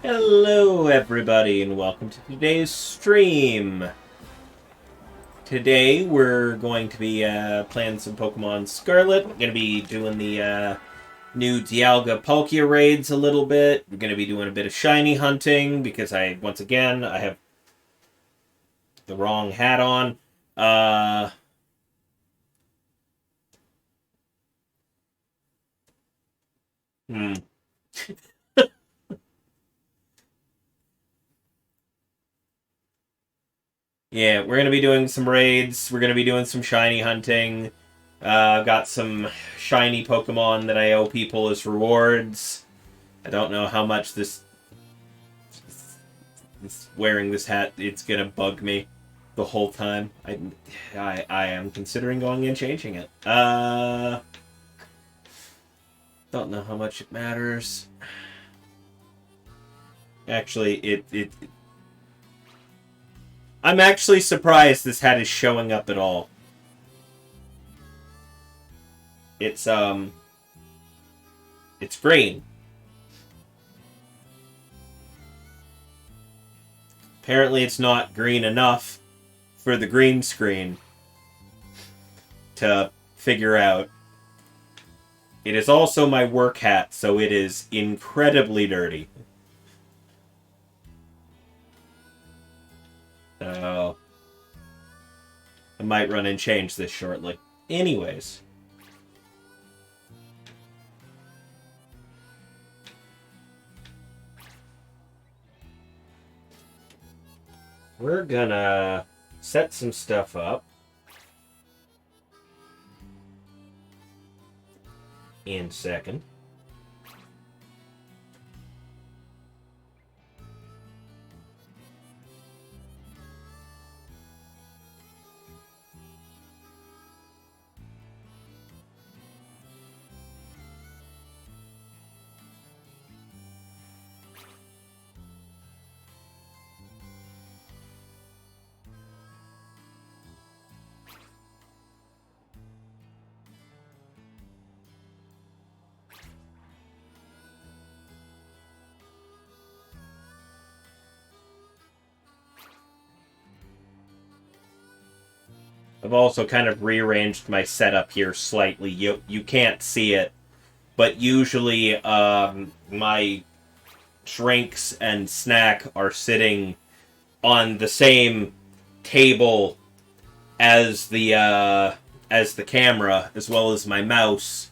Hello everybody and welcome to today's stream. Today we're going to be playing some Pokemon Scarlet. We're going to be doing the new Dialga Palkia raids a little bit. We're going to be doing a bit of shiny hunting because once again, I have the wrong hat on. Hmm. Yeah, we're going to be doing some raids. We're going to be doing some shiny hunting. Got some shiny Pokemon that I owe people as rewards. I don't know how much this wearing this hat, it's going to bug me the whole time. I am considering going and changing it. Don't know how much it matters. Actually, I'm actually surprised this hat is showing up at all. It's green. Apparently it's not green enough for the green screen to figure out. It is also my work hat, so it is incredibly dirty. So I might run and change this shortly. Anyways. We're gonna set some stuff up in a second. I've also kind of rearranged my setup here slightly. You can't see it, but usually my drinks and snack are sitting on the same table as the camera, as well as my mouse,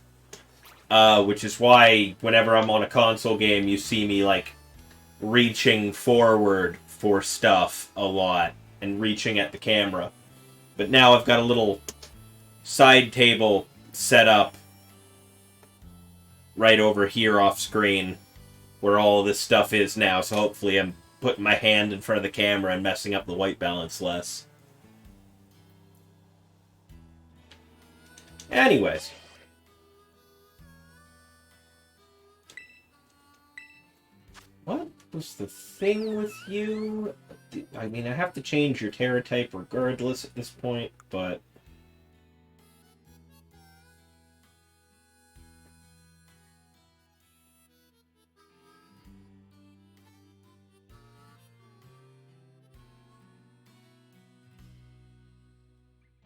which is why whenever I'm on a console game, you see me like reaching forward for stuff a lot and reaching at the camera. But now I've got a little side table set up right over here off screen where all of this stuff is now, so hopefully I'm putting my hand in front of the camera and messing up the white balance less. Anyways. What was the thing with you? I mean, I have to change your Tera type regardless at this point, but...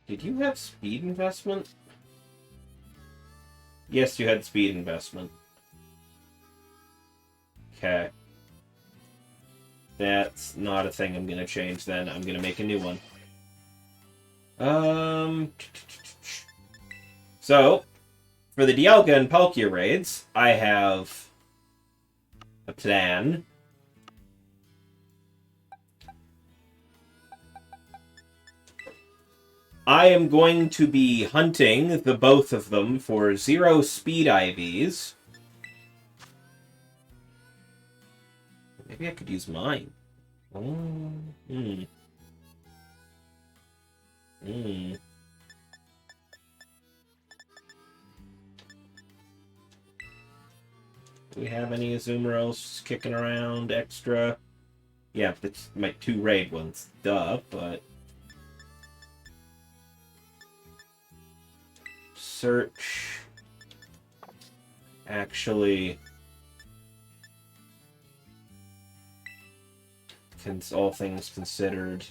Did you have speed investment? Yes, you had speed investment. Okay. That's not a thing I'm going to change then. I'm going to make a new one. So, for the Dialga and Palkia raids, I have a plan. I am going to be hunting the both of them for 0 speed IVs. Maybe I could use mine. Do we have any Azumaros kicking around extra? Yeah, that's my 2 raid ones. Duh, but... Search... Actually... all things considered.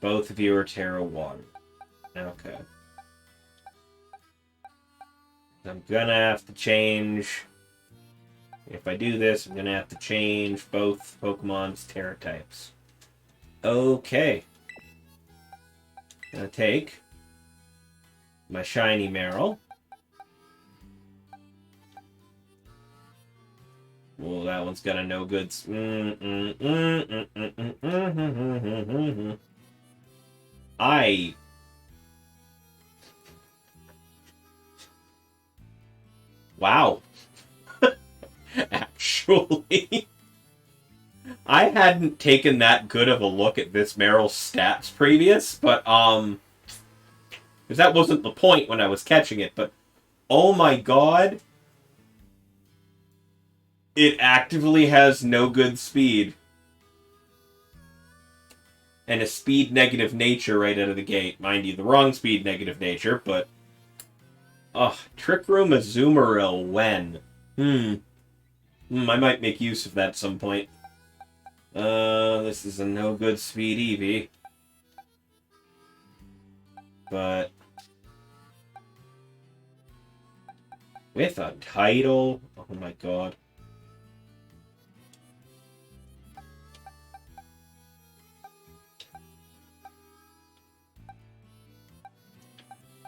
Both of you are Tera 1. Okay. I'm gonna have to change... If I do this, I'm gonna have to change both Pokemon's Tera types. Okay. Gonna take my shiny Marill. Well, that one's got a no good... Wow. Actually, I hadn't taken that good of a look at this Marill's stats previous, but, because that wasn't the point when I was catching it, but, oh my god, it actively has no good speed. And a speed negative nature right out of the gate. Mind you, the wrong speed negative nature, but... Ugh, Trick Room Azumarill when? I might make use of that at some point. This is a no good speed Eevee. But... with a title? Oh my god.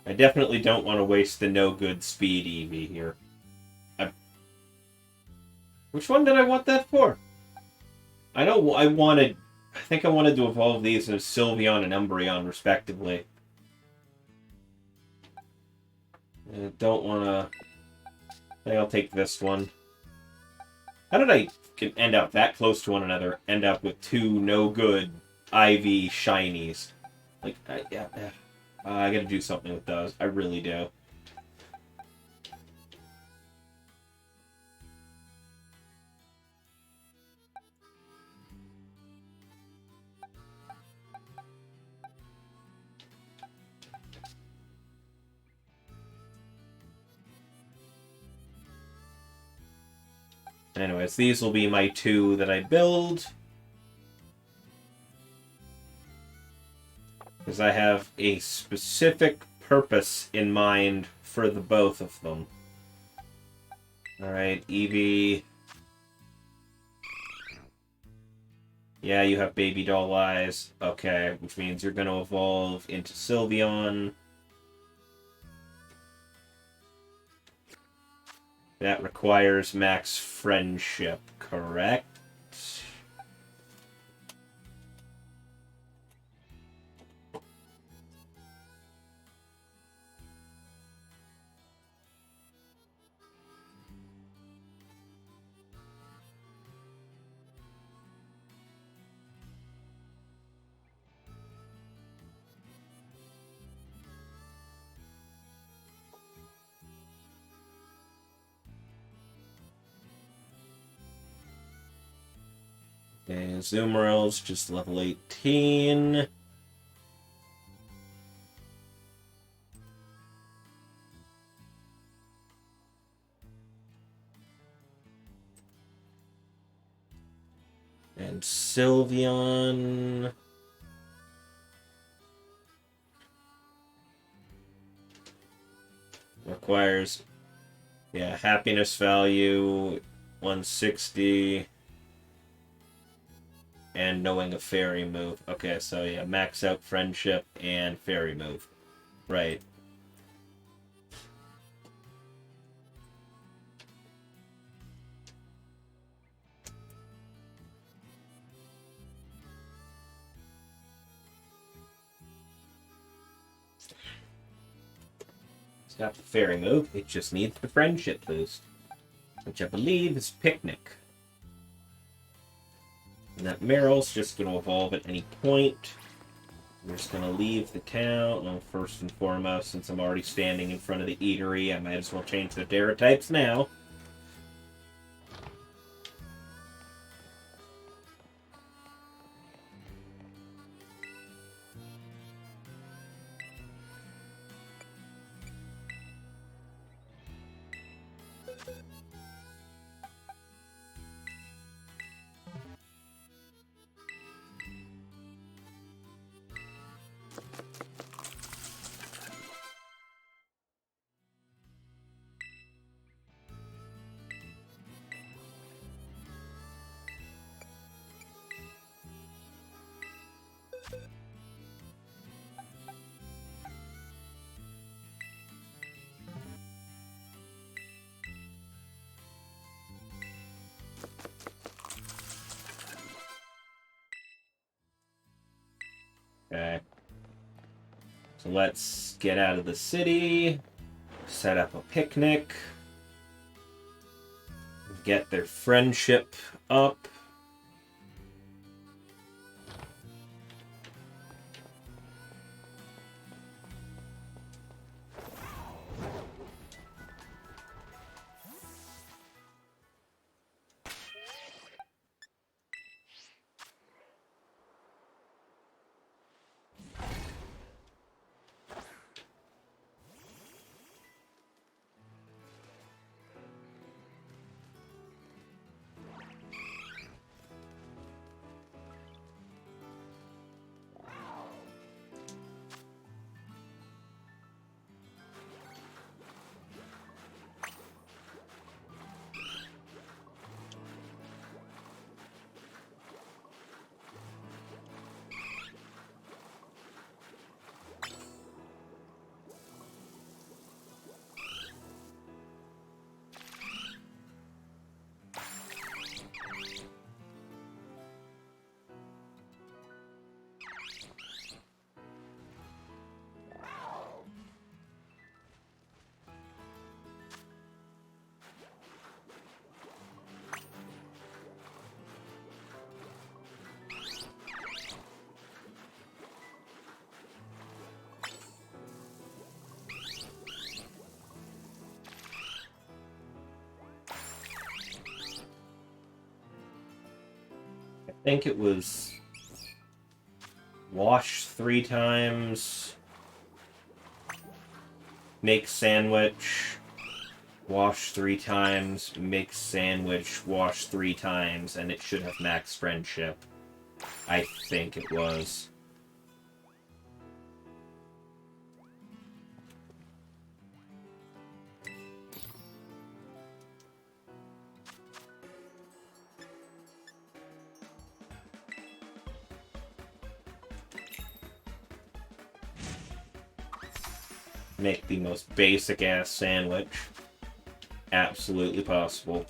I definitely don't want to waste the no-good speed Eevee here. Which one did I want that for? I think I wanted to evolve these as Sylveon and Umbreon, respectively. I don't want to... I think I'll take this one. How did I end up that close to one another, end up with two no-good IV shinies? Like, yeah. I gotta do something with those. I really do. Anyways, these will be my two that I build. Because I have a specific purpose in mind for the both of them. Alright, Eevee. Yeah, you have baby doll eyes. Okay, which means you're going to evolve into Sylveon. That requires max friendship, correct? Okay, Azumarill's just level 18. And Sylveon... requires, yeah, happiness value, 160... and knowing a fairy move. Okay, so yeah, max out friendship and fairy move. Right. It's got the fairy move, it just needs the friendship boost. Which I believe is Picnic. And that Marill's just going to evolve at any point. I'm just going to leave the town. Well, first and foremost, since I'm already standing in front of the eatery, I might as well change the Tera types now. So let's get out of the city, set up a picnic, get their friendship up. I think it was wash 3 times, make sandwich, wash 3 times, make sandwich, wash 3 times, and it should have max friendship. I think it was. Make the most basic ass sandwich. Absolutely possible.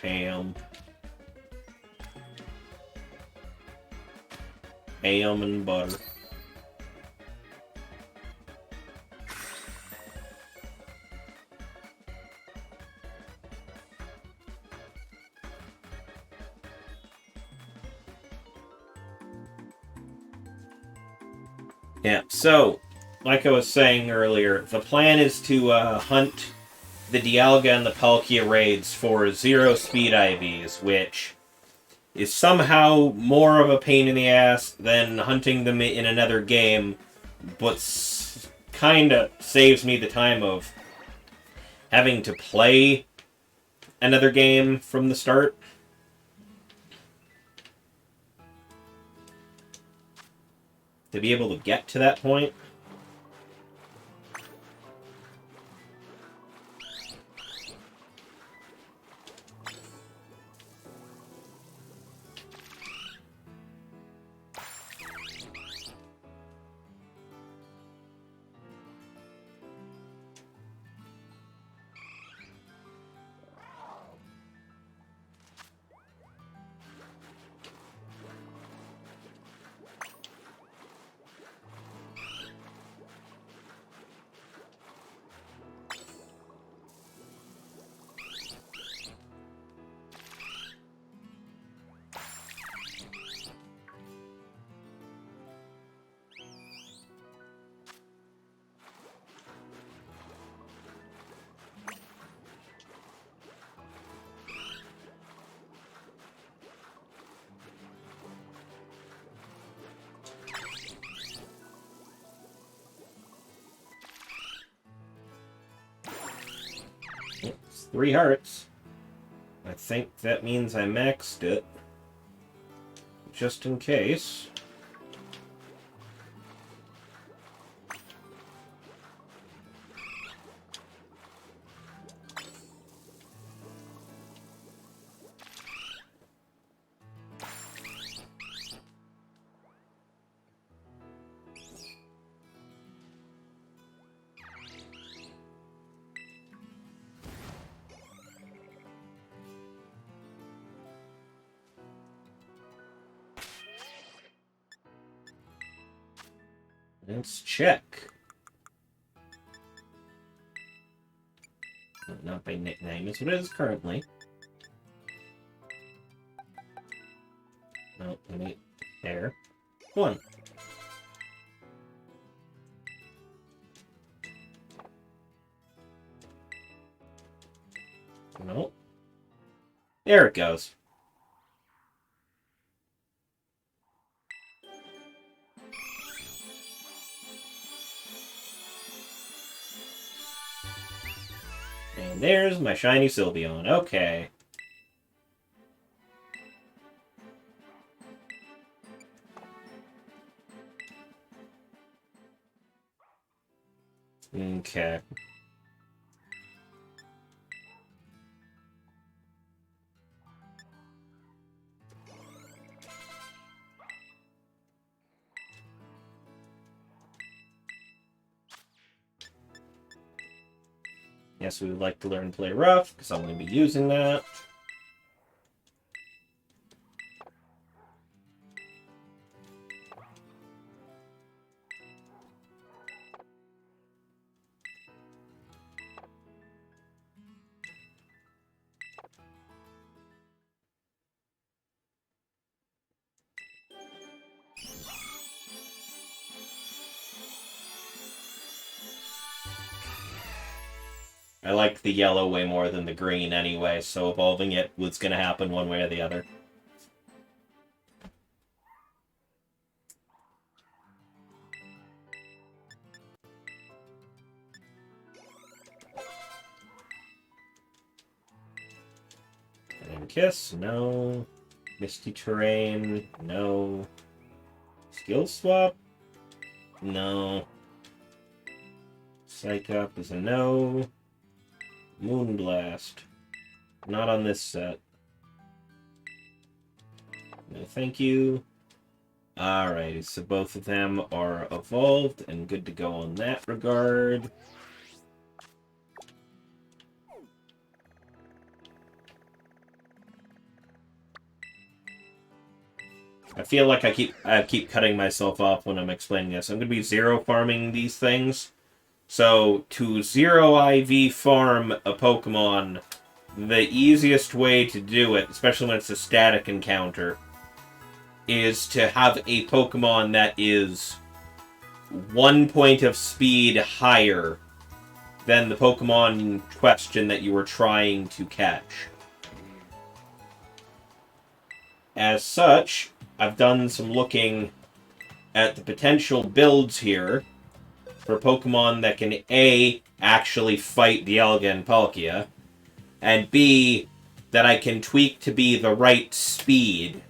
Ham. Ham and butter. Yeah, so, like I was saying earlier, the plan is to hunt the Dialga and the Palkia raids for 0 speed IVs, which is somehow more of a pain in the ass than hunting them in another game, but kinda saves me the time of having to play another game from the start. To be able to get to that point. It's 3 hearts. I think that means I maxed it. Just in case. Let's check. Not by nickname, it's what it is currently. No, wait. There. One. No. There it goes. And there's my shiny Sylveon. Okay. Okay. Yes, we would like to learn to play rough, because I'm going to be using that. I like the yellow way more than the green anyway, so evolving it was going to happen one way or the other. And Kiss, no. Misty Terrain, no. Skill Swap, no. Psych Up is a no. Moonblast. Not on this set. No, thank you. Alrighty, so both of them are evolved and good to go on that regard. I feel like I keep cutting myself off when I'm explaining this. I'm going to be zero farming these things. So, to zero IV farm a Pokemon, the easiest way to do it, especially when it's a static encounter, is to have a Pokemon that is 1 point of speed higher than the Pokemon in question that you were trying to catch. As such, I've done some looking at the potential builds here for Pokemon that can A, actually fight Dialga and Palkia, and B, that I can tweak to be the right speed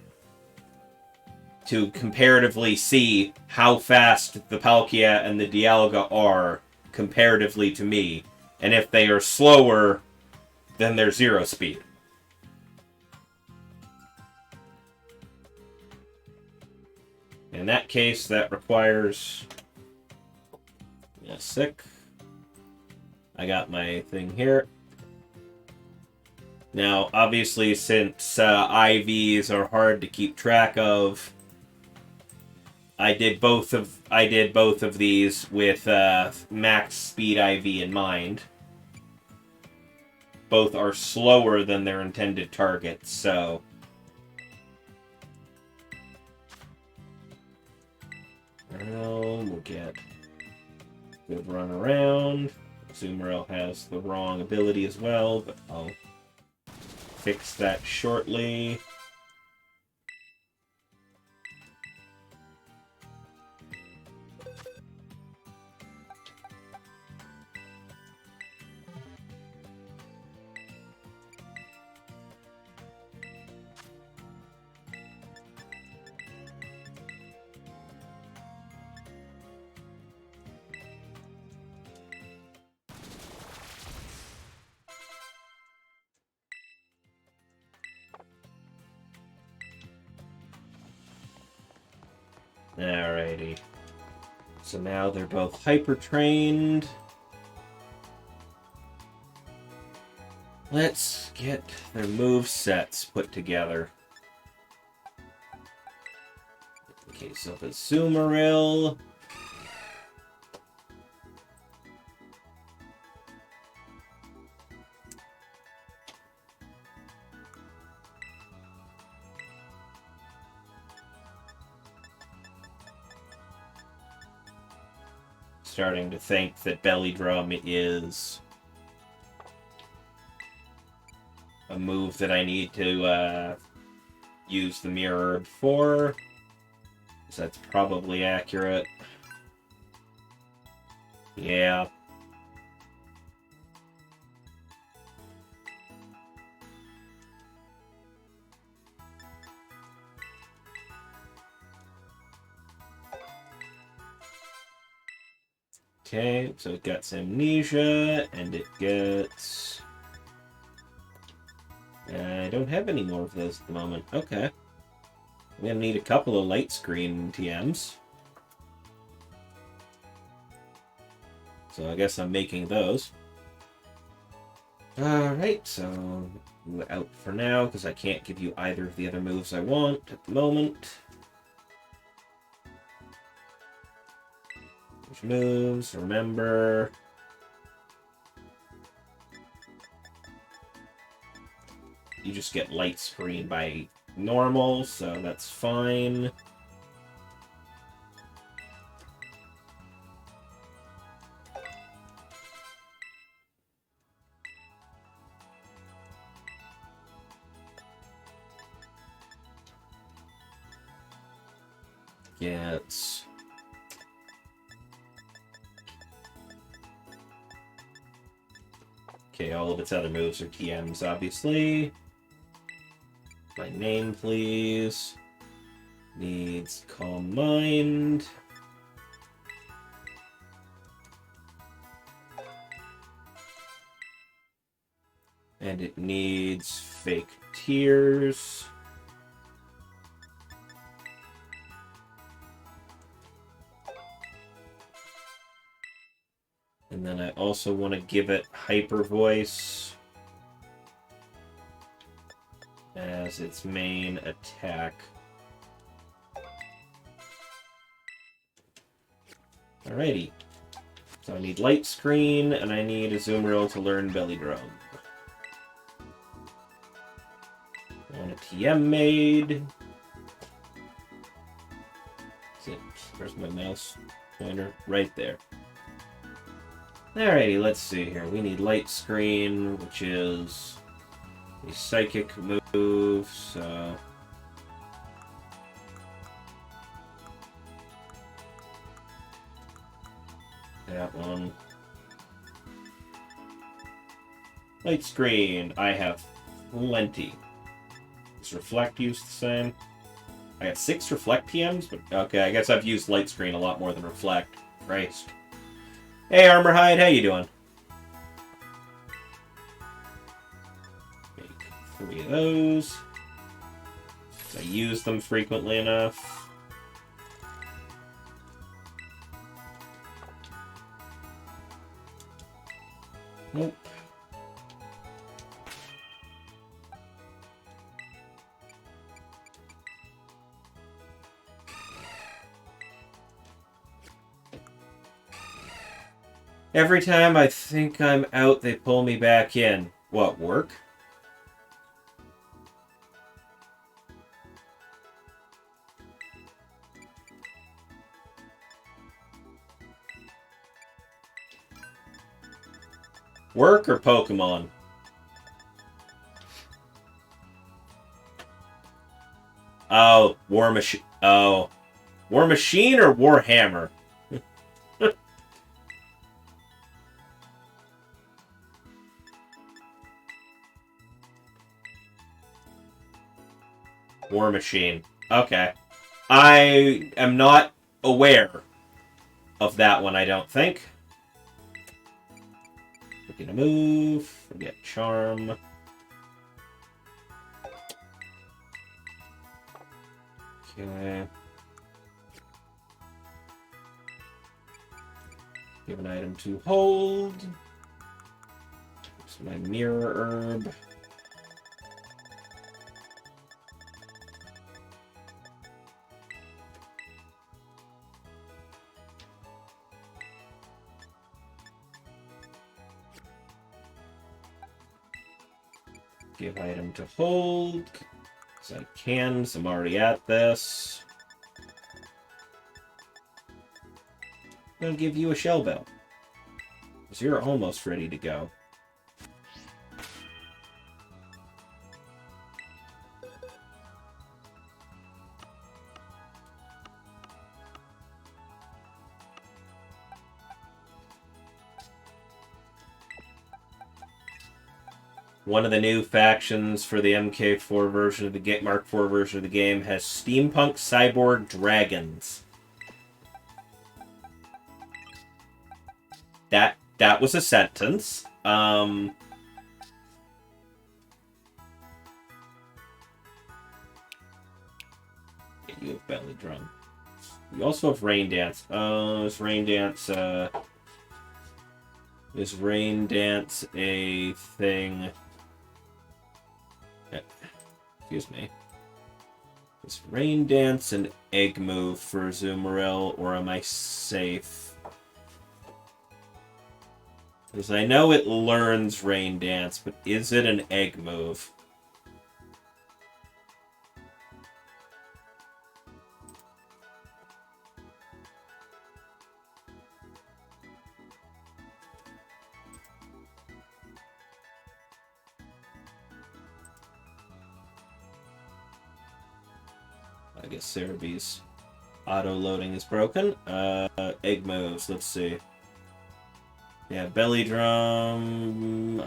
to comparatively see how fast the Palkia and the Dialga are comparatively to me, and if they are slower, then they're zero speed. In that case, that requires... Yeah, sick. I got my thing here. Now, obviously, since IVs are hard to keep track of, I did both of these with max speed IV in mind. Both are slower than their intended targets, so... Well, we'll get good run around. Azumarill has the wrong ability as well, but I'll fix that shortly. Alrighty. So now they're both hyper-trained. Let's get their move sets put together. In case of Azumarill, starting to think that Belly Drum is a move that I need to use the Mirror Herb for. So that's probably accurate. Yeah. Okay, so it gets Amnesia, and it gets... I don't have any more of those at the moment. Okay. I'm gonna need a couple of light screen TMs. So I guess I'm making those. Alright, so out for now, because I can't give you either of the other moves I want at the moment. Which moves, remember... You just get light screen by normal, so that's fine. Gets... Okay, all of its other moves are TMs, obviously. My name, please. Needs Calm Mind. And it needs Fake Tears. And then I also want to give it Hyper Voice as its main attack. Alrighty. So I need Light Screen, and I need Azumarill to learn Belly Drum. I want a TM made. Where's my mouse pointer? Right there. Alrighty, let's see here. We need Light Screen, which is a Psychic move, so... That one. Light Screen, I have plenty. Is Reflect used the same? I got 6 Reflect TMs, but okay, I guess I've used Light Screen a lot more than Reflect. Christ. Hey, Armorhide, how you doing? Make 3 of those. I use them frequently enough. Nope. Every time I think I'm out, they pull me back in. What, work? Work or Pokemon? Oh, War Machine. Oh. War Machine or Warhammer? War Machine. Okay. I am not aware of that one, I don't think. We're gonna move. Forget Charm. Okay. Give an item to hold. Here's my Mirror Herb. Give item to hold. Because I can, so I'm already at this. gonna give you a Shell Bell. Because you're almost ready to go. One of the new factions for the MK4 version of the Mark IV version of the game has steampunk cyborg dragons. That was a sentence. Get you a belly drum. You also have Rain Dance. Is Rain Dance a thing? Excuse me. Is Rain Dance an egg move for Azumarill, or am I safe? Because I know it learns Rain Dance, but is it an egg move? I guess Cerebee's auto-loading is broken. Egg moves, let's see. Yeah, belly drum.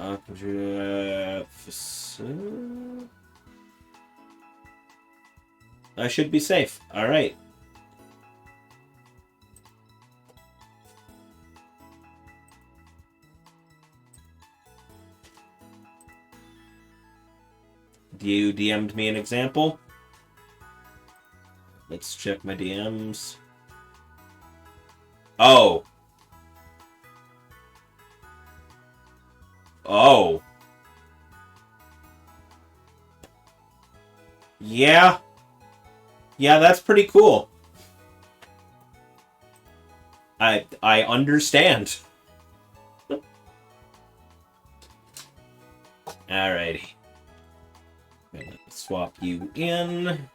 I should be safe. Alright. You DM'd me an example? Let's check my DMs. Oh. Oh. Yeah. Yeah, that's pretty cool. I understand. Alrighty. I'm gonna swap you in.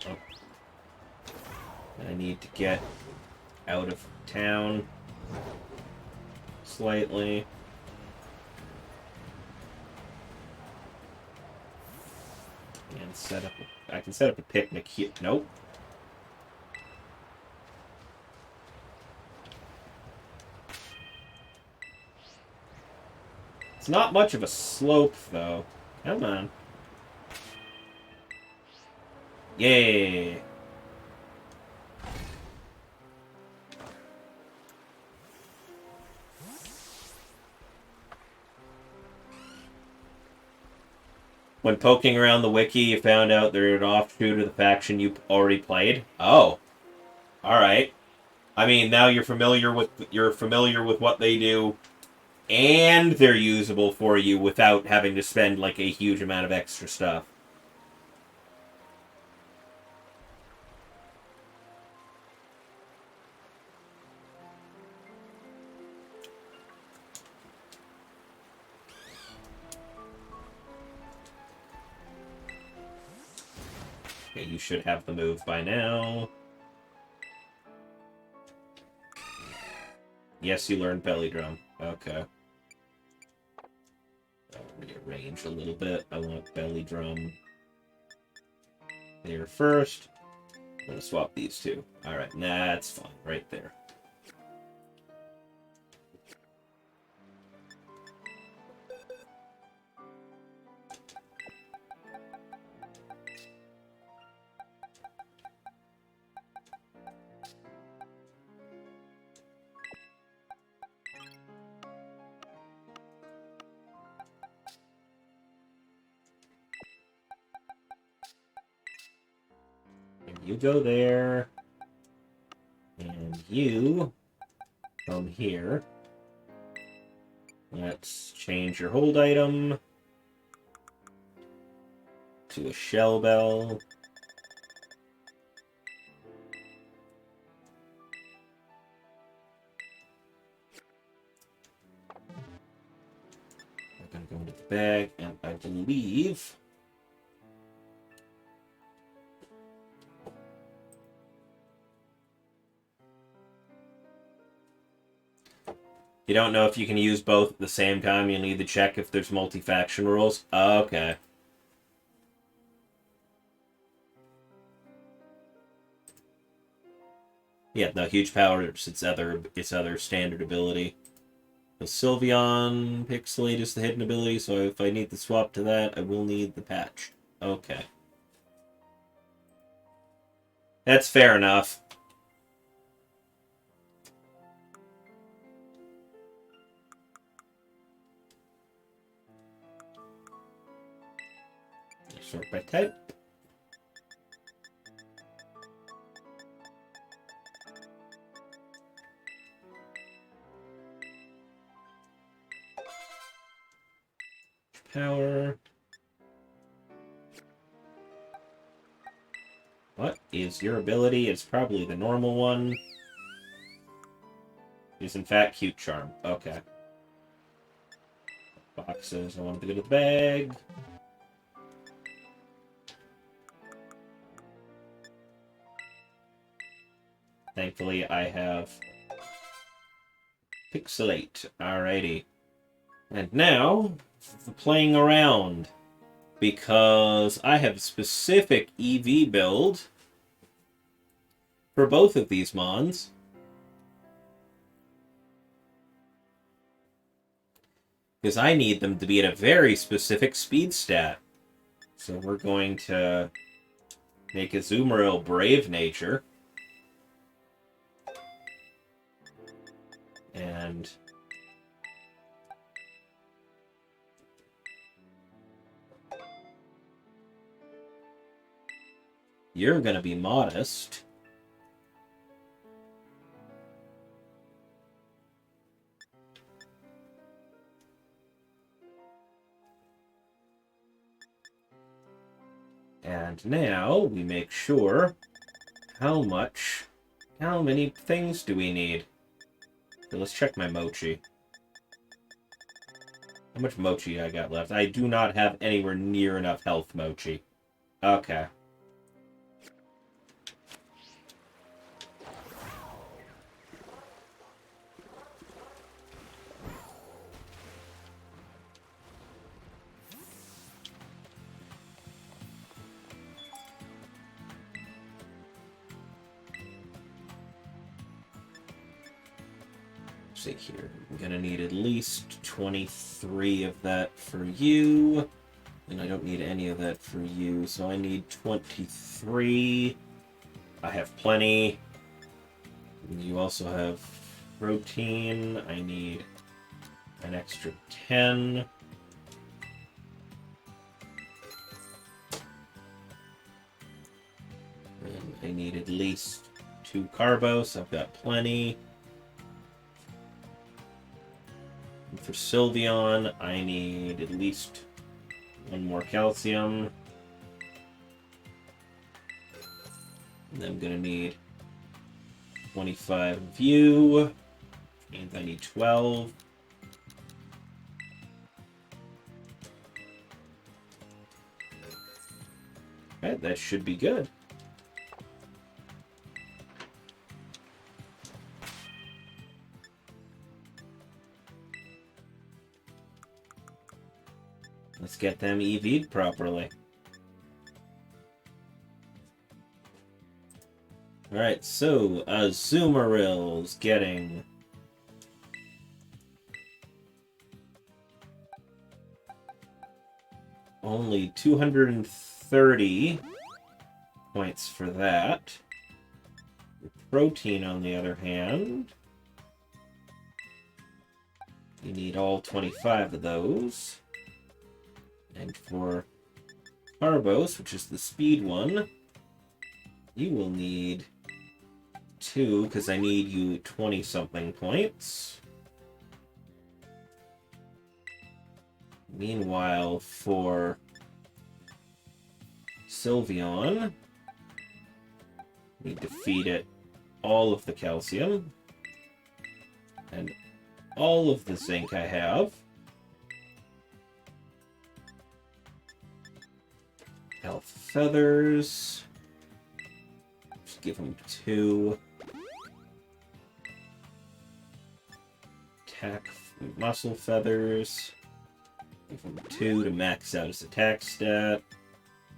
Oh. I need to get out of town slightly. And set up I can set up a picnic here. Nope. It's not much of a slope, though. Come on. Yay! When poking around the wiki, you found out they're an offshoot of the faction you already played? Oh. Alright. I mean, now you're familiar with what they do, and they're usable for you without having to spend, like, a huge amount of extra stuff. Okay, you should have the move by now. Yes, you learned belly drum. Okay. I'll rearrange a little bit. I want belly drum there first. I'm gonna swap these two. Alright, that's fine. Right there. You go there, and you come here. Let's change your hold item to a shell bell. I'm gonna go into the bag, and I believe You don't know if you can use both at the same time. You'll need to check if there's multi-faction rules. Okay. Yeah, no, huge power. It's other standard ability. The Sylveon Pixelate is the hidden ability, so if I need to swap to that, I will need the patch. Okay. That's fair enough. Sort by type. Power. What is your ability? It's probably the normal one. Is in fact Cute Charm. Okay. Boxes. I want to go to the bag. Thankfully, I have Pixelate. Alrighty. And now, playing around. Because I have a specific EV build for both of these mons. Because I need them to be at a very specific speed stat. So we're going to make Azumarill Brave Nature. And you're going to be Modest. And now we make sure how many things do we need? So let's check my Mochi. How much Mochi I got left? I do not have anywhere near enough health Mochi. Okay. See here. I'm gonna need at least 23 of that for you. And I don't need any of that for you, so I need 23. I have plenty. You also have protein. I need an extra 10. And I need at least 2 carbos. I've got plenty. And for Sylveon, I need at least 1 more calcium. And I'm gonna need 25 of you. Which means I need 12. Alright, that should be good. Let's get them EV'd properly. Alright, so Azumarill's getting only 230 points for that. Protein, on the other hand, you need all 25 of those. And for Carbos, which is the speed one, you will need 2, because I need you 20-something points. Meanwhile, for Sylveon, need to feed it all of the calcium and all of the zinc I have. Health feathers. Just give him 2. attack muscle feathers. Give him 2 to max out his attack stat.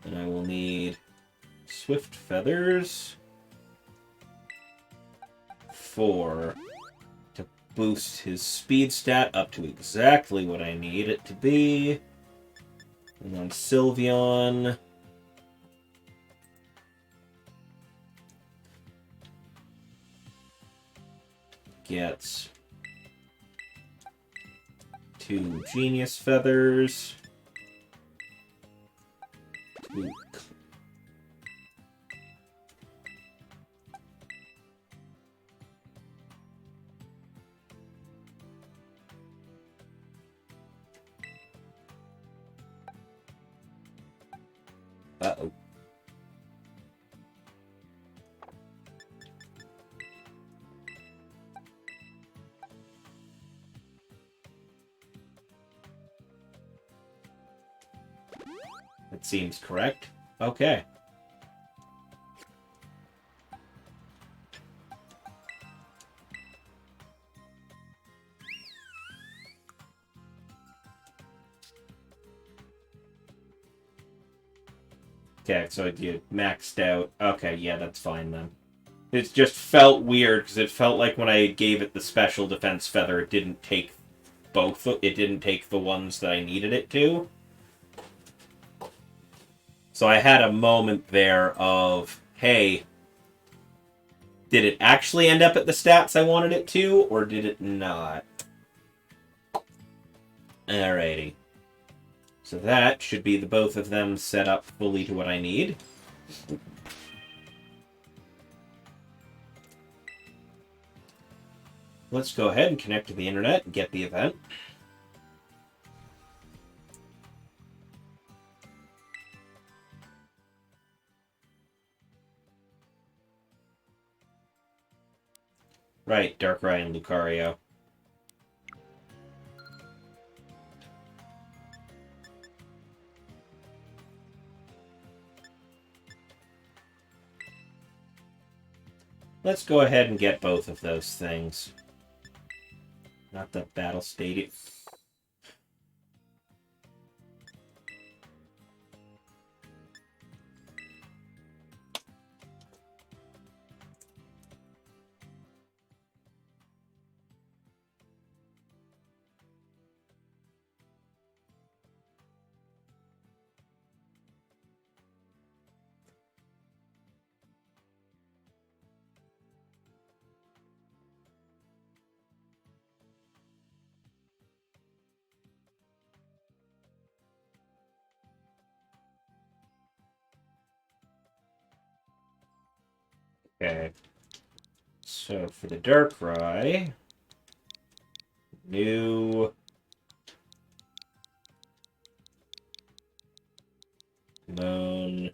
And I will need swift feathers. 4 to boost his speed stat up to exactly what I need it to be. And then Sylveon gets 2 Genius Feathers. 2 Uh-oh. That seems correct. Okay. Okay, so you maxed out. Okay, yeah, that's fine then. It just felt weird, because it felt like when I gave it the special defense feather, it didn't take both. It didn't take the ones that I needed it to. So I had a moment there of, hey, did it actually end up at the stats I wanted it to, or did it not? Alrighty. So that should be the both of them set up fully to what I need. Let's go ahead and connect to the internet and get the event. Right, Darkrai and Lucario. Let's go ahead and get both of those things. Not the Battle Stadium. Okay. So for the Darkrai, new Moon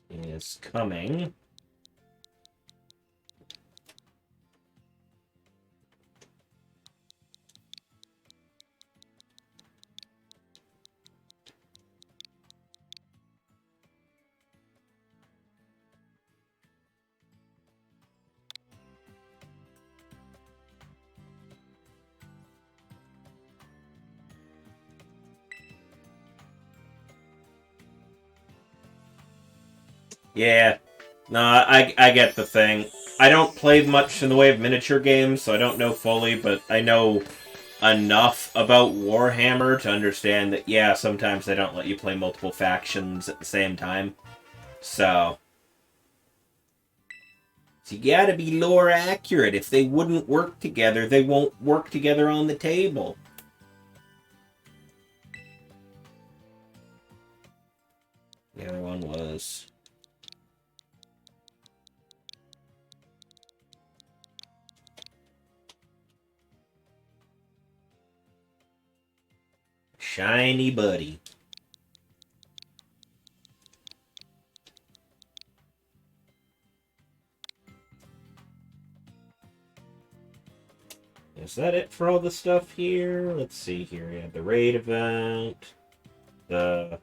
is coming. Yeah. No, I get the thing. I don't play much in the way of miniature games, so I don't know fully, but I know enough about Warhammer to understand that, yeah, sometimes they don't let you play multiple factions at the same time. So you gotta be lore accurate. If they wouldn't work together, they won't work together on the table. The other one was... Shiny Buddy. Is that it for all the stuff here? Let's see here. We have the raid event, the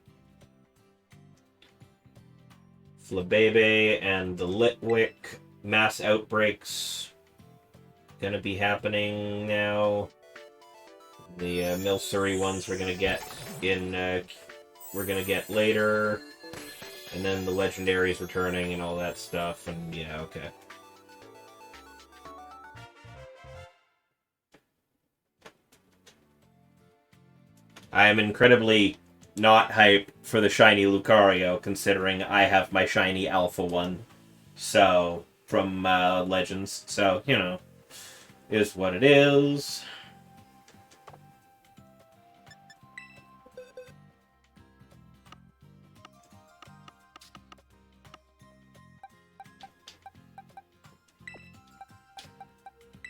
Flabebe and the Litwick mass outbreaks gonna be happening now. The Milcery ones we're gonna get in. We're gonna get later, and then the legendaries returning and all that stuff. And yeah, okay. I am incredibly not hype for the shiny Lucario, considering I have my shiny Alpha one. So from Legends, so you know, is what it is.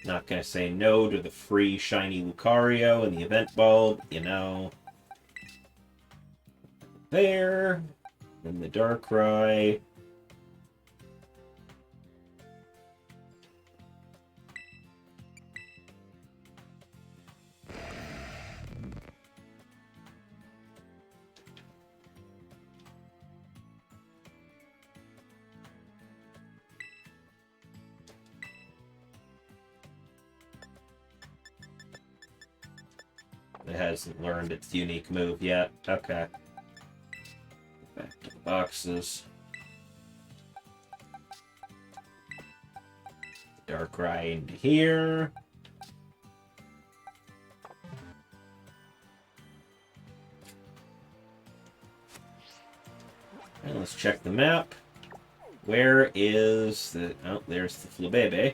Not gonna say no to the free shiny Lucario in the event bulb, you know. There. Then the Darkrai. It hasn't learned its unique move yet. Okay. Back to the boxes. Darkrai into here. And let's check the map. Where is the... Oh, there's the Flabebe.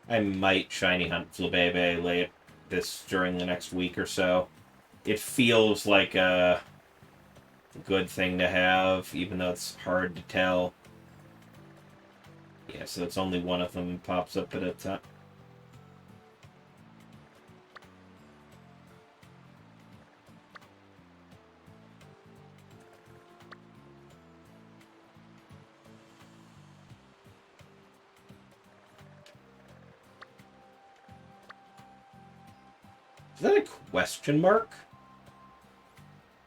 I might shiny hunt Flabebe late during the next week or so. It feels like a good thing to have, even though it's hard to tell. Yeah, so it's only one of them pops up at a time. Is that a question mark?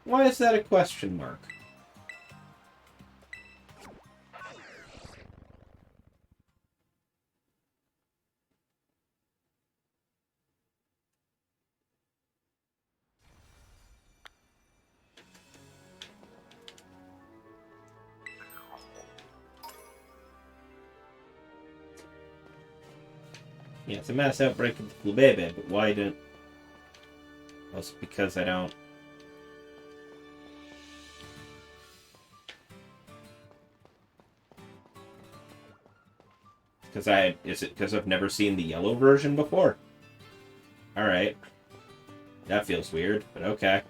Why is that a question mark? Yeah, it's a mass outbreak of the Flabebe, but why didn't... Well, it's because I don't... Is it because I've never seen the yellow version before? Alright. That feels weird, but okay.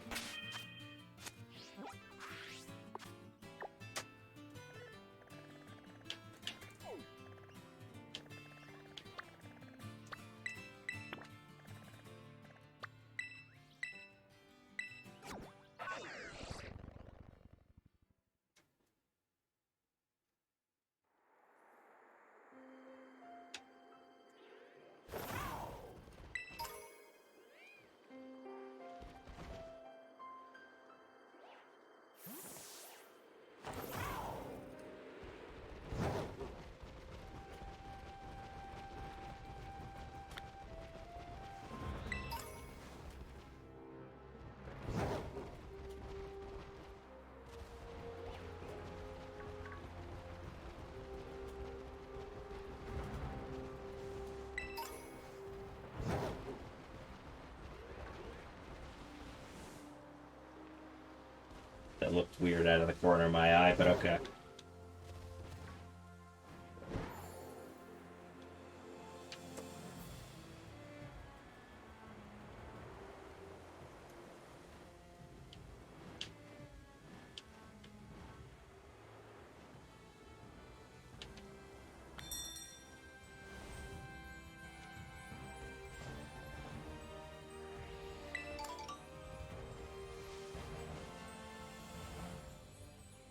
That looked weird out of the corner of my eye, but okay.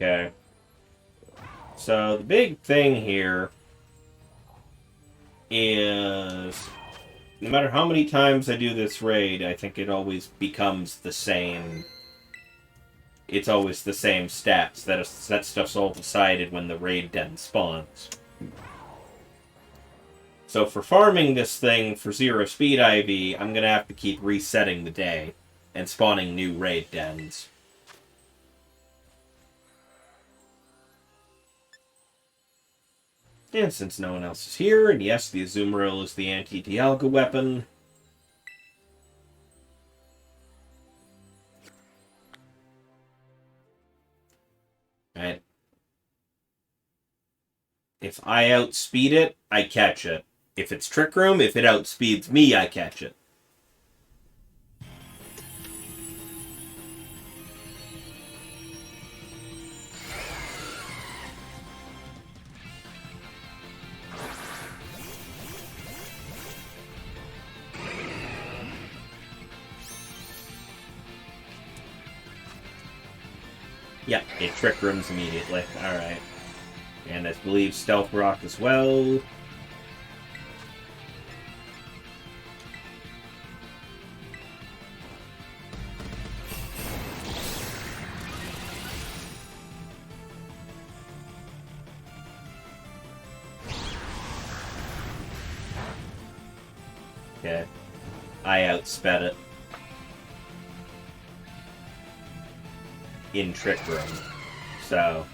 Okay. So the big thing here is no matter how many times I do this raid, I think it always becomes the same. It's always the same stats. That stuff's all decided when the raid den spawns. So for farming this thing for 0 speed IV, I'm going to have to keep resetting the day and spawning new raid dens. And since no one else is here, and yes, the Azumarill is the anti-Dialga weapon. Right. If I outspeed it, I catch it. If it's Trick Room, if it outspeeds me, I catch it. Yeah, it Trick Rooms immediately. Alright. And I believe Stealth Rock as well. Okay. I outsped it. In Trick Room. So...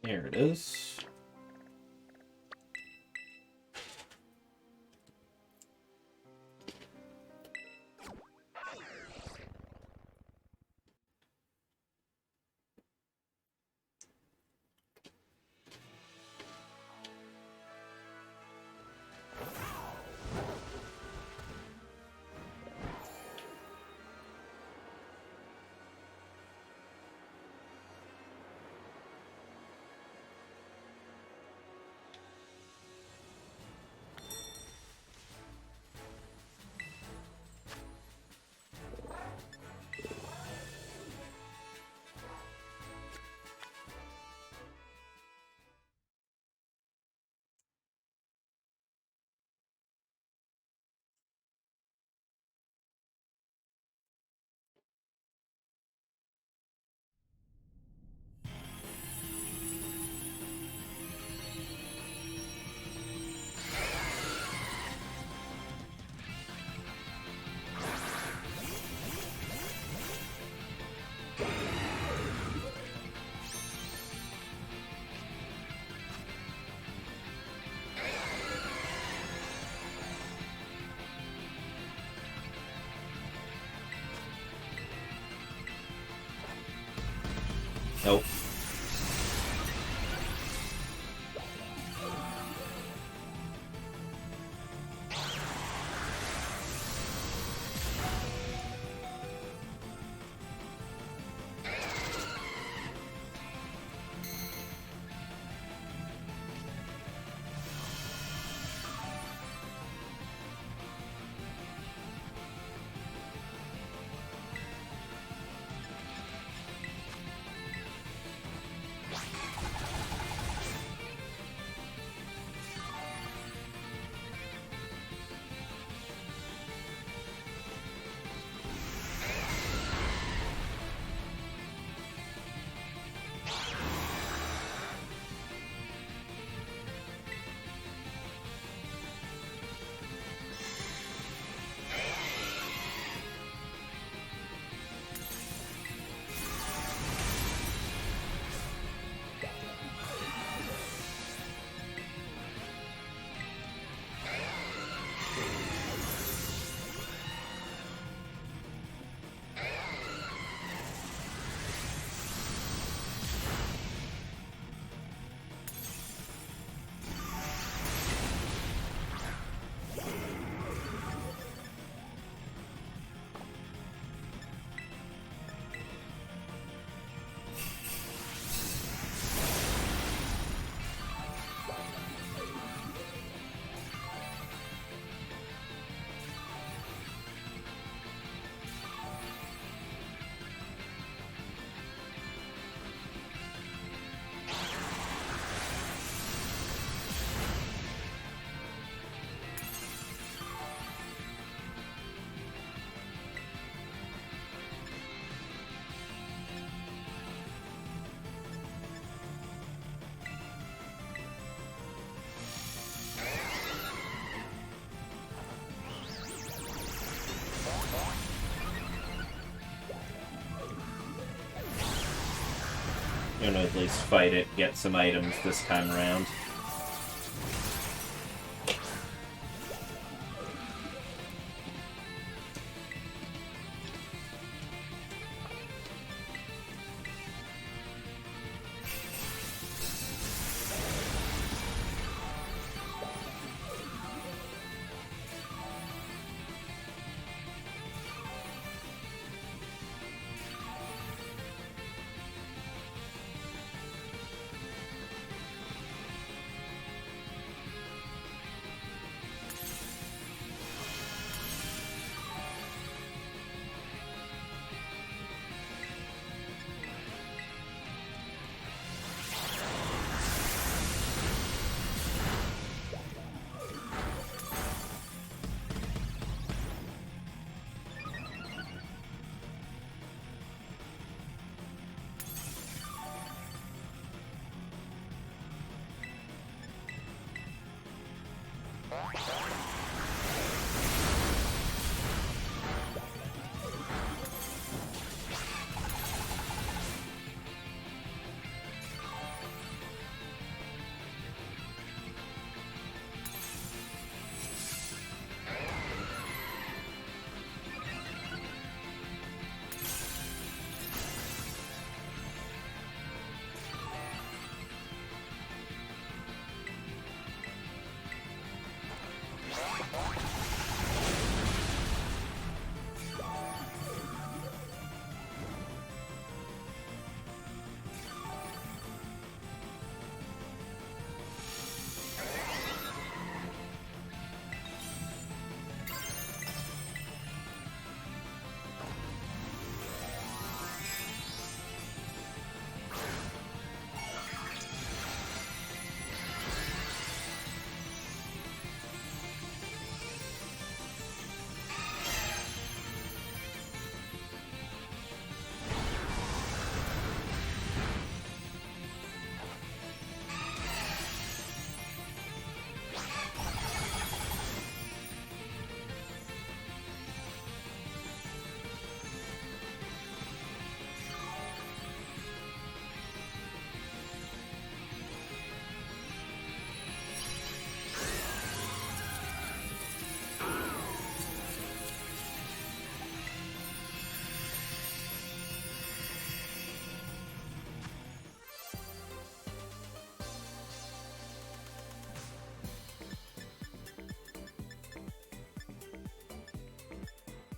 There it is. gonna at least fight it, get some items this time around.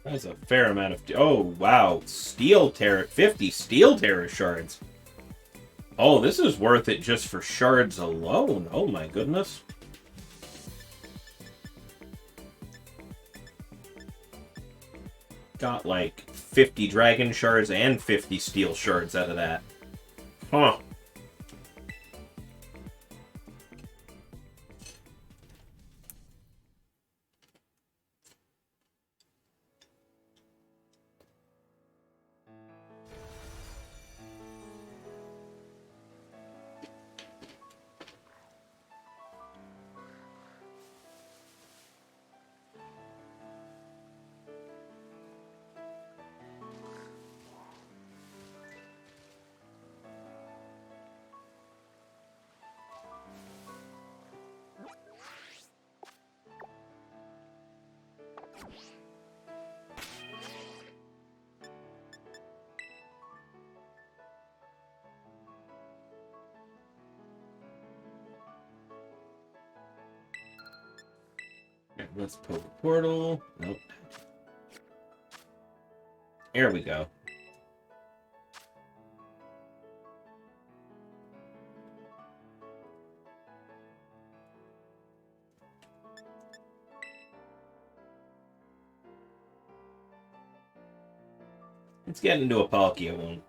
That's a fair amount of... Oh, wow. Steel Tera... 50 Steel Tera shards. Oh, this is worth it just for shards alone. Oh, my goodness. Got, like, 50 dragon shards and 50 steel shards out of that. Huh. Okay, let's poke a portal. Nope. Here we go. Let's get into a Palkia one.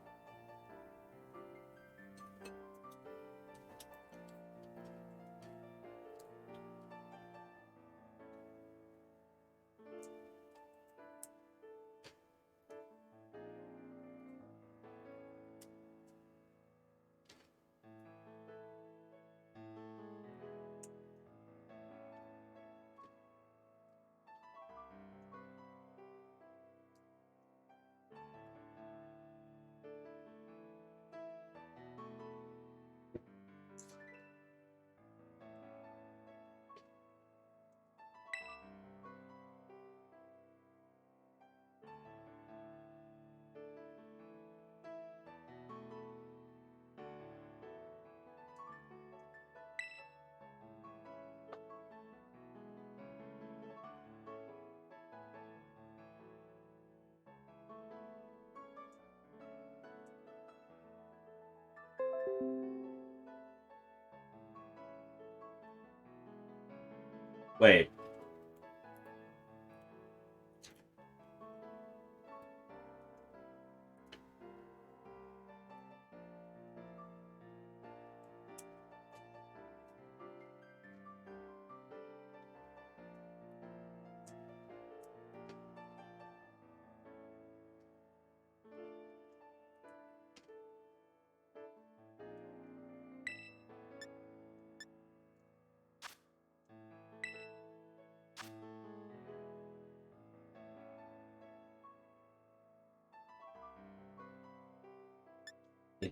Wait.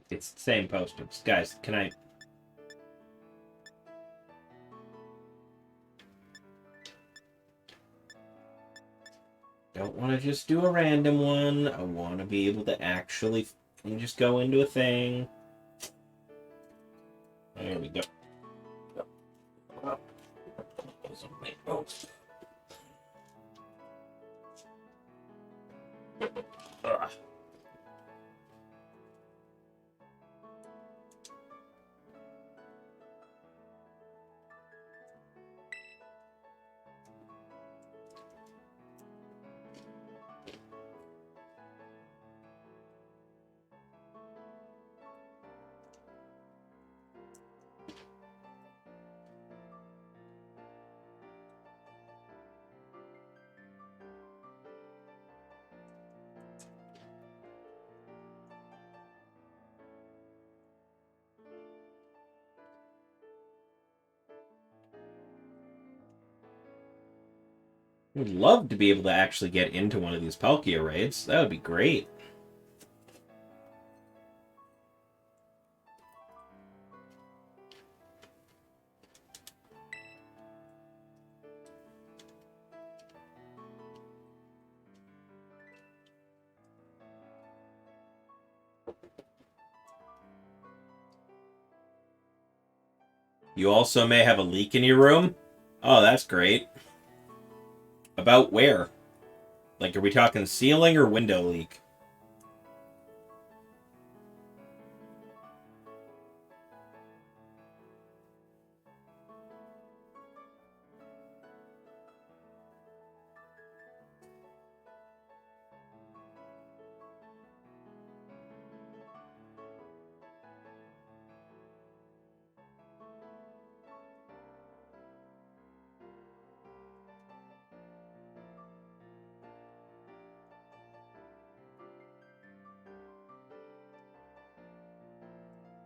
It's the same posters. Guys, can I... Don't want to just do a random one. I want to be able to actually just go into a thing. There we go. Oh. Ugh. I would love to be able to actually get into one of these Palkia raids. That would be great. You also may have a leak in your room. Oh, that's great. About where? Like, are we talking ceiling or window leak?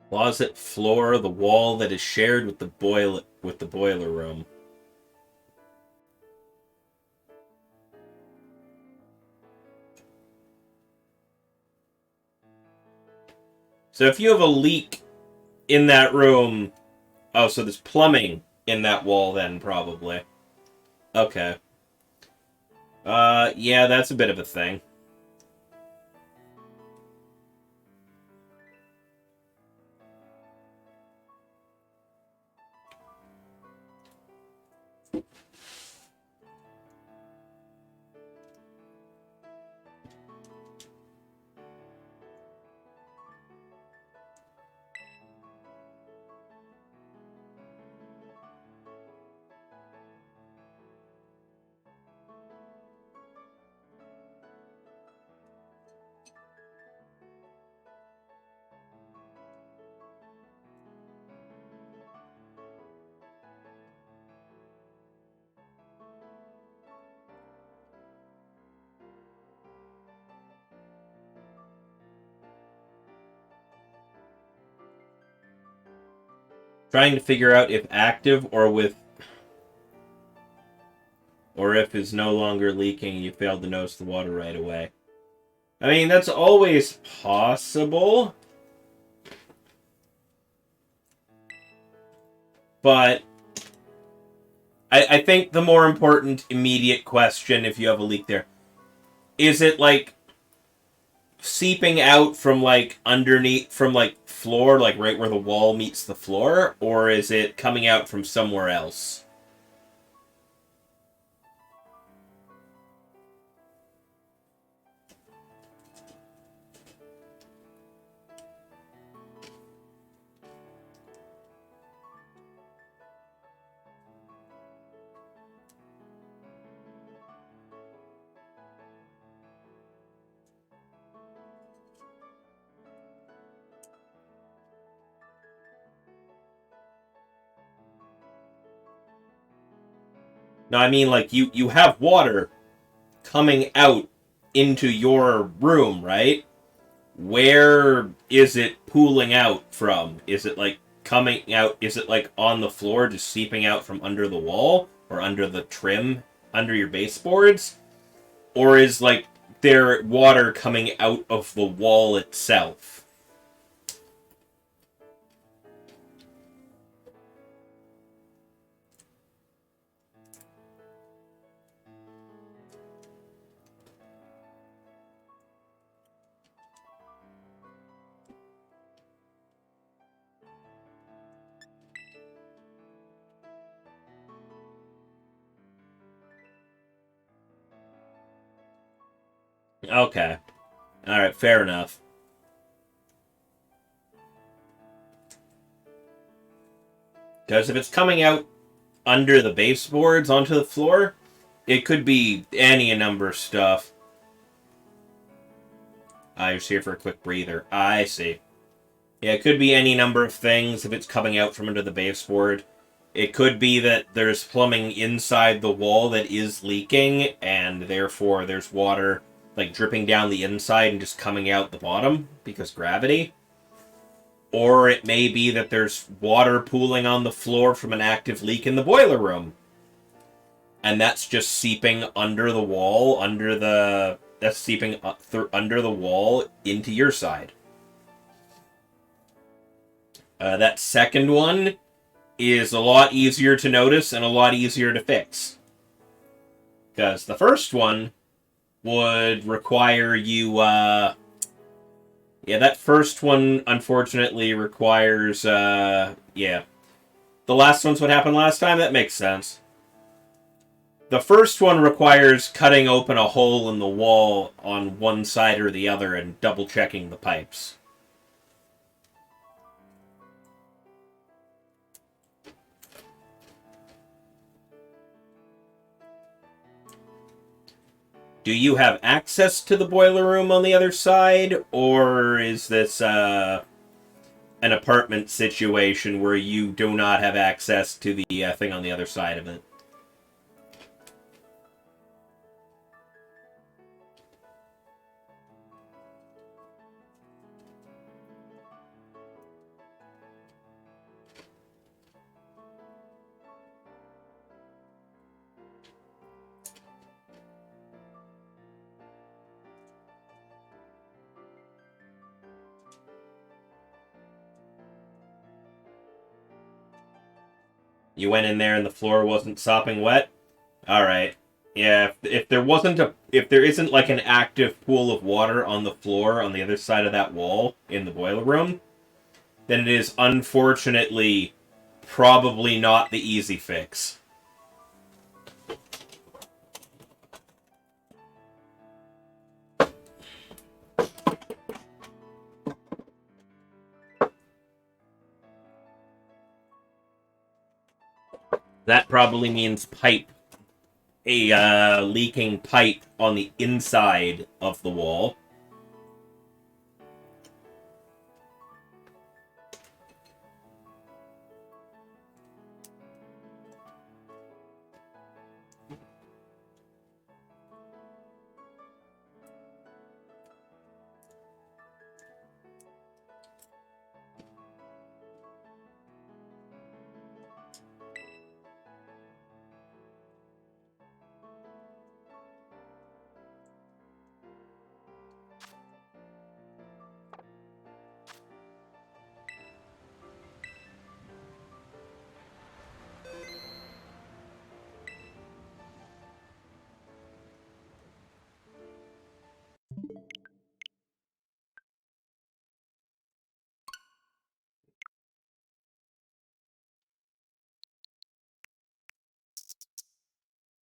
Closet floor, the wall that is shared with the boiler room. So if you have a leak in that room, oh, so there's plumbing in that wall then, probably. Okay. Yeah, that's a bit of a thing. Trying to figure out if active or if it's no longer leaking, you failed to notice the water right away. I mean, that's always possible. But I think the more important immediate question, if you have a leak there, is it like seeping out from like underneath, from like floor, like right where the wall meets the floor, or is it coming out from somewhere else? No, I mean, like, you have water coming out into your room, right? Where is it pooling out from? Is it, like, coming out? Is it, like, on the floor, just seeping out from under the wall? Or under the trim? Under your baseboards? Or is, like, there water coming out of the wall itself? Okay. Alright, fair enough. Because if it's coming out under the baseboards onto the floor, it could be any number of stuff. I was here for a quick breather. I see. Yeah, it could be any number of things if it's coming out from under the baseboard. It could be that there's plumbing inside the wall that is leaking, and therefore there's water like dripping down the inside and just coming out the bottom because gravity. Or it may be that there's water pooling on the floor from an active leak in the boiler room. And that's just seeping under the wall, that's seeping under the wall into your side. That second one is a lot easier to notice and a lot easier to fix. Because the first one would require you, that first one, unfortunately, requires, The last one's what happened last time? That makes sense. The first one requires cutting open a hole in the wall on one side or the other and double-checking the pipes. Do you have access to the boiler room on the other side, or is this an apartment situation where you do not have access to the thing on the other side of it? You went in there and the floor wasn't sopping wet? Alright. Yeah, if there isn't like an active pool of water on the floor on the other side of that wall in the boiler room, then it is unfortunately probably not the easy fix. That probably means a leaking pipe on the inside of the wall.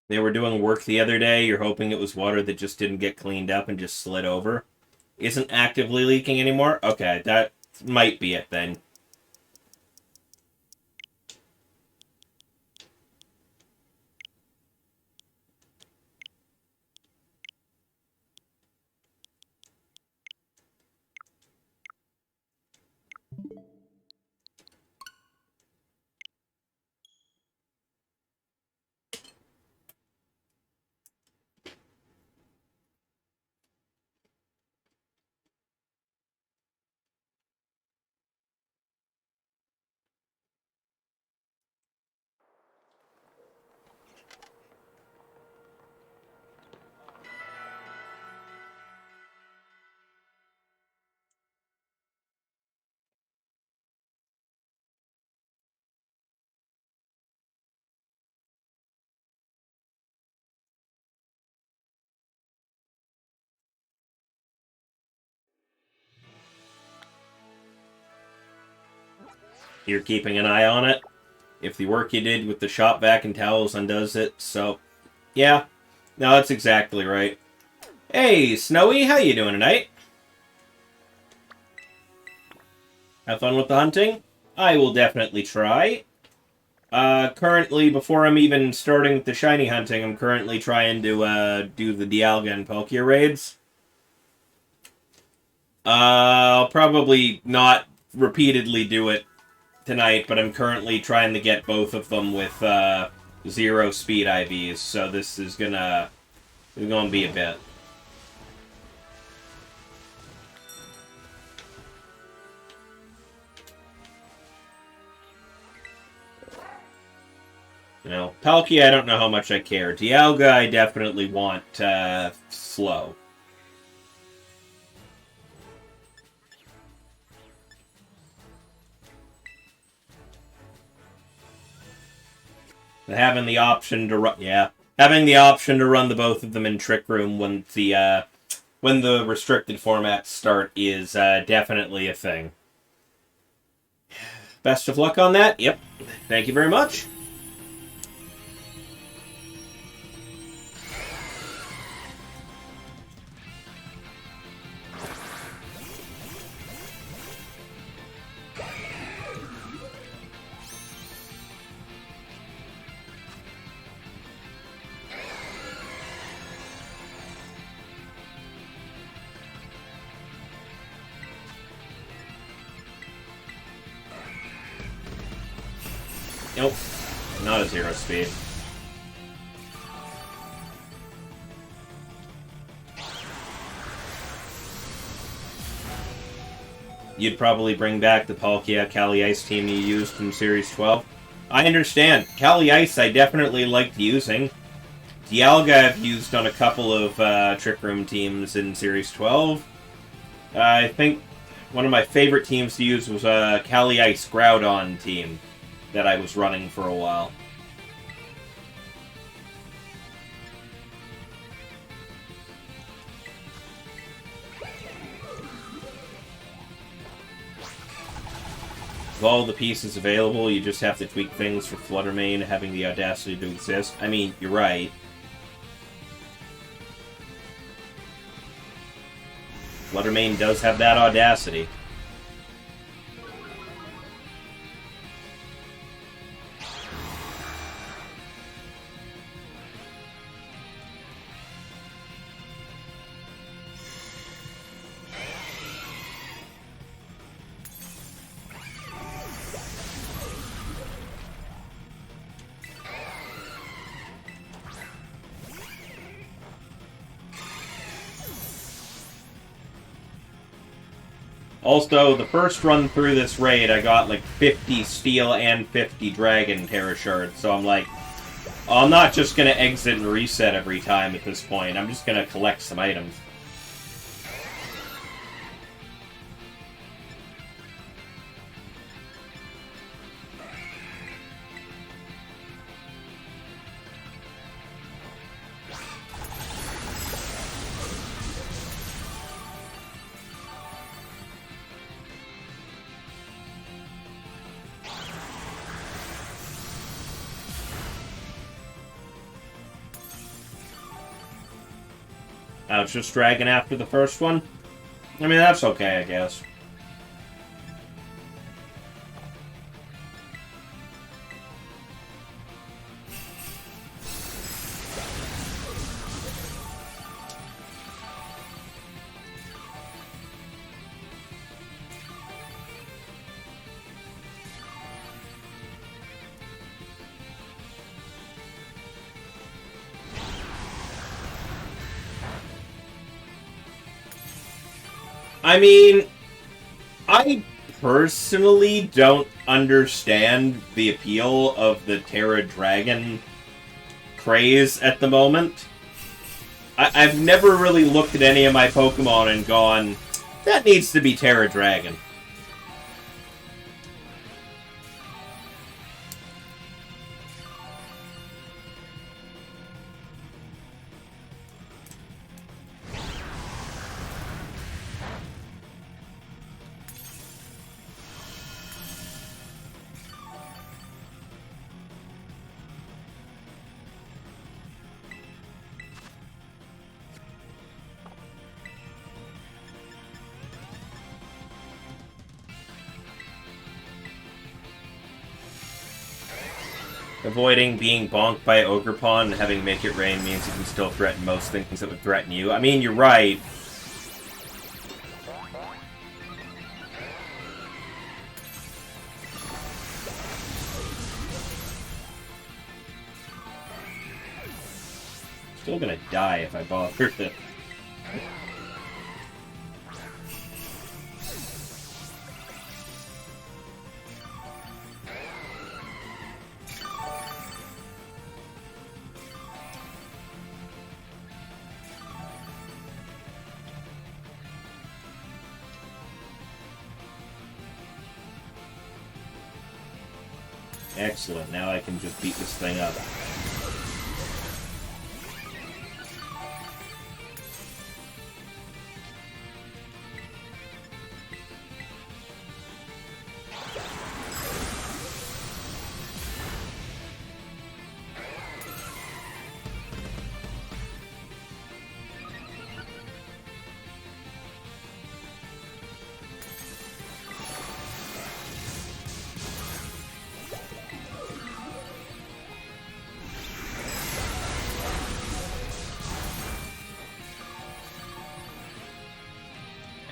They were doing work the other day. You're hoping it was water that just didn't get cleaned up and just slid over. Isn't actively leaking anymore? Okay, that might be it then. you're keeping an eye on it. If the work you did with the shop vac and towels undoes it, so... Yeah. No, that's exactly right. Hey, Snowy, how you doing tonight? Have fun with the hunting? I will definitely try. Currently, before I'm even starting with the shiny hunting, I'm currently trying to, do the Dialga and Palkia raids. I'll probably not repeatedly do it tonight, but I'm currently trying to get both of them with, 0 speed IVs, so this is gonna be a bit. You know, Palkia, I don't know how much I care. Dialga, I definitely want, slow. Having the option to run, having the option to run the both of them in Trick Room when the restricted formats start is definitely a thing. Best of luck on that. Yep. Thank you very much. Nope. Not a 0 speed. You'd probably bring back the Palkia Cali Ice team you used in Series 12. I understand. Cali Ice I definitely liked using. Dialga I've used on a couple of Trick Room teams in Series 12. I think one of my favorite teams to use was a Cali Ice Groudon team that I was running for a while. With all the pieces available, you just have to tweak things for Fluttermane having the audacity to exist. I mean, you're right. Fluttermane does have that audacity. Also, the first run through this raid, I got like 50 Steel and 50 Dragon Terra Shards, so I'm like, I'm not just gonna exit and reset every time at this point, I'm just gonna collect some items. I was just dragging after the first one. I mean, that's okay, I guess. I mean, I personally don't understand the appeal of the Terra Dragon craze at the moment. I've never really looked at any of my Pokemon and gone, that needs to be Terra Dragon. Avoiding being bonked by Ogerpon and having Make It Rain means you can still threaten most things that would threaten you. I mean, you're right. Still gonna die if I bother it. Excellent, now I can just beat this thing up.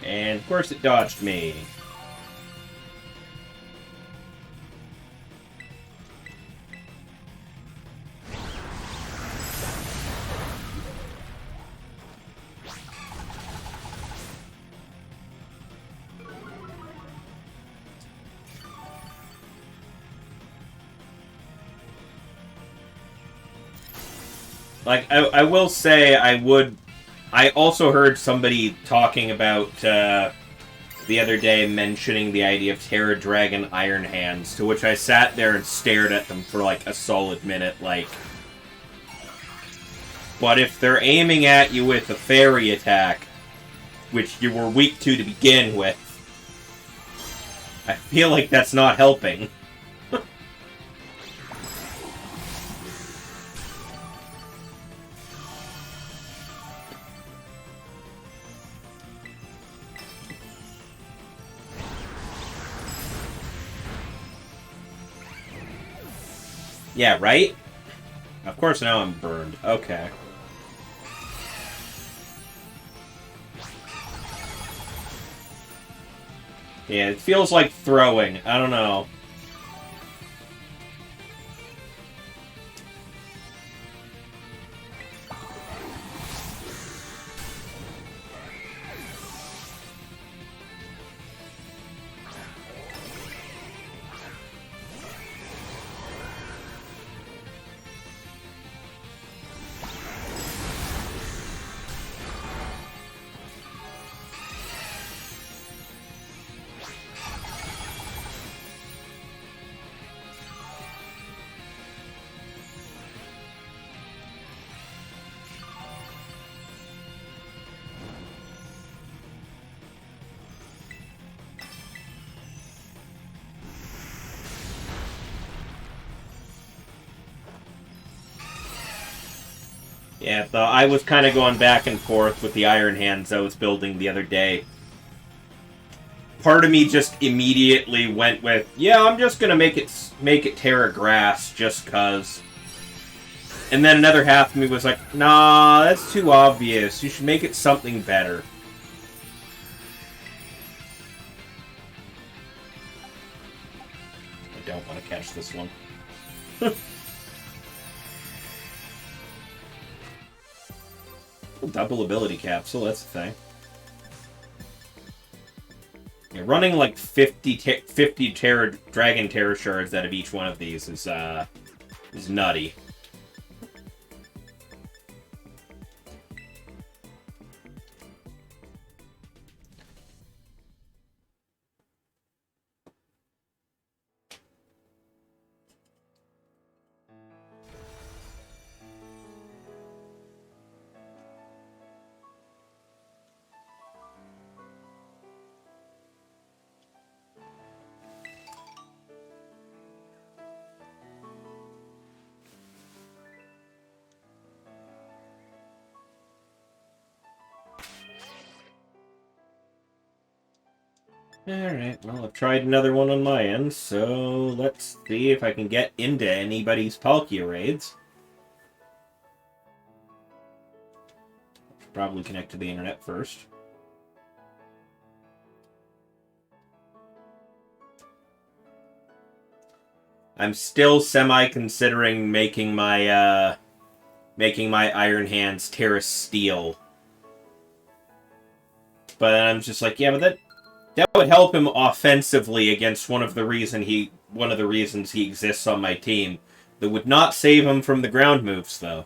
And of course it dodged me. Like, I will say I also heard somebody talking about, the other day, mentioning the idea of Terra Dragon Iron Hands, to which I sat there and stared at them for, like, a solid minute, like... But if they're aiming at you with a fairy attack, which you were weak to begin with, I feel like that's not helping. Yeah, right? Of course now I'm burned. Okay. Yeah, it feels like throwing. I don't know. Yeah, though I was kind of going back and forth with the Iron Hands I was building the other day. Part of me just immediately went with, yeah, I'm just gonna make it Terra Grass just cause. And then another half of me was like, nah, that's too obvious. You should make it something better. I don't want to catch this one. Double ability capsule, that's the thing. Yeah, running like 50 Dragon Terror Shards out of each one of these is nutty. Alright, well, I've tried another one on my end, so let's see if I can get into anybody's Palkia raids. Probably connect to the internet first. I'm still semi-considering making my Iron Hands Terra Steel. But I'm just like, yeah, but that would help him offensively against one of the reasons he exists on my team. That would not save him from the ground moves, though.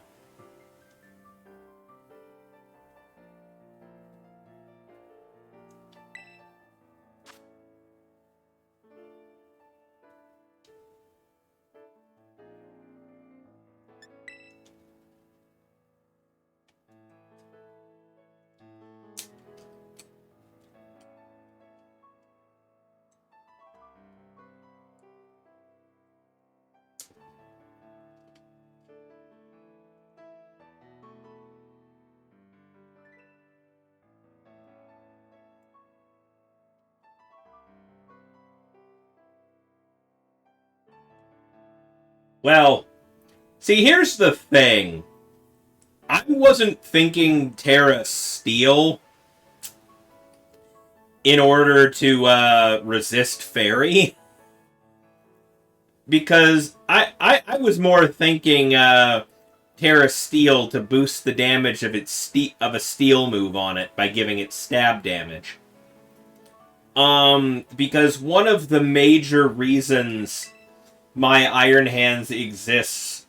Well, see, here's the thing. I wasn't thinking Terra Steel in order to resist Fairy. Because I was more thinking Terra Steel to boost the damage of a Steel move on it by giving it stab damage. Because one of the major reasons my Iron Hands exists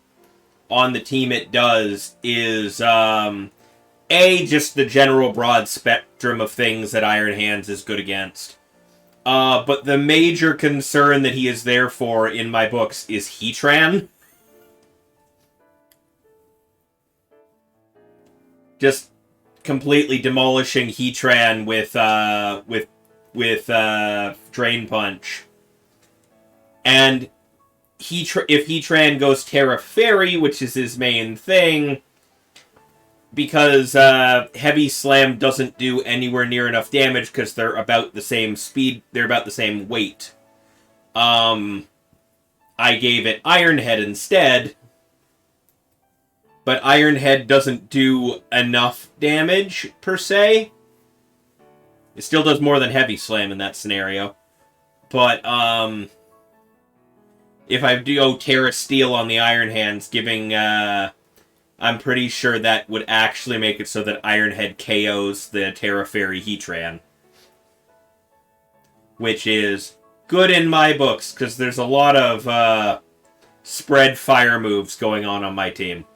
on the team it does is, just the general broad spectrum of things that Iron Hands is good against. But the major concern that he is there for in my books is Heatran. Just completely demolishing Heatran with Drain Punch. And if Heatran goes Terra Fairy, which is his main thing, because Heavy Slam doesn't do anywhere near enough damage because they're about the same speed, they're about the same weight. I gave it Iron Head instead, but Iron Head doesn't do enough damage, per se. It still does more than Heavy Slam in that scenario. But, if I do Terra Steel on the Iron Hands, giving, I'm pretty sure that would actually make it so that Iron Head KOs the Terra Fairy Heatran. Which is good in my books, because there's a lot of, spread fire moves going on my team.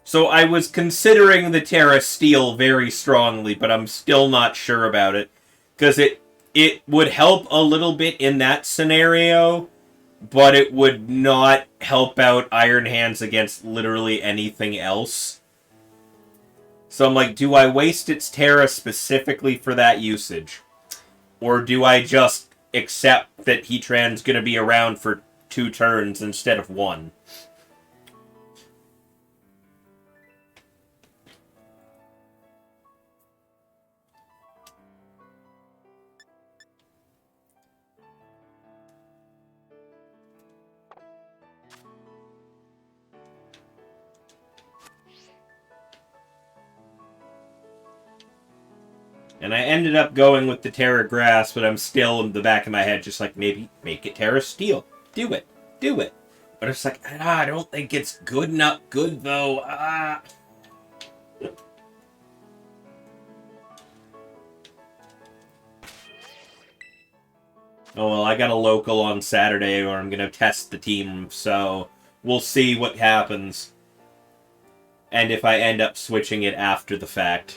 So I was considering the Terra Steel very strongly, but I'm still not sure about it. Because it would help a little bit in that scenario, but it would not help out Iron Hands against literally anything else. So I'm like, do I waste its Terra specifically for that usage? Or do I just accept that Heatran's going to be around for 2 turns instead of 1? And I ended up going with the Terra Grass, but I'm still in the back of my head just like, maybe make it Terra Steel. Do it. Do it. But it's like, I don't think it's good enough. Good, though. Oh, well, I got a local on Saturday where I'm going to test the team, so we'll see what happens. And if I end up switching it after the fact.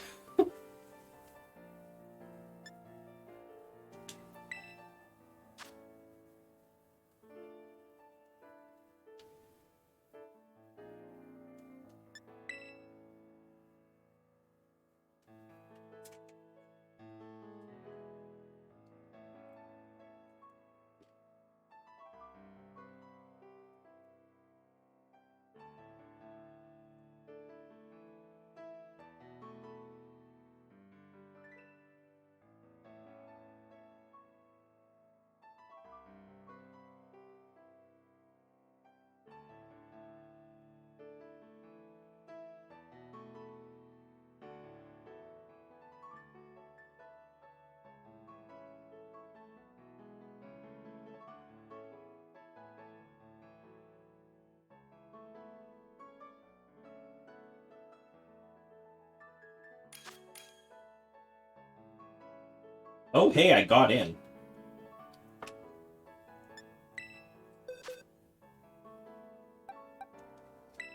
Oh, hey, I got in.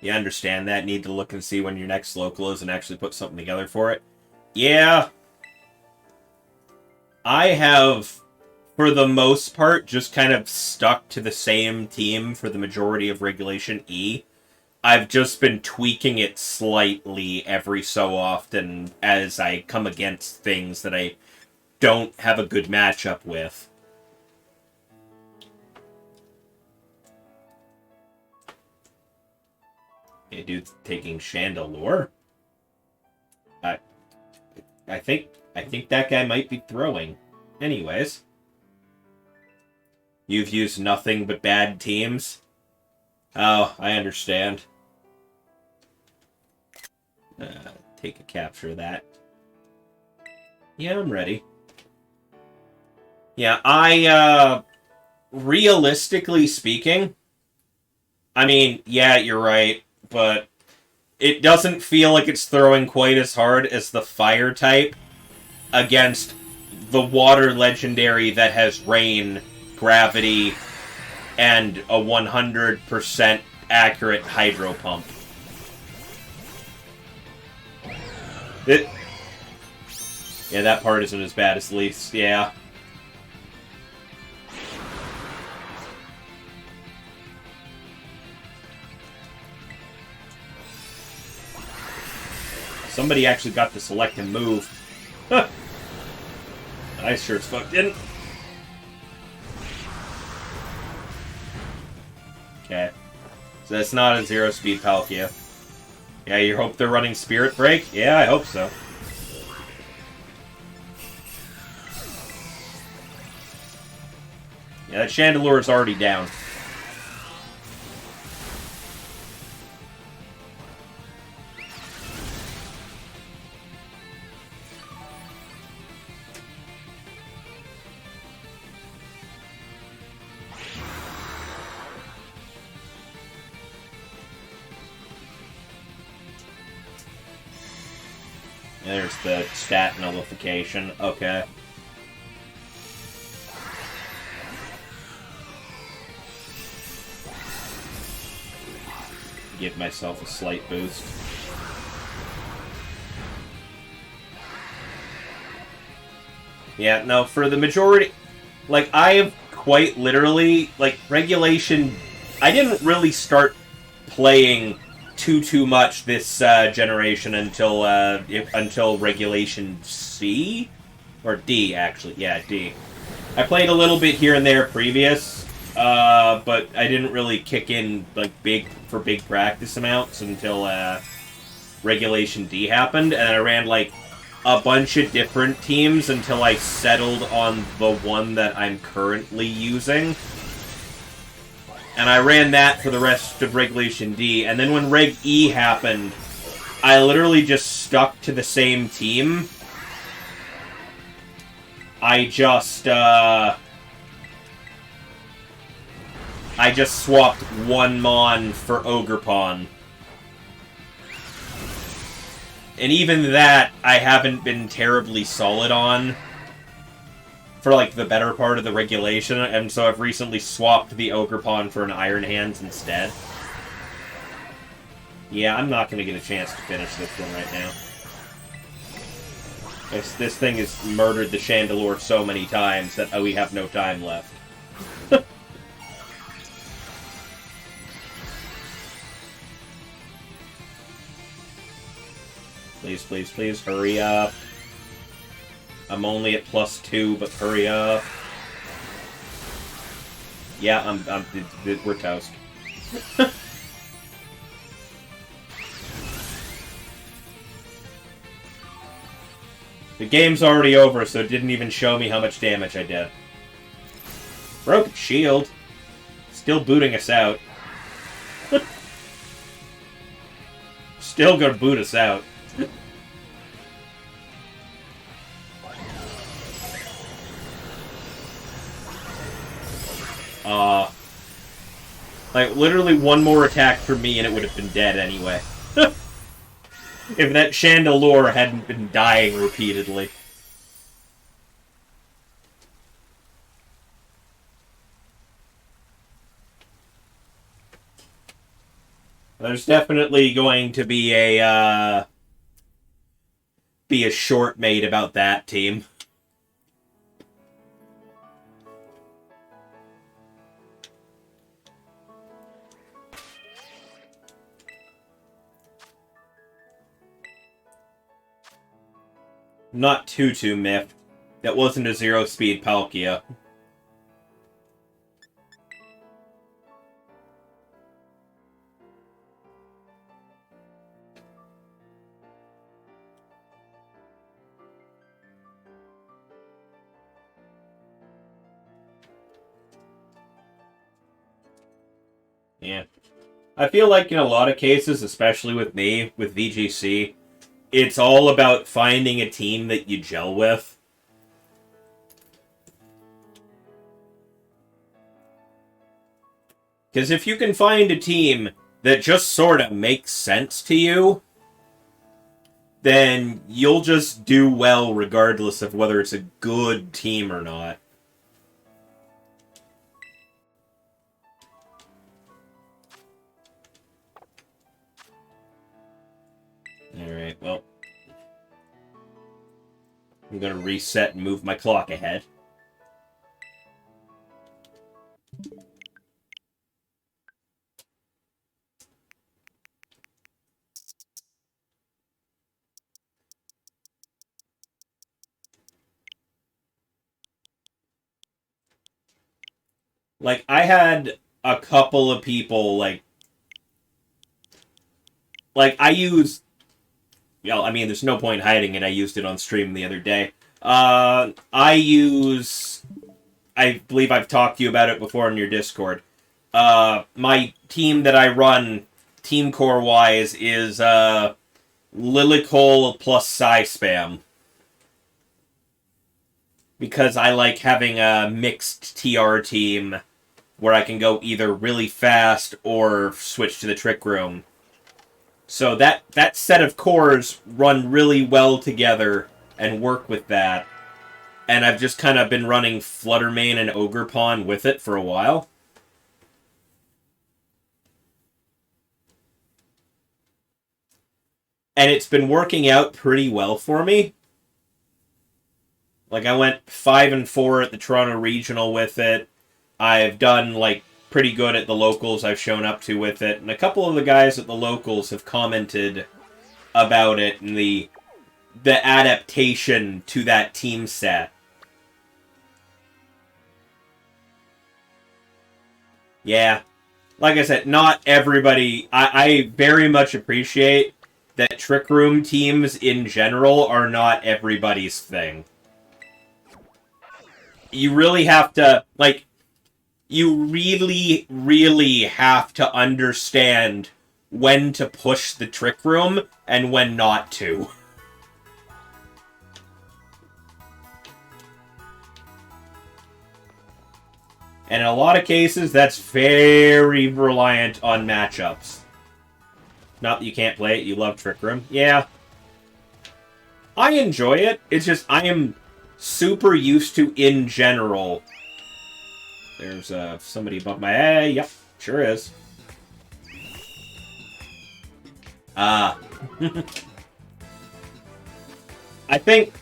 You understand that? Need to look and see when your next local is and actually put something together for it? Yeah. I have, for the most part, just kind of stuck to the same team for the majority of Regulation E. I've just been tweaking it slightly every so often as I come against things that I don't have a good matchup with. Hey, dude's taking Chandelure. I think that guy might be throwing. Anyways. You've used nothing but bad teams? Oh, I understand. Take a capture of that. Yeah, I'm ready. Yeah, realistically speaking, I mean, yeah, you're right, but it doesn't feel like it's throwing quite as hard as the fire type against the water legendary that has rain, gravity, and a 100% accurate hydro pump. Yeah, that part isn't as bad as Leaf's, yeah. Somebody actually got to select and move. I sure as fuck didn't. Okay. So that's not a zero-speed Palkia. Yeah, you hope they're running Spirit Break? Yeah, I hope so. Yeah, that Chandelure is already down. There's the stat nullification. Okay. Give myself a slight boost. Yeah, no, for the majority... Like, I have quite literally... Like, Regulation... I didn't really start playing too much this generation until Regulation C? Or D, actually. Yeah, D. I played a little bit here and there previous, but I didn't really kick in like big practice amounts until Regulation D happened, and I ran like a bunch of different teams until I settled on the one that I'm currently using. And I ran that for the rest of Regulation D, and then when Reg E happened, I literally just stuck to the same team. I just swapped one Mon for Ogerpon. And even that, I haven't been terribly solid on for, like, the better part of the regulation, and so I've recently swapped the Ogerpon for an Iron Hands instead. Yeah, I'm not going to get a chance to finish this one right now. This thing has murdered the Chandelure so many times that we have no time left. Please, please, please, hurry up. I'm only at +2, but hurry up. Yeah, we're toast. The game's already over, so it didn't even show me how much damage I did. Broken shield. Still booting us out. Still gonna boot us out. Like, literally one more attack from me and it would have been dead anyway. If that Chandelure hadn't been dying repeatedly. There's definitely going to be a short made about that team. Not too miffed. That wasn't a 0-speed Palkia. Yeah. I feel like in a lot of cases, especially with me, with VGC, it's all about finding a team that you gel with. Because if you can find a team that just sort of makes sense to you, then you'll just do well regardless of whether it's a good team or not. Alright, well. I'm gonna reset and move my clock ahead. Like, I had a couple of people, like I use... Yeah, I mean, there's no point hiding it. I used it on stream the other day. I use... I believe I've talked to you about it before on your Discord. My team that I run, team core-wise, is Lilycole plus Psy-Spam. Because I like having a mixed TR team where I can go either really fast or switch to the Trick Room. So that set of cores run really well together and work with that. And I've just kind of been running Fluttermane and Ogerpon with it for a while. And it's been working out pretty well for me. Like, I went 5-4 at the Toronto Regional with it. I've done, like, pretty good at the locals I've shown up to with it. And a couple of the guys at the locals have commented about it and the adaptation to that team set. Yeah. Like I said, not everybody... I very much appreciate that Trick Room teams in general are not everybody's thing. You really have to, like, you really, really have to understand when to push the Trick Room and when not to. And in a lot of cases, that's very reliant on matchups. Not that you can't play it, you love Trick Room. Yeah. I enjoy it, it's just I am super used to, in general... There's somebody above my... yep, sure is. I think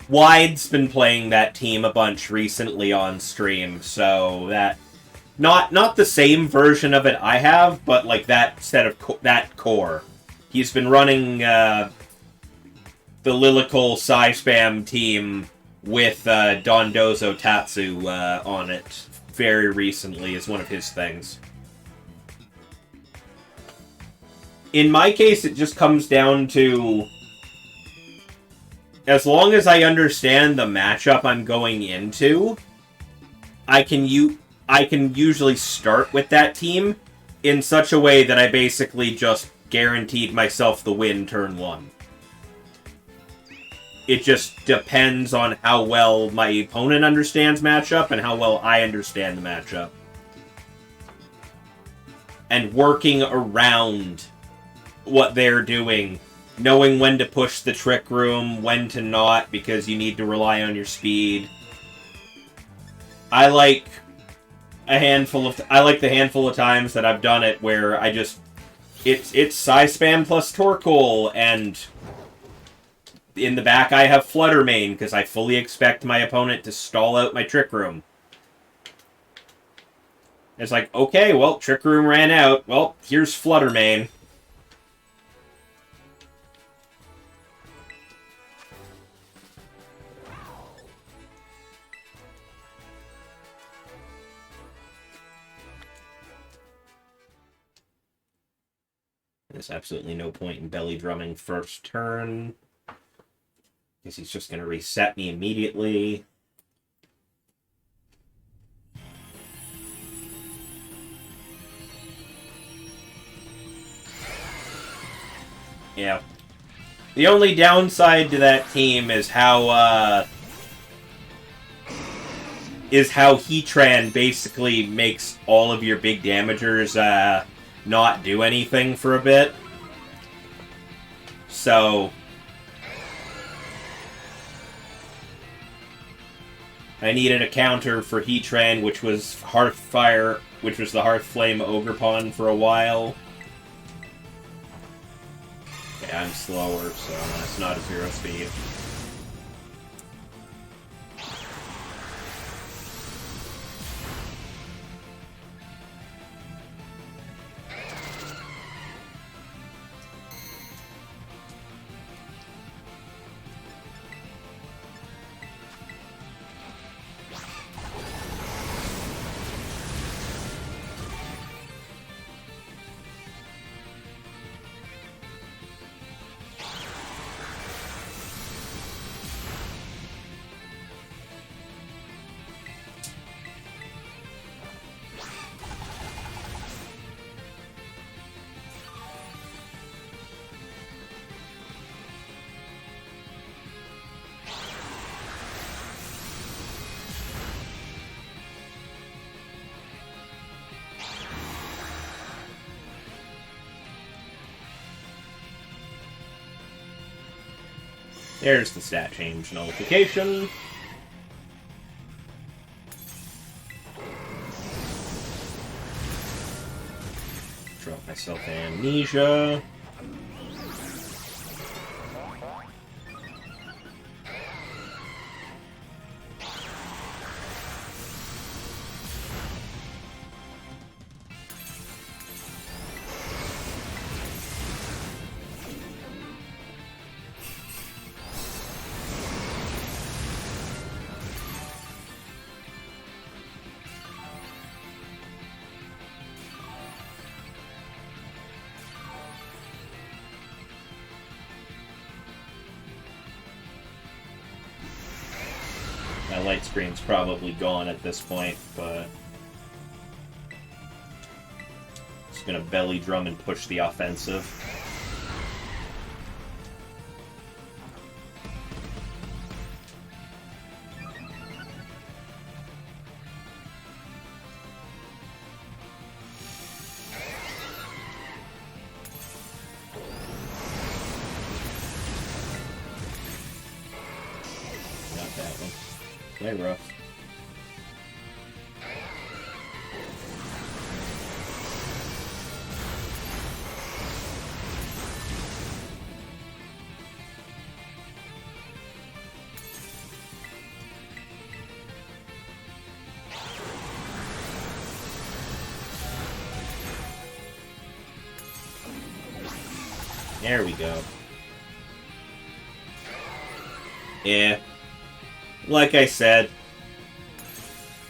Wide's been playing that team a bunch recently on stream, so that... Not the same version of it I have, but like that set of that core. He's been running the Lilycole Psy-Spam team with Dondozo Tatsu on it very recently as one of his things. In my case, it just comes down to... As long as I understand the matchup I'm going into, I can usually start with that team in such a way that I basically just guaranteed myself the win turn 1. It just depends on how well my opponent understands matchup and how well I understand the matchup. And working around what they're doing. Knowing when to push the Trick Room, when to not, because you need to rely on your speed. I like I like the handful of times that I've done it where I just... It's Psy Spam plus Torkoal, and in the back I have Flutter Mane, because I fully expect my opponent to stall out my Trick Room. It's like, okay, well, Trick Room ran out. Well, here's Flutter Mane. There's absolutely no point in belly drumming first turn, because he's just going to reset me immediately. Yeah. The only downside to that team is how Heatran basically makes all of your big damagers not do anything for a bit. So I needed a counter for Heatran, which was Hearthfire, which was the Hearthflame Ogerpon for a while. Yeah, I'm slower, so it's not a 0 speed. There's the stat change nullification. Drop myself amnesia. My light screen's probably gone at this point, but just gonna belly drum and push the offensive. Not that one. Play rough. There we go. Yeah. Like I said,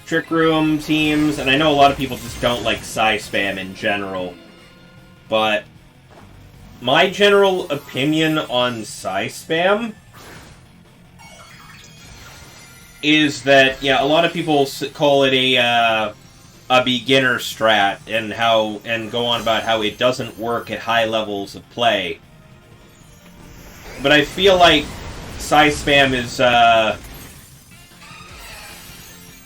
Trick Room teams, and I know a lot of people just don't like Psy Spam in general, but my general opinion on Psy Spam is that, yeah, a lot of people call it a beginner strat, and go on about how it doesn't work at high levels of play. But I feel like Psy Spam is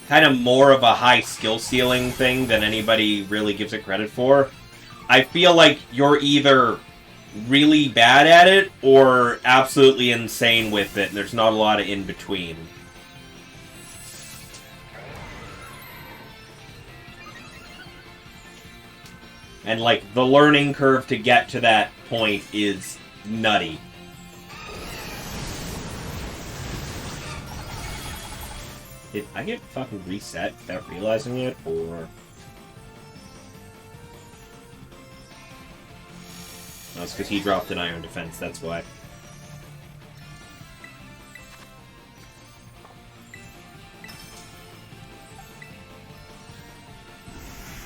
kind of more of a high skill ceiling thing than anybody really gives it credit for. I feel like you're either really bad at it or absolutely insane with it. There's not a lot of in between. And, like, the learning curve to get to that point is nutty. Did I get fucking reset without realizing it, or... That's because he dropped an Iron Defense, that's why.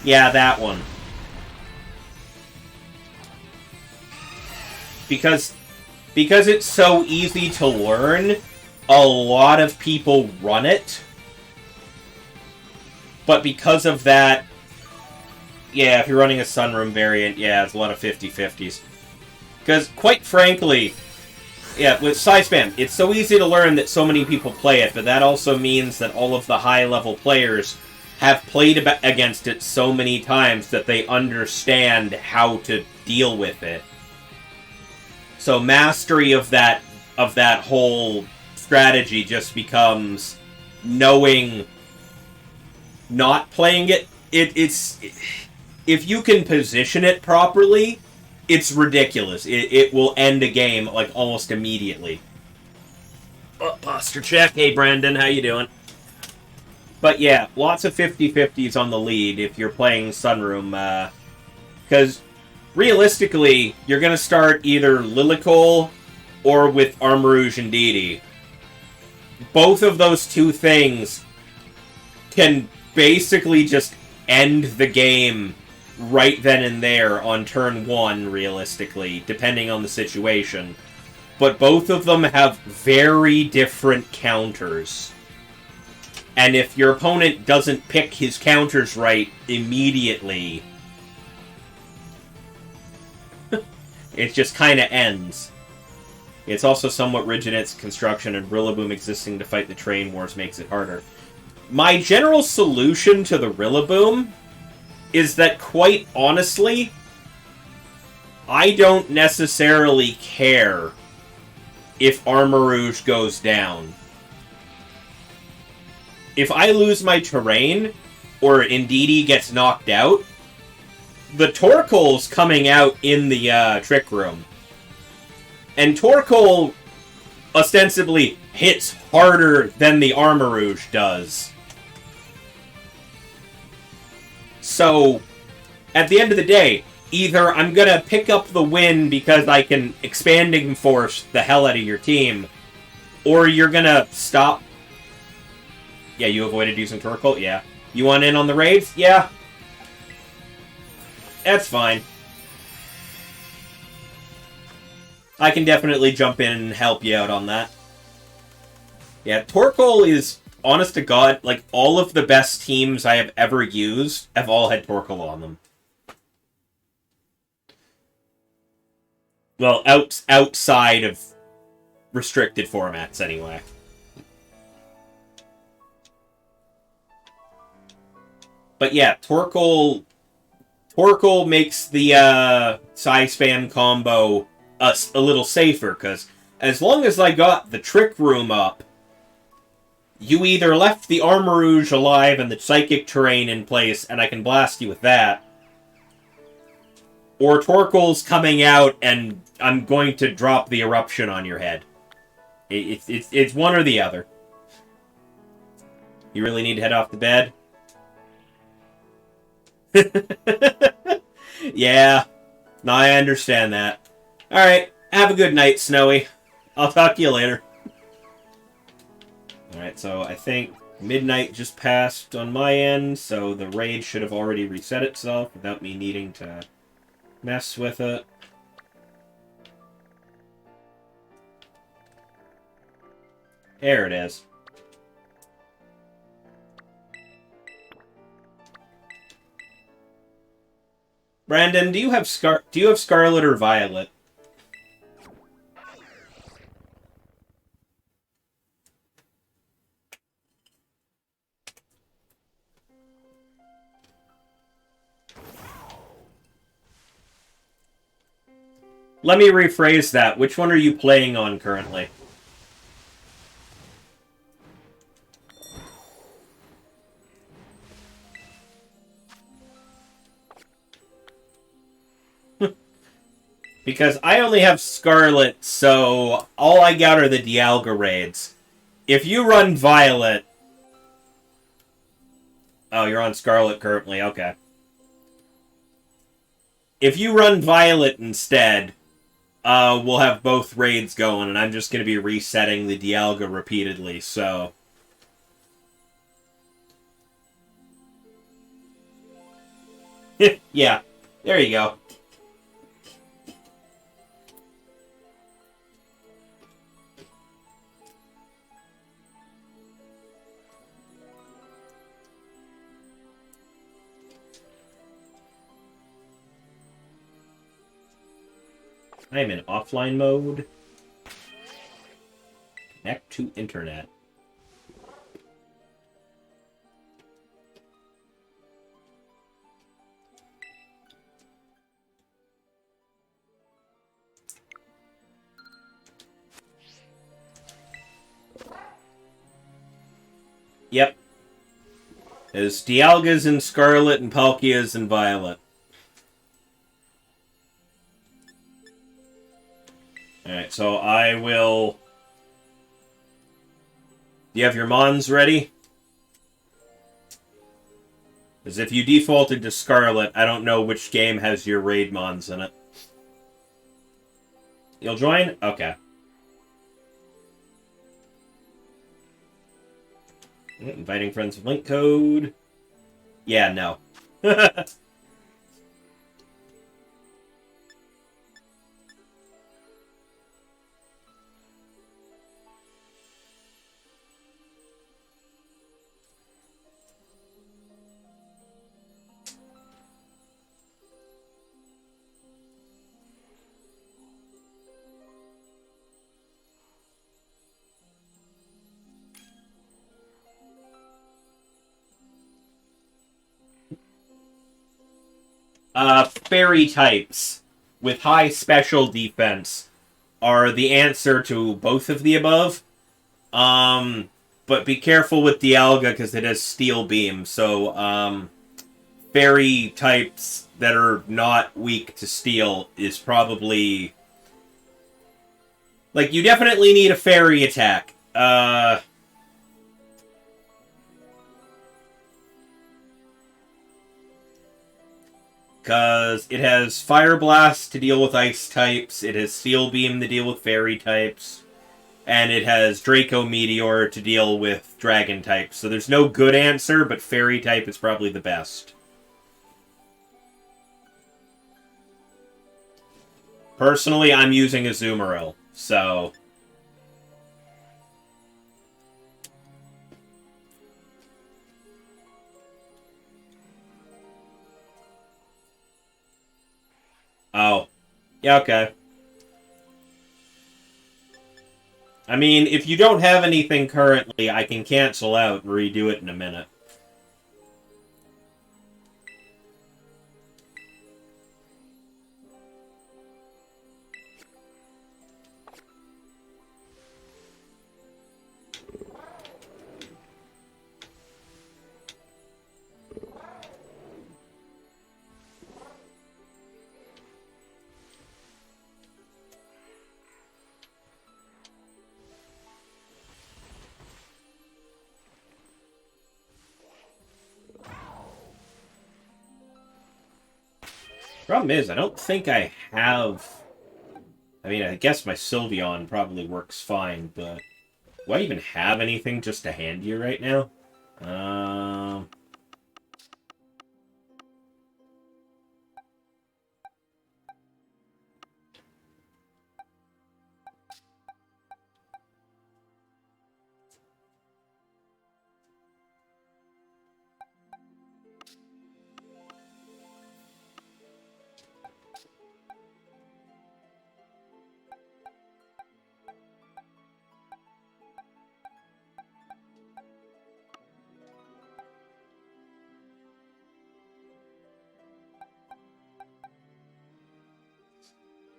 Yeah, that one. Because it's so easy to learn, a lot of people run it. But because of that, yeah, if you're running a Sunroom variant, yeah, it's a lot of 50-50s. Because, quite frankly, yeah, with Spam, it's so easy to learn that so many people play it, but that also means that all of the high-level players have played against it so many times that they understand how to deal with it. So mastery of that whole strategy just becomes knowing, not playing it. It's if you can position it properly, it's ridiculous. It will end a game like almost immediately. Oh, posture check. Hey Brandon, how you doing? But yeah, lots of 50-50s on the lead if you're playing Sunroom, because realistically, you're going to start either Lilycole or with Armarouge and Didi. Both of those two things can basically just end the game right then and there on turn 1, realistically, depending on the situation. But both of them have very different counters. And if your opponent doesn't pick his counters right immediately, it just kind of ends. It's also somewhat rigid in its construction, and Rillaboom existing to fight the train wars makes it harder. My general solution to the Rillaboom is that, quite honestly, I don't necessarily care if Armarouge goes down. If I lose my terrain, or Indeedee gets knocked out, the Torkoal's coming out in the Trick Room. And Torkoal ostensibly hits harder than the Armarouge does. So, at the end of the day, either I'm gonna pick up the win because I can Expanding Force the hell out of your team, or you're gonna stop. Yeah, you avoided using Torkoal? Yeah. You want in on the raids? Yeah. That's fine. I can definitely jump in and help you out on that. Yeah, Torkoal is, honest to God, like, all of the best teams I have ever used have all had Torkoal on them. Well, outside of restricted formats, anyway. But yeah, Torkoal makes the Spam combo a little safer, because as long as I got the Trick Room up, you either left the Armarouge alive and the Psychic Terrain in place, and I can blast you with that, or Torkoal's coming out and I'm going to drop the Eruption on your head. It's one or the other. You really need to head off to bed? Yeah. No, I understand that. Alright, have a good night, Snowy. I'll talk to you later. Alright, so I think midnight just passed on my end, so the raid should have already reset itself without me needing to mess with it. There it is. Brandon, do you have Scarlet or Violet? Let me rephrase that. Which one are you playing on currently? Because I only have Scarlet, so all I got are the Dialga raids. If you run Violet... Oh, you're on Scarlet currently, okay. If you run Violet instead, we'll have both raids going, and I'm just going to be resetting the Dialga repeatedly, so... Yeah, there you go. I'm in offline mode. Connect to internet. Yep. There's Dialgas in Scarlet and Palkias in Violet. Alright, so I will... Do you have your Mons ready? Because if you defaulted to Scarlet, I don't know which game has your raid Mons in it. You'll join? Okay. Inviting friends with link code. Yeah, no. Fairy types with high special defense are the answer to both of the above. But be careful with Dialga because it has Steel Beam, so, fairy types that are not weak to Steel is probably... Like, you definitely need a fairy attack. Because it has Fire Blast to deal with ice types, it has Steel Beam to deal with fairy types, and it has Draco Meteor to deal with dragon types. So there's no good answer, but fairy type is probably the best. Personally, I'm using Azumarill, so... Oh. Yeah, okay. I mean, if you don't have anything currently, I can cancel out and redo it in a minute. Problem is, I don't think I have... I mean, I guess my Sylveon probably works fine, but... Do I even have anything just to hand you right now?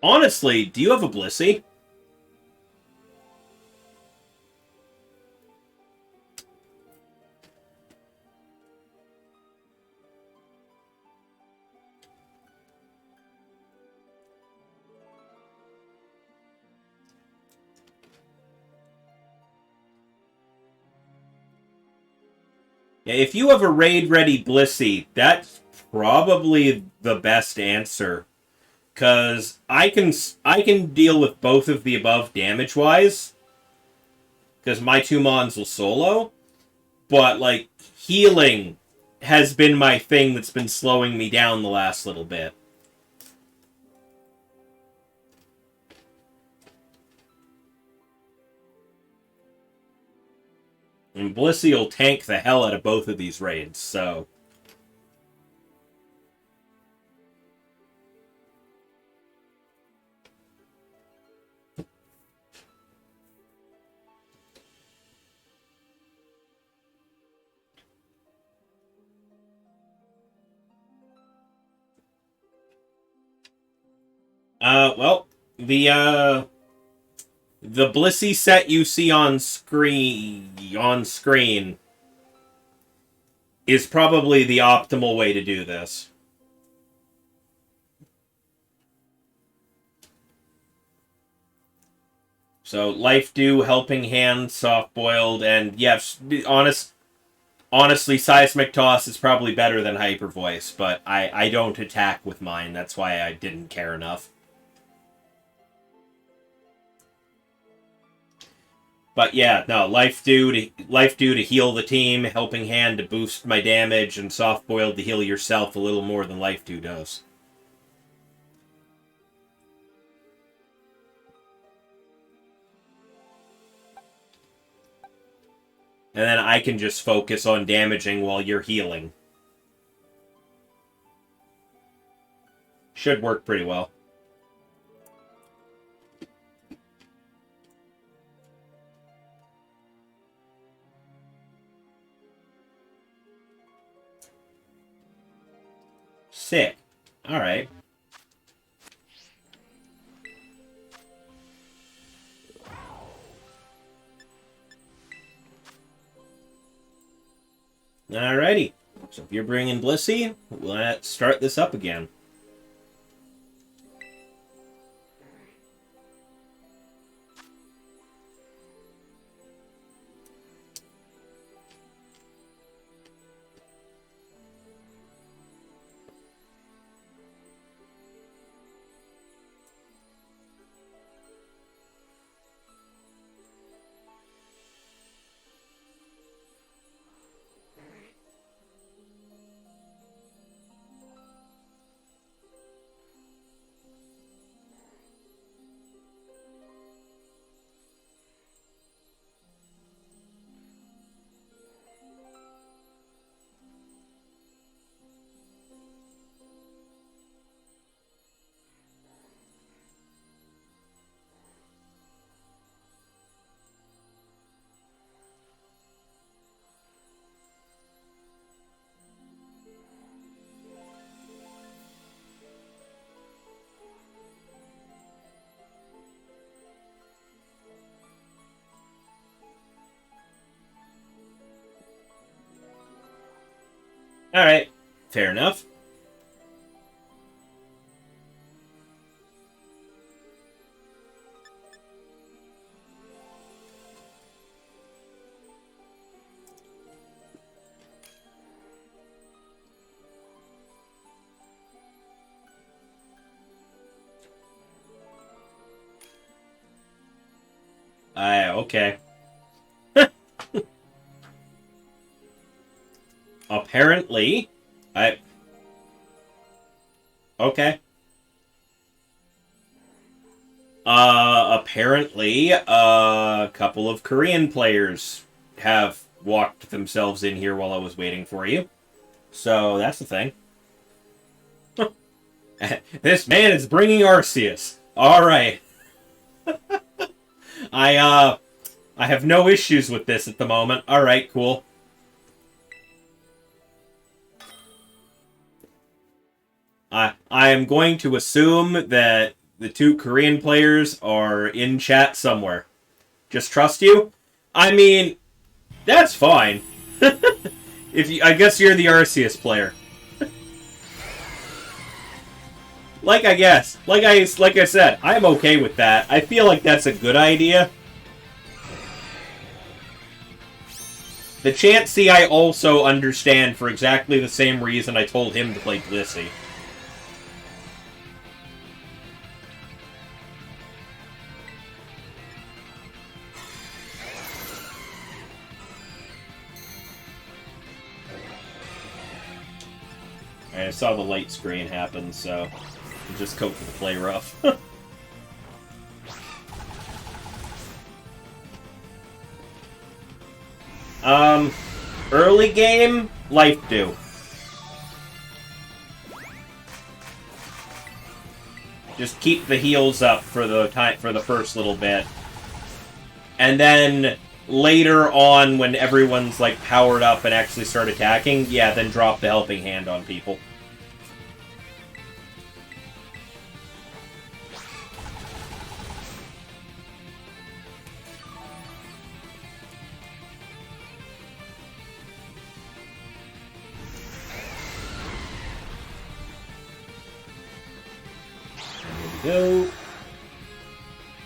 Honestly, do you have a Blissey? If you have a raid-ready Blissey, that's probably the best answer. Because I can deal with both of the above damage-wise. Because my 2 Mons will solo. But, like, healing has been my thing that's been slowing me down the last little bit. And Blissey will tank the hell out of both of these raids, so... well, the Blissey set you see on screen is probably the optimal way to do this. So, Life Dew, Helping Hand, Soft Boiled, and yes, honestly, Seismic Toss is probably better than Hyper Voice, but I don't attack with mine. That's why I didn't care enough. But yeah, no, Life Dew to heal the team, Helping Hand to boost my damage, and Soft Boiled to heal yourself a little more than Life Dew does. And then I can just focus on damaging while you're healing. Should work pretty well. Sick. Alright. Alrighty. So if you're bringing Blissey, let's start this up again. Alright, fair enough. Okay. Apparently, okay. Apparently, a couple of Korean players have walked themselves in here while I was waiting for you. So, that's the thing. This man is bringing Arceus. Alright. I have no issues with this at the moment. Alright, cool. I am going to assume that the 2 Korean players are in chat somewhere. Just trust you? I mean, that's fine. I guess you're the Arceus player. Like I said, I'm okay with that. I feel like that's a good idea. The Chansey I also understand for exactly the same reason I told him to play Blissey. I saw the light screen happen, so I'll just cope with the play rough. Early game, Life Dew. Just keep the heals up for the first little bit. And then later on, when everyone's like powered up and actually start attacking, yeah, then drop the helping hand on people. Go.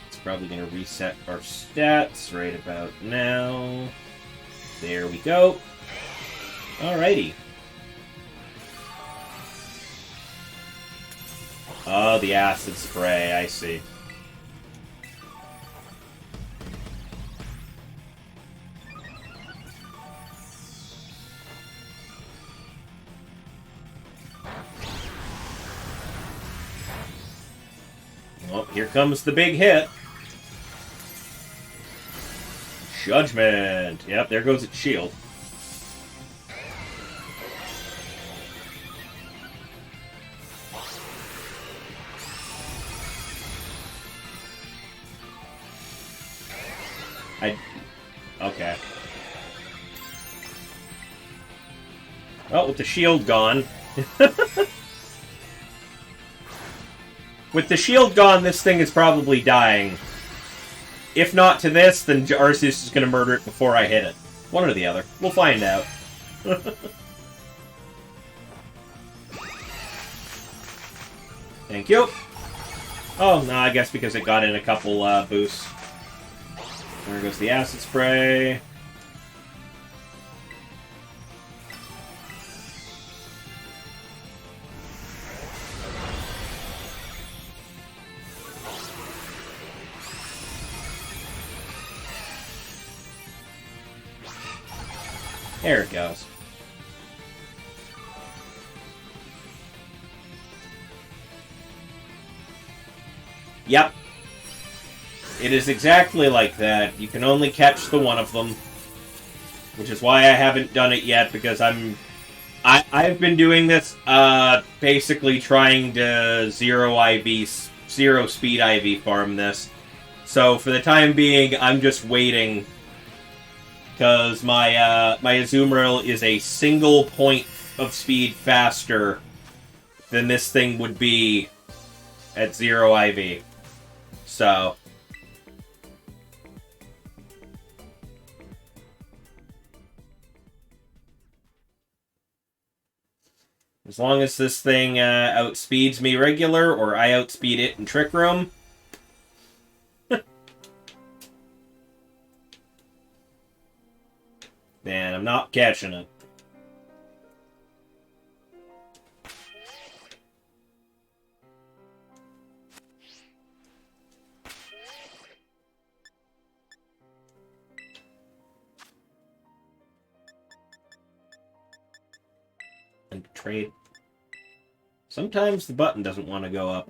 It's probably going to reset our stats right about now. There we go. Alrighty. Oh, the acid spray, I see. Well, here comes the big hit. Judgment. Yep, there goes its shield. Okay. Well, with the shield gone... With the shield gone, this thing is probably dying. If not to this, then Arceus is going to murder it before I hit it. One or the other. We'll find out. Thank you. Oh, no, I guess because it got in a couple boosts. There goes the acid spray. There it goes. Yep. It is exactly like that. You can only catch the one of them. Which is why I haven't done it yet, because I've been doing this, basically trying to zero speed IV farm this. So for the time being, I'm just waiting. Because my Azumarill is a single point of speed faster than this thing would be at 0 IV. So... as long as this thing outspeeds me regular, or I outspeed it in Trick Room... then I'm not catching it. And trade. Sometimes the button doesn't want to go up.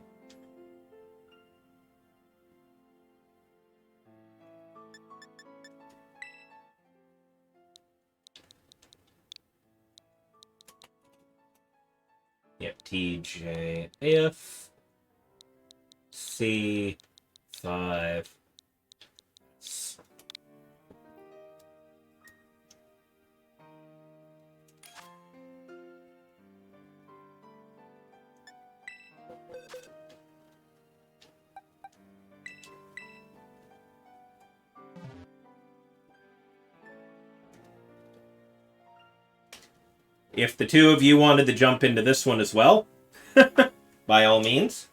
Yep, TJF C5. If the two of you wanted to jump into this one as well, by all means.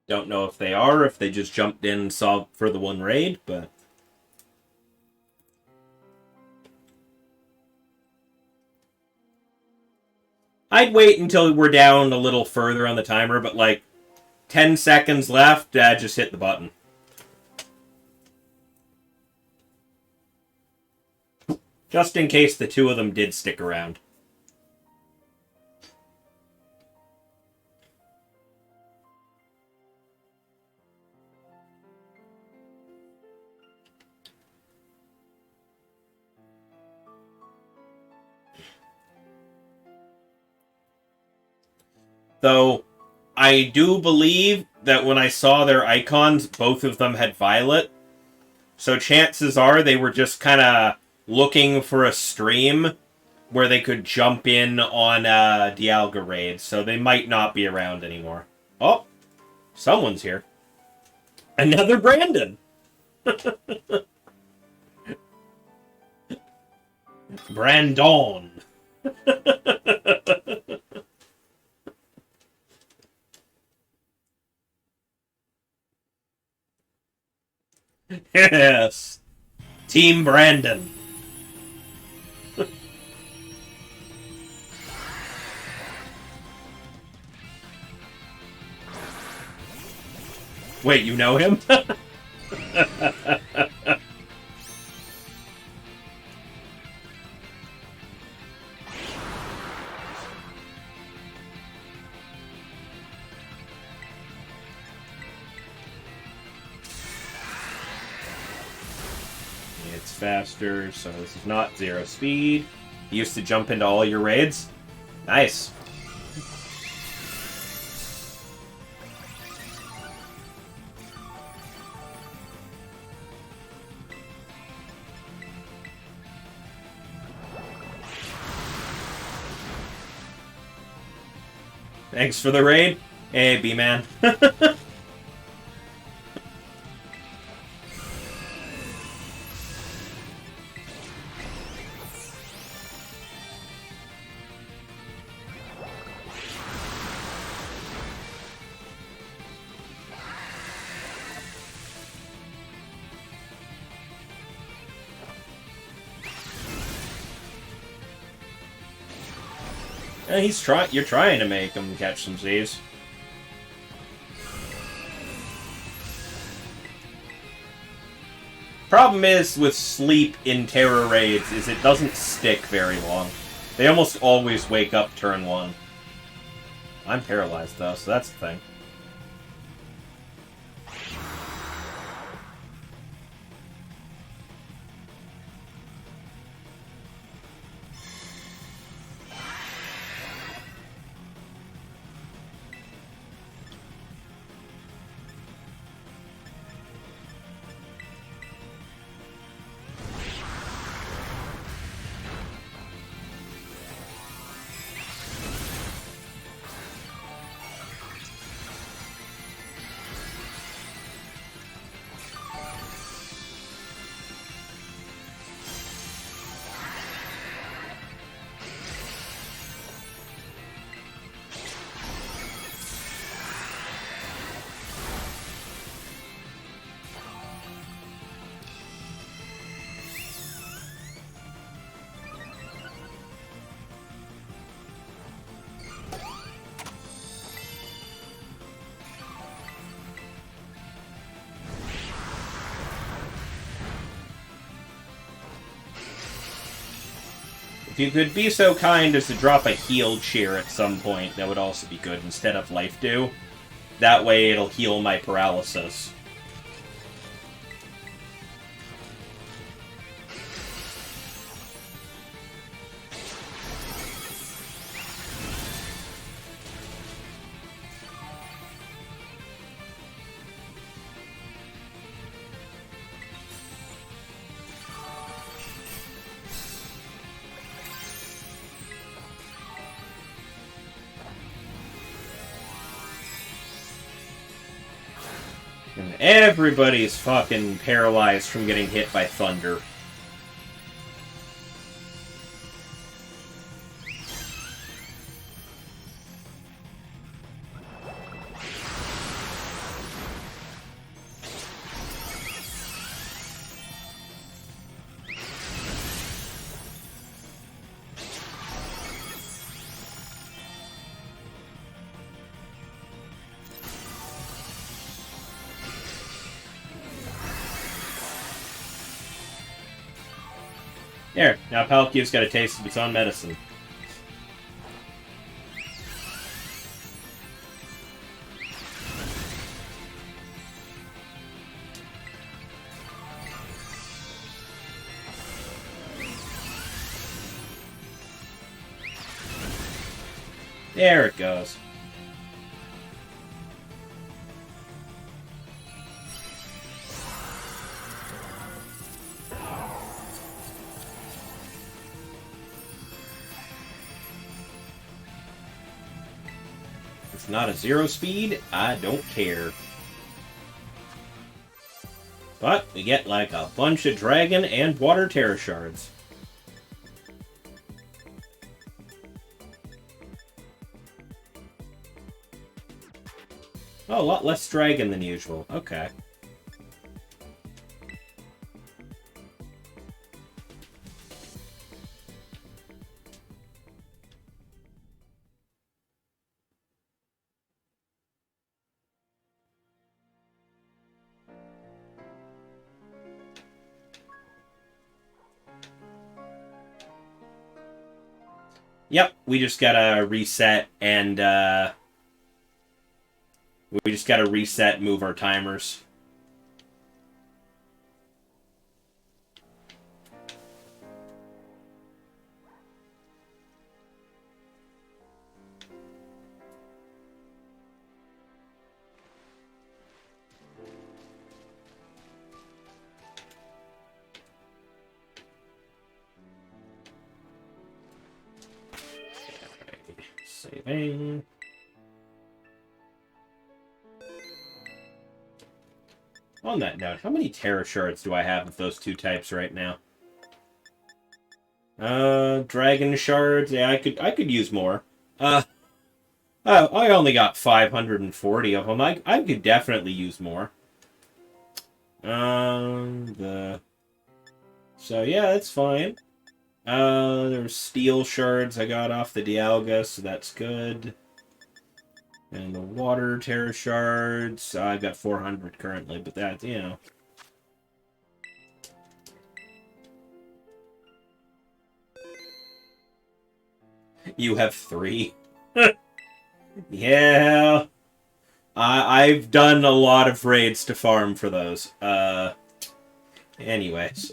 Don't know if they are, if they just jumped in and saw for the one raid, but... I'd wait until we're down a little further on the timer, but like 10 seconds left, just hit the button. Just in case the two of them did stick around. Though, I do believe that when I saw their icons, both of them had violet. So chances are they were just kind of looking for a stream where they could jump in on Dialga raids. So they might not be around anymore. Oh, someone's here. Another Brandon. Brandon. Yes. Team Brandon. Wait, you know him? It's faster, so this is not zero speed. He used to jump into all your raids. Nice. Thanks for the raid. Hey, B-Man. You're trying to make him catch some Z's. Problem is with sleep in Terra raids is it doesn't stick very long. They almost always wake up turn 1. I'm paralyzed though, so that's the thing. If you could be so kind as to drop a heal cheer at some point, that would also be good, instead of life dew. That way it'll heal my paralysis. And everybody's fucking paralyzed from getting hit by thunder. There, now Palkia's got a taste of its own medicine. There it goes. It's not a zero speed, I don't care. But we get like a bunch of Dragon and Water Tera shards. Oh, a lot less Dragon than usual. Okay. Yep, we just gotta reset and, we just gotta reset and move our timers. Saving. On that note, how many Tera shards do I have of those two types right now? Dragon shards. Yeah, I could use more. I only got 540 of them. I could definitely use more. So yeah, that's fine. There's steel shards I got off the Dialga, so that's good. And the water Tera shards, I've got 400 currently, but that, you know. You have 3. Yeah. I've done a lot of raids to farm for those. Anyways.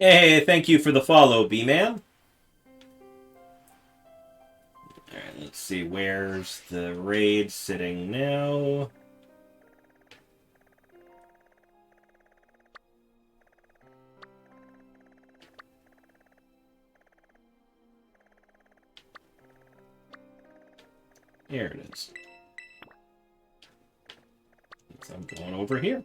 Hey, thank you for the follow, B-Man. Alright, let's see, where's the raid sitting now? Here it is. So I'm going over here.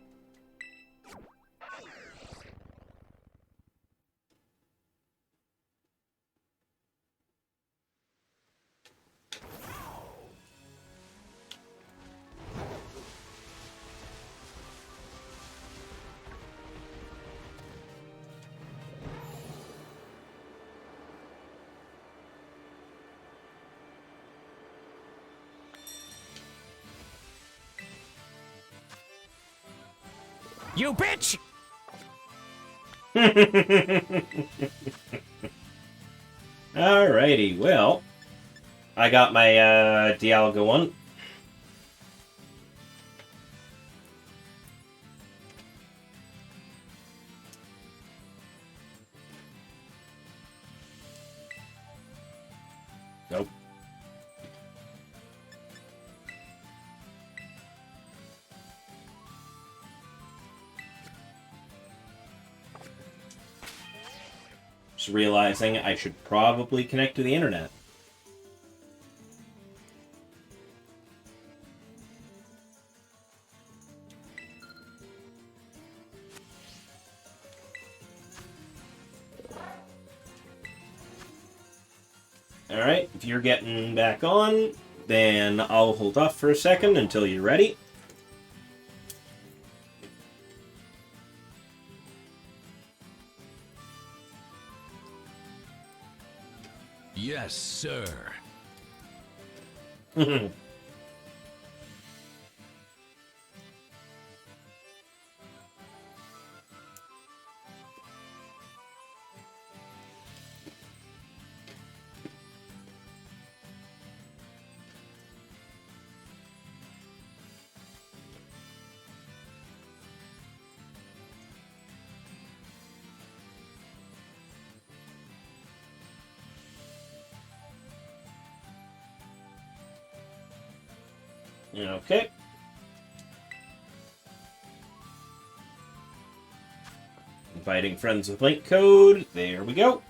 You bitch! Alrighty, well, I got my Dialga one. Nope. Just realizing I should probably connect to the internet. Alright, if you're getting back on, then I'll hold off for a second until you're ready. Yes, sir. Okay. Inviting friends with link code. There we go.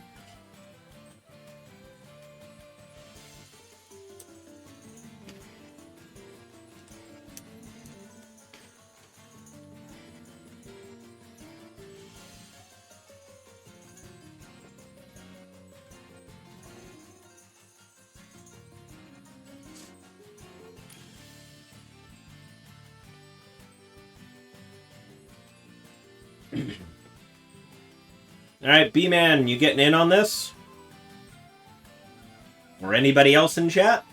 Alright, B-Man, you getting in on this? Or anybody else in chat?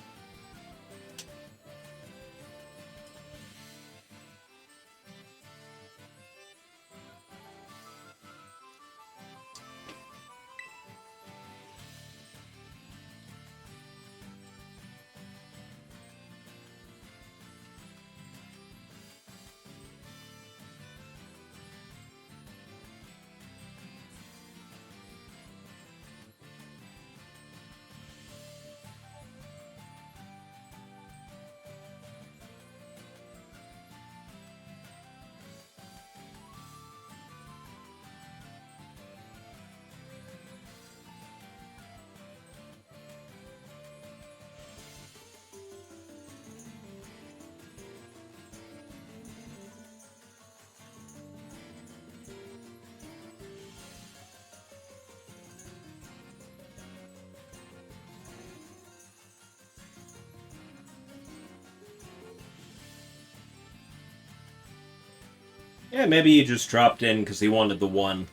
Yeah, maybe he just dropped in because he wanted the one.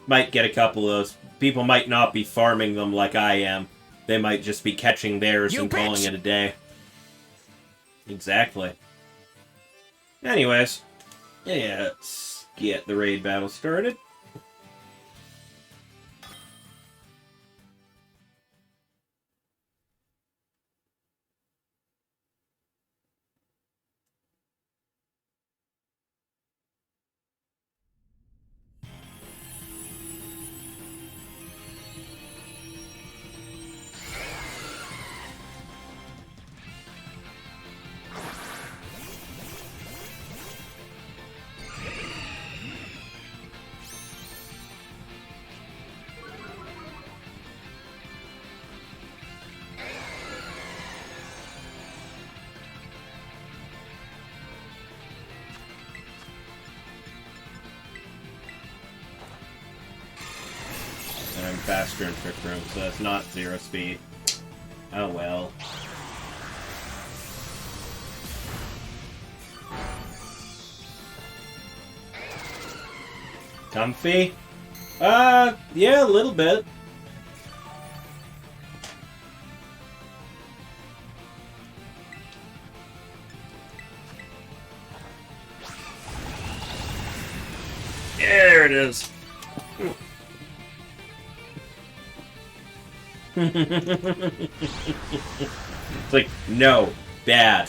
Might get a couple of those. People might not be farming them like I am. They might just be catching theirs and calling it a day. Exactly. Anyways. Yeah, let's get the raid battle started. And I'm faster in Trick Room, so that's not 0 speed. Oh well. Comfy? Yeah, a little bit. There it is. It's like, no, bad.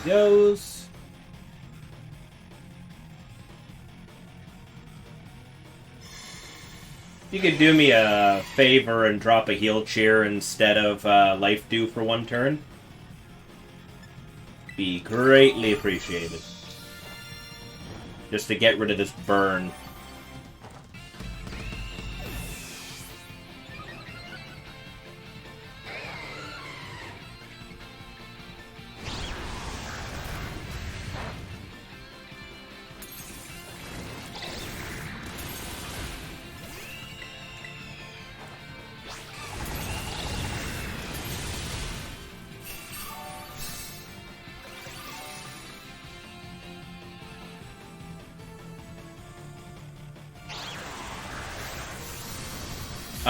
he goes. If you could do me a favor and drop a heal cheer instead of life dew for one turn, be greatly appreciated. Just to get rid of this burn.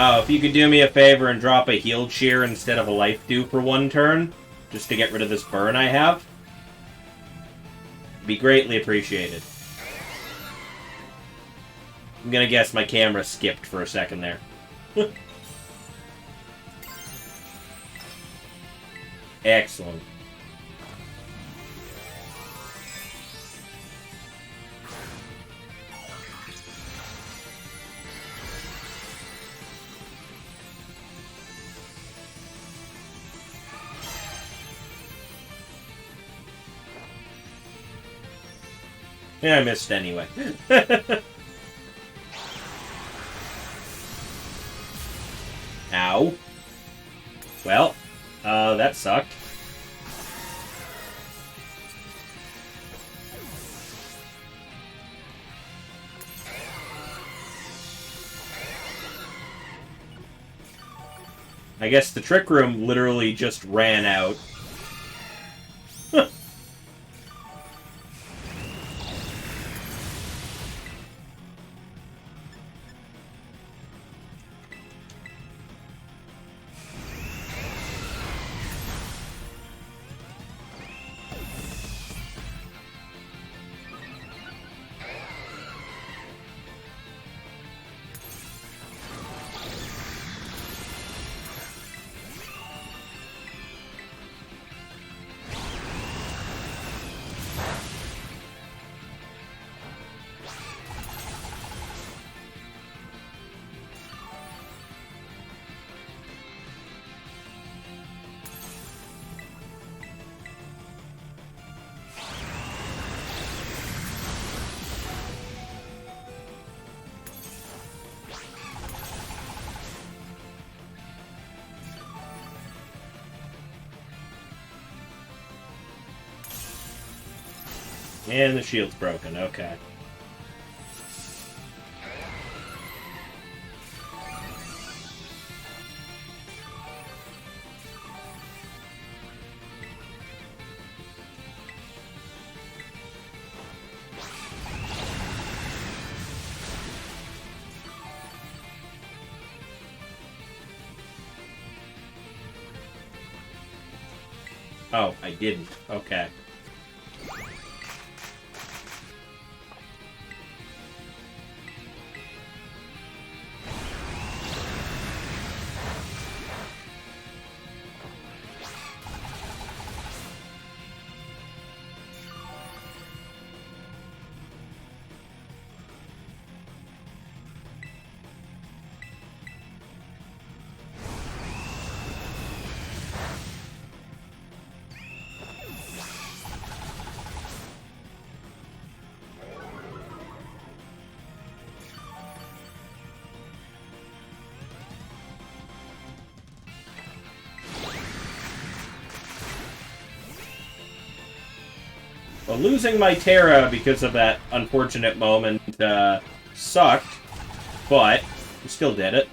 Oh, if you could do me a favor and drop a heal cheer instead of a life dew for one turn, just to get rid of this burn I have, be greatly appreciated. I'm gonna guess my camera skipped for a second there. Excellent. Yeah, I missed anyway. Ow. Well, that sucked. I guess the trick room literally just ran out. And the shield's broken, okay. Oh, I didn't. Okay. Well, losing my Tera because of that unfortunate moment sucked, but we still did it.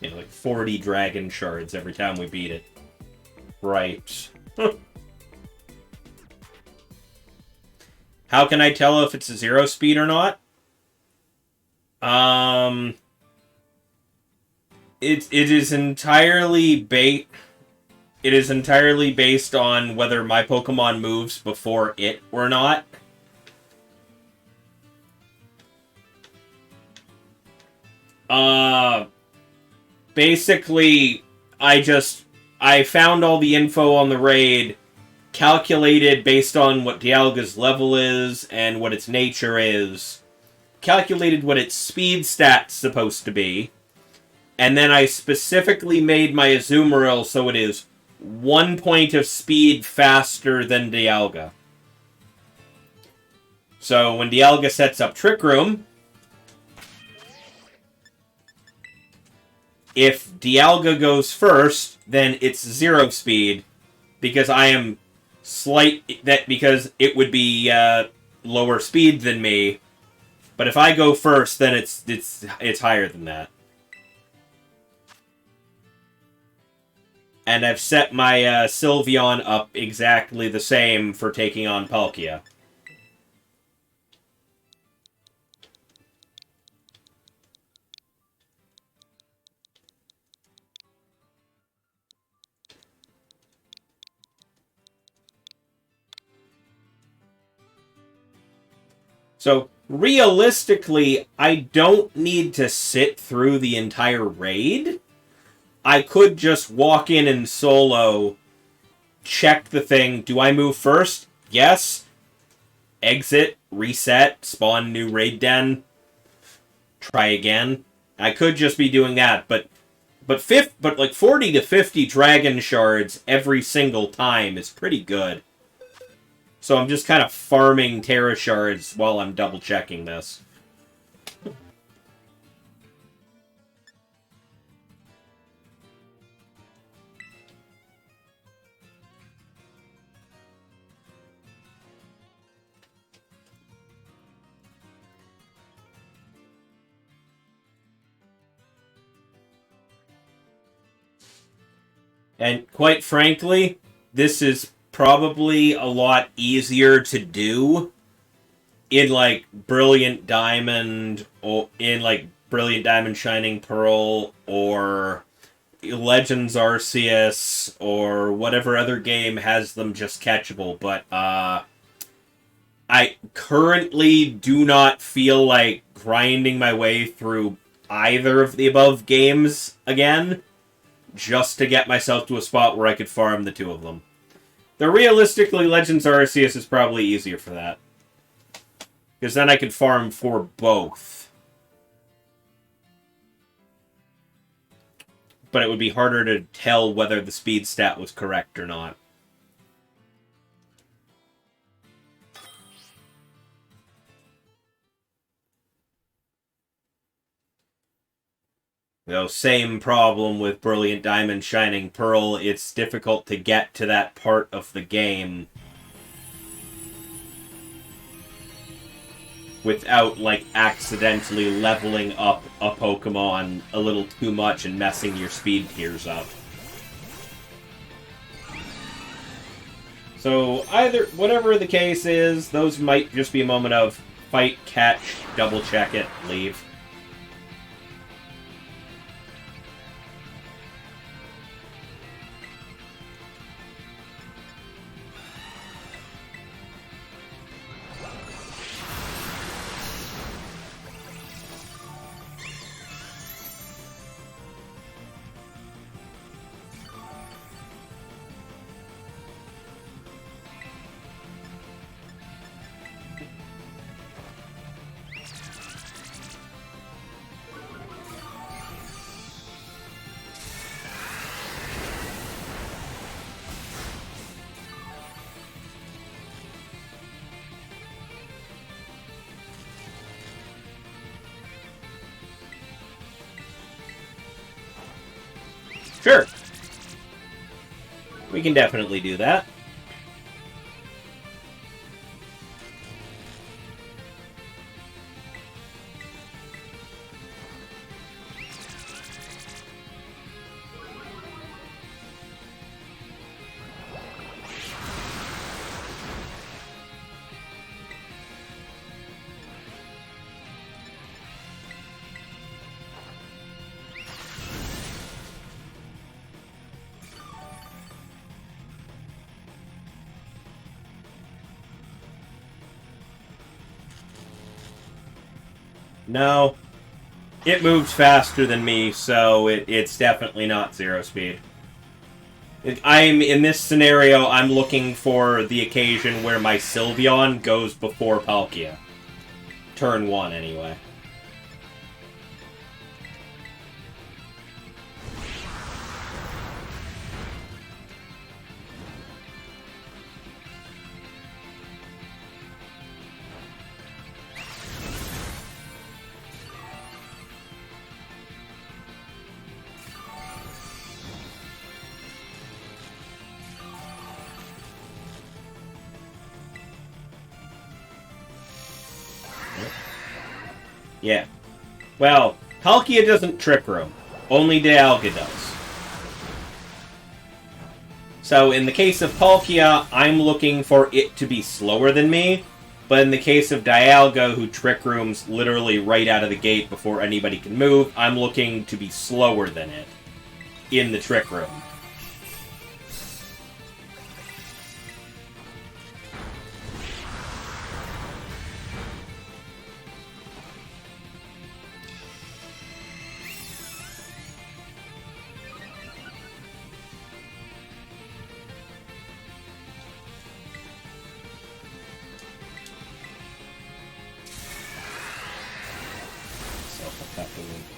You know, like 40 dragon shards every time we beat it. Right. How can I tell if it's a 0 speed or not? Um, it is entirely based on whether my Pokemon moves before it or not. Basically, I found all the info on the raid, calculated based on what Dialga's level is and what its nature is, calculated what its speed stat's supposed to be, and then I specifically made my Azumarill so it is 1 point of speed faster than Dialga. So when Dialga sets up Trick Room, if Dialga goes first, then it's 0 speed, because I am because it would be lower speed than me. But if I go first, then it's higher than that. And I've set my Sylveon up exactly the same for taking on Palkia. So, realistically, I don't need to sit through the entire raid. I could just walk in and solo, check the thing. Do I move first? Yes. Exit, reset, spawn new raid den, try again. I could just be doing that, but like 40 to 50 dragon shards every single time is pretty good. So I'm just kind of farming Tera shards while I'm double checking this. And quite frankly, this is probably a lot easier to do in like Brilliant Diamond, or in like Brilliant Diamond Shining Pearl, or Legends Arceus, or whatever other game has them just catchable. But I currently do not feel like grinding my way through either of the above games again, just to get myself to a spot where I could farm the two of them. Though realistically, Legends Arceus is probably easier for that, because then I could farm for both. But it would be harder to tell whether the speed stat was correct or not. Though, same problem with Brilliant Diamond Shining Pearl, it's difficult to get to that part of the game without, like, accidentally leveling up a Pokemon a little too much and messing your speed tiers up. So, whatever the case is, those might just be a moment of fight, catch, double check it, leave. Sure. We can definitely do that. No. It moves faster than me, so it's definitely not zero speed. In this scenario, I'm looking for the occasion where my Sylveon goes before Palkia. Turn 1, anyway. Yeah. Well, Palkia doesn't Trick Room. Only Dialga does. So in the case of Palkia, I'm looking for it to be slower than me. But in the case of Dialga, who Trick Rooms literally right out of the gate before anybody can move, I'm looking to be slower than it in the Trick Room.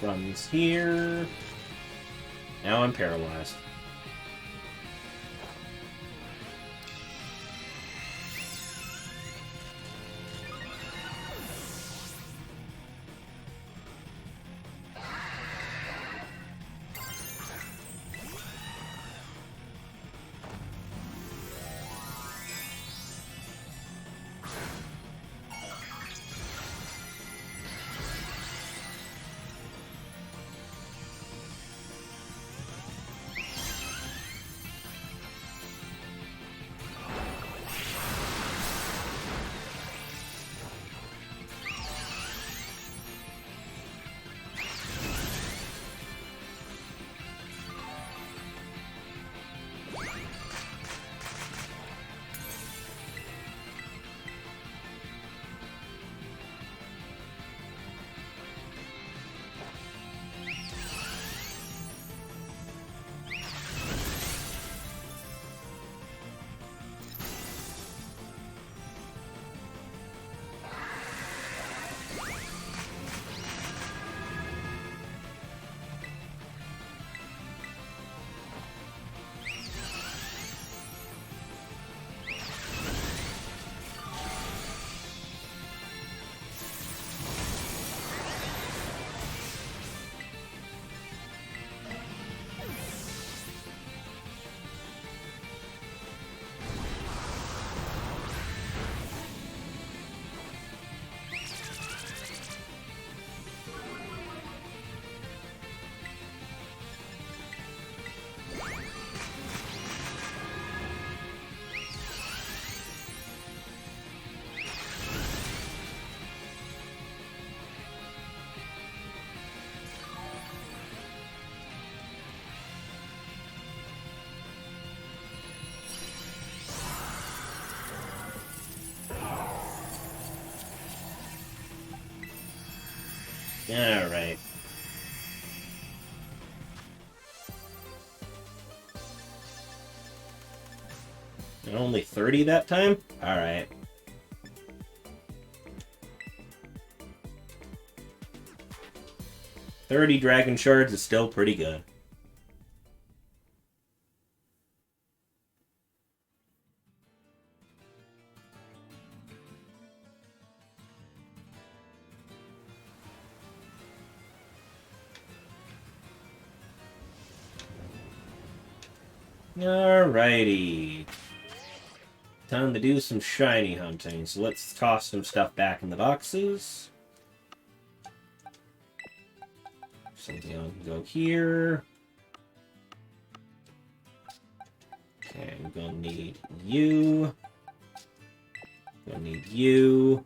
Runs here. Now I'm paralyzed. Alright. And only 30 that time? Alright. $30 Dragon Shards is still pretty good. Alrighty. Time to do some shiny hunting, so let's toss some stuff back in the boxes. Something else can go here. Okay, I'm gonna need you. Gonna need you.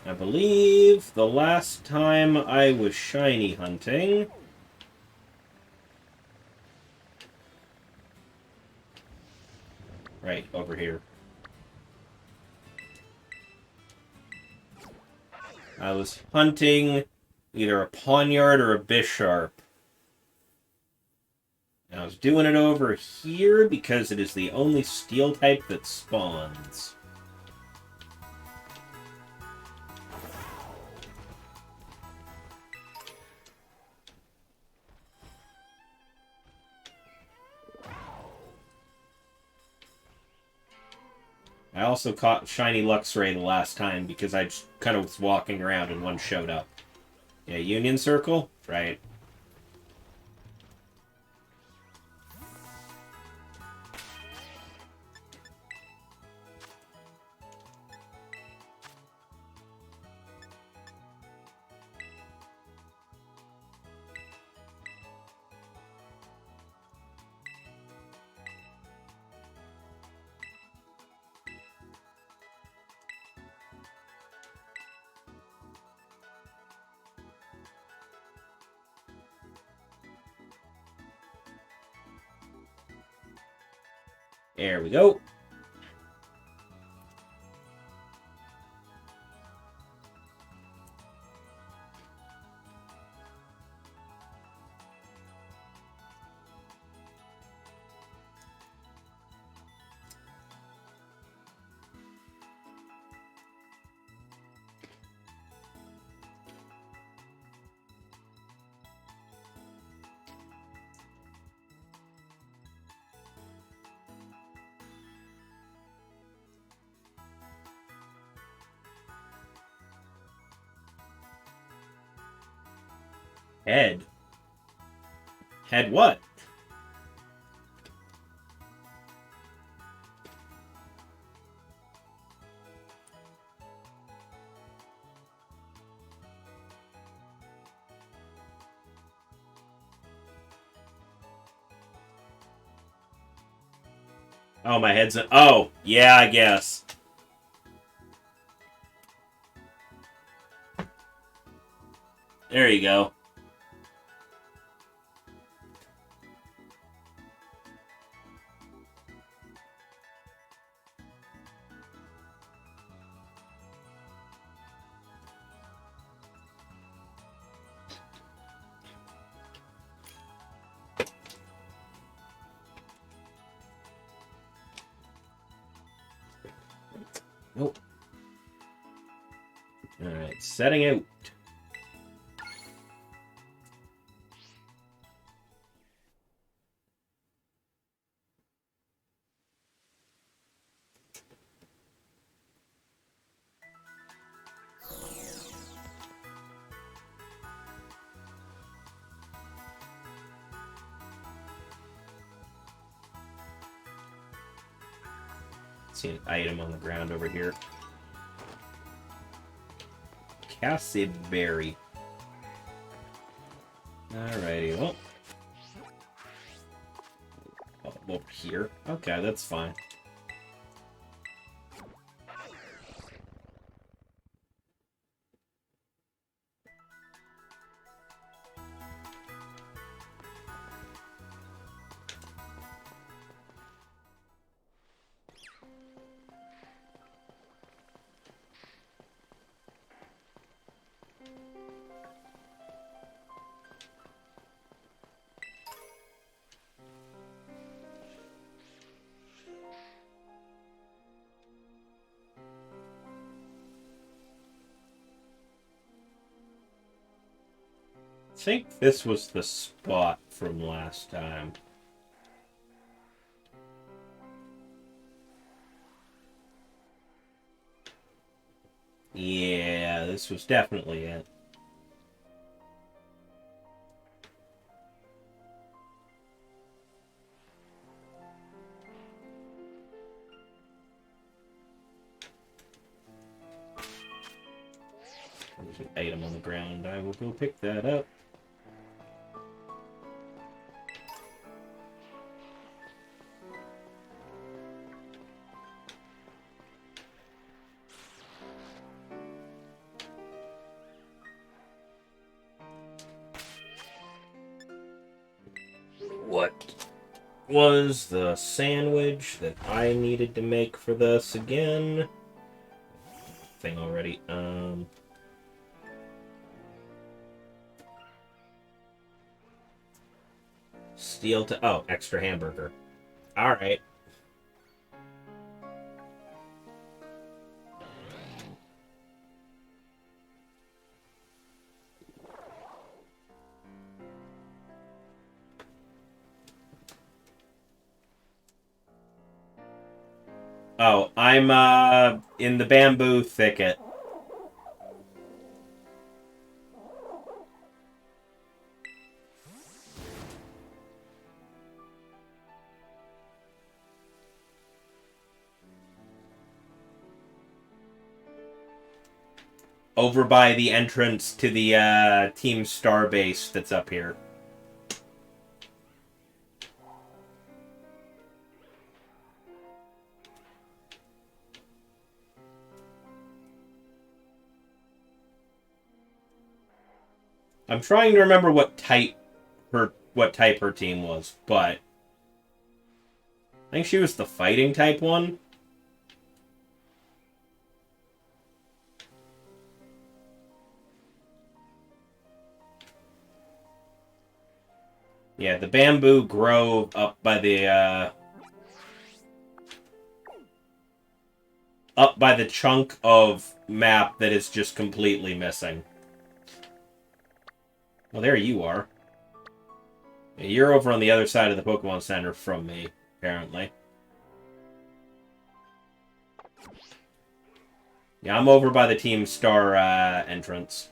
I believe the last time I was shiny hunting... Right, over here. I was hunting either a Pawniard or a Bisharp. And I was doing it over here because it is the only steel type that spawns. I also caught Shiny Luxray the last time because I just kind of was walking around and one showed up. Yeah, Union Circle? Right. There we go. Head. Head what? Oh, my head's... Oh, yeah, I guess. There you go. Nope. Alright, setting out. See an item on the ground over here. Cassid Berry. Alrighty, well. Oh, over here. Okay, that's fine. I think this was the spot from last time. Yeah, this was definitely it. There's an item on the ground. I will go pick that up. What was the sandwich that I needed to make for this again? Thing already. Steel to... Oh, extra hamburger. Alright. Oh, I'm, in the bamboo thicket. Over by the entrance to the, Team Star base that's up here. I'm trying to remember what type her team was, but I think she was the fighting type one. Yeah, the bamboo grove up by the chunk of map that is just completely missing. Well, there you are. You're over on the other side of the Pokemon Center from me, apparently. Yeah, I'm over by the Team Star entrance.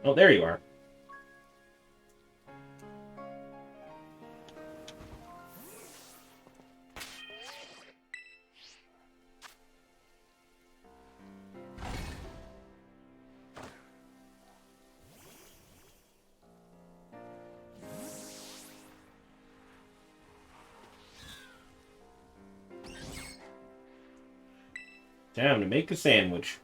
Oh, there you are. Time to make a sandwich.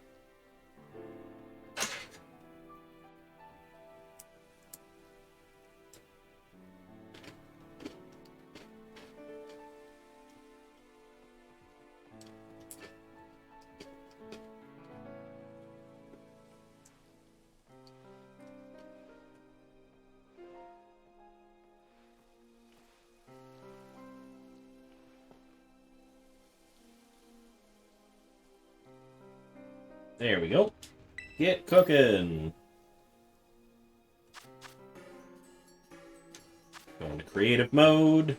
There we go. Get cooking. Go into creative mode.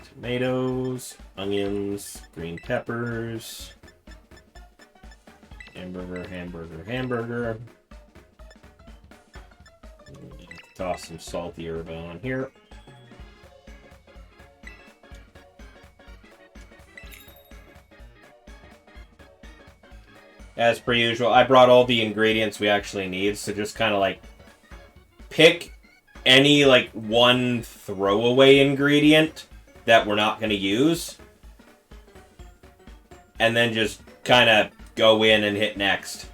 Tomatoes, onions, green peppers. Hamburger, hamburger, hamburger. Toss some salty herb on here. As per usual, I brought all the ingredients we actually need, so just kind of like pick any like one throwaway ingredient that we're not going to use, and then just kind of go in and hit next.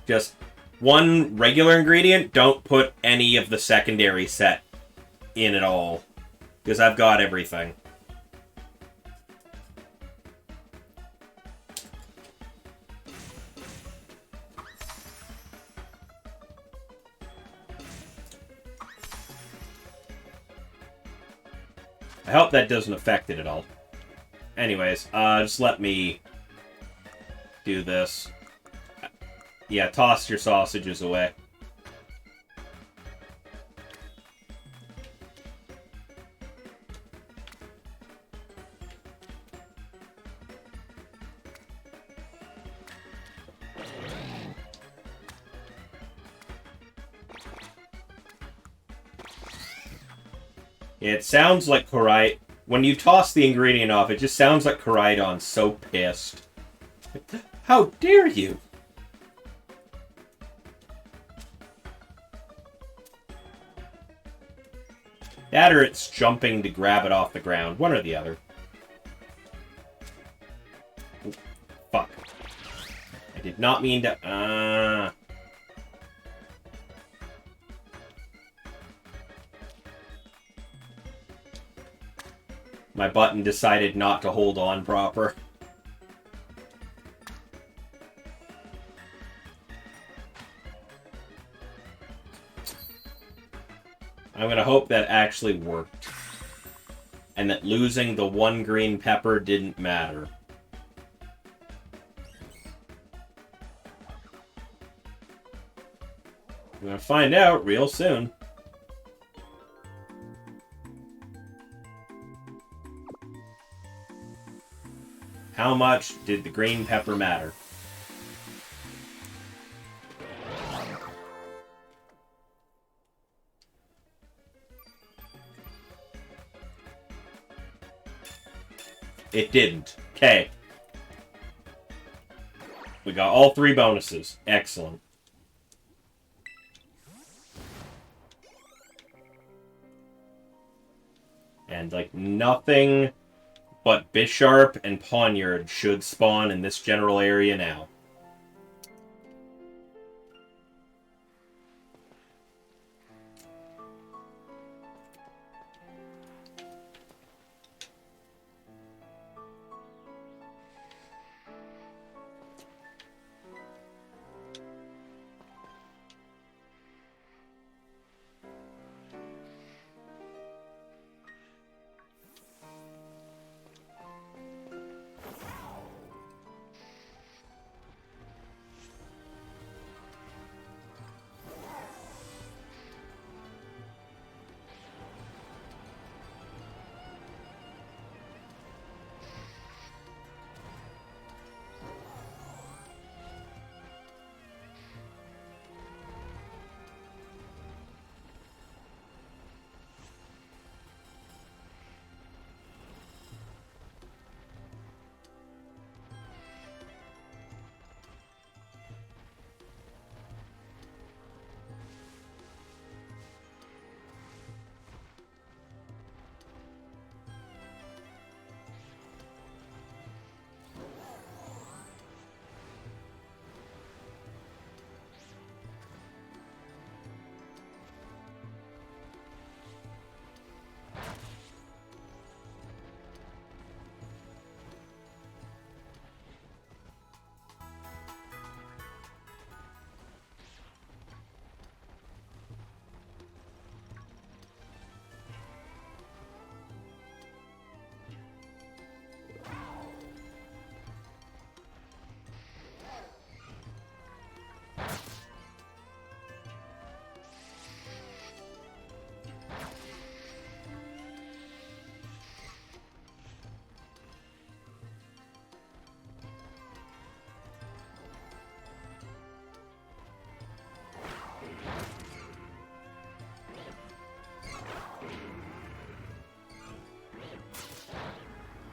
Just one regular ingredient, don't put any of the secondary set in at all, because I've got everything. I hope that doesn't affect it at all. Anyways, just let me do this. Yeah, toss your sausages away. It sounds like Korai... When you toss the ingredient off, it just sounds like Koraidon's so pissed. How dare you? That or it's jumping to grab it off the ground. One or the other. Ooh, fuck. I did not mean to... My button decided not to hold on proper. I'm gonna hope that actually worked. And that losing the one green pepper didn't matter. I'm gonna find out real soon. How much did the green pepper matter? It didn't. Okay. We got all 3 bonuses. Excellent. And, like, nothing but Bisharp and Poniard should spawn in this general area now.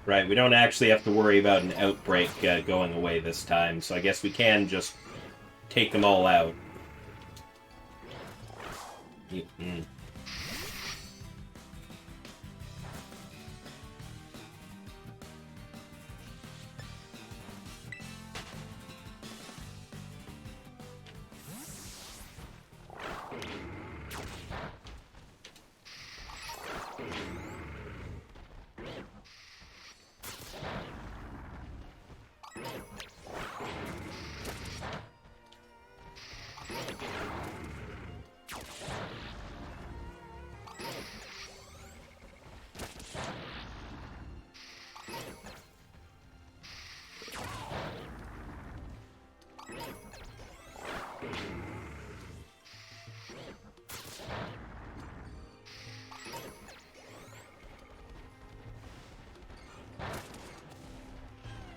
Right, we don't actually have to worry about an outbreak going away this time, so I guess we can just take them all out. Mm.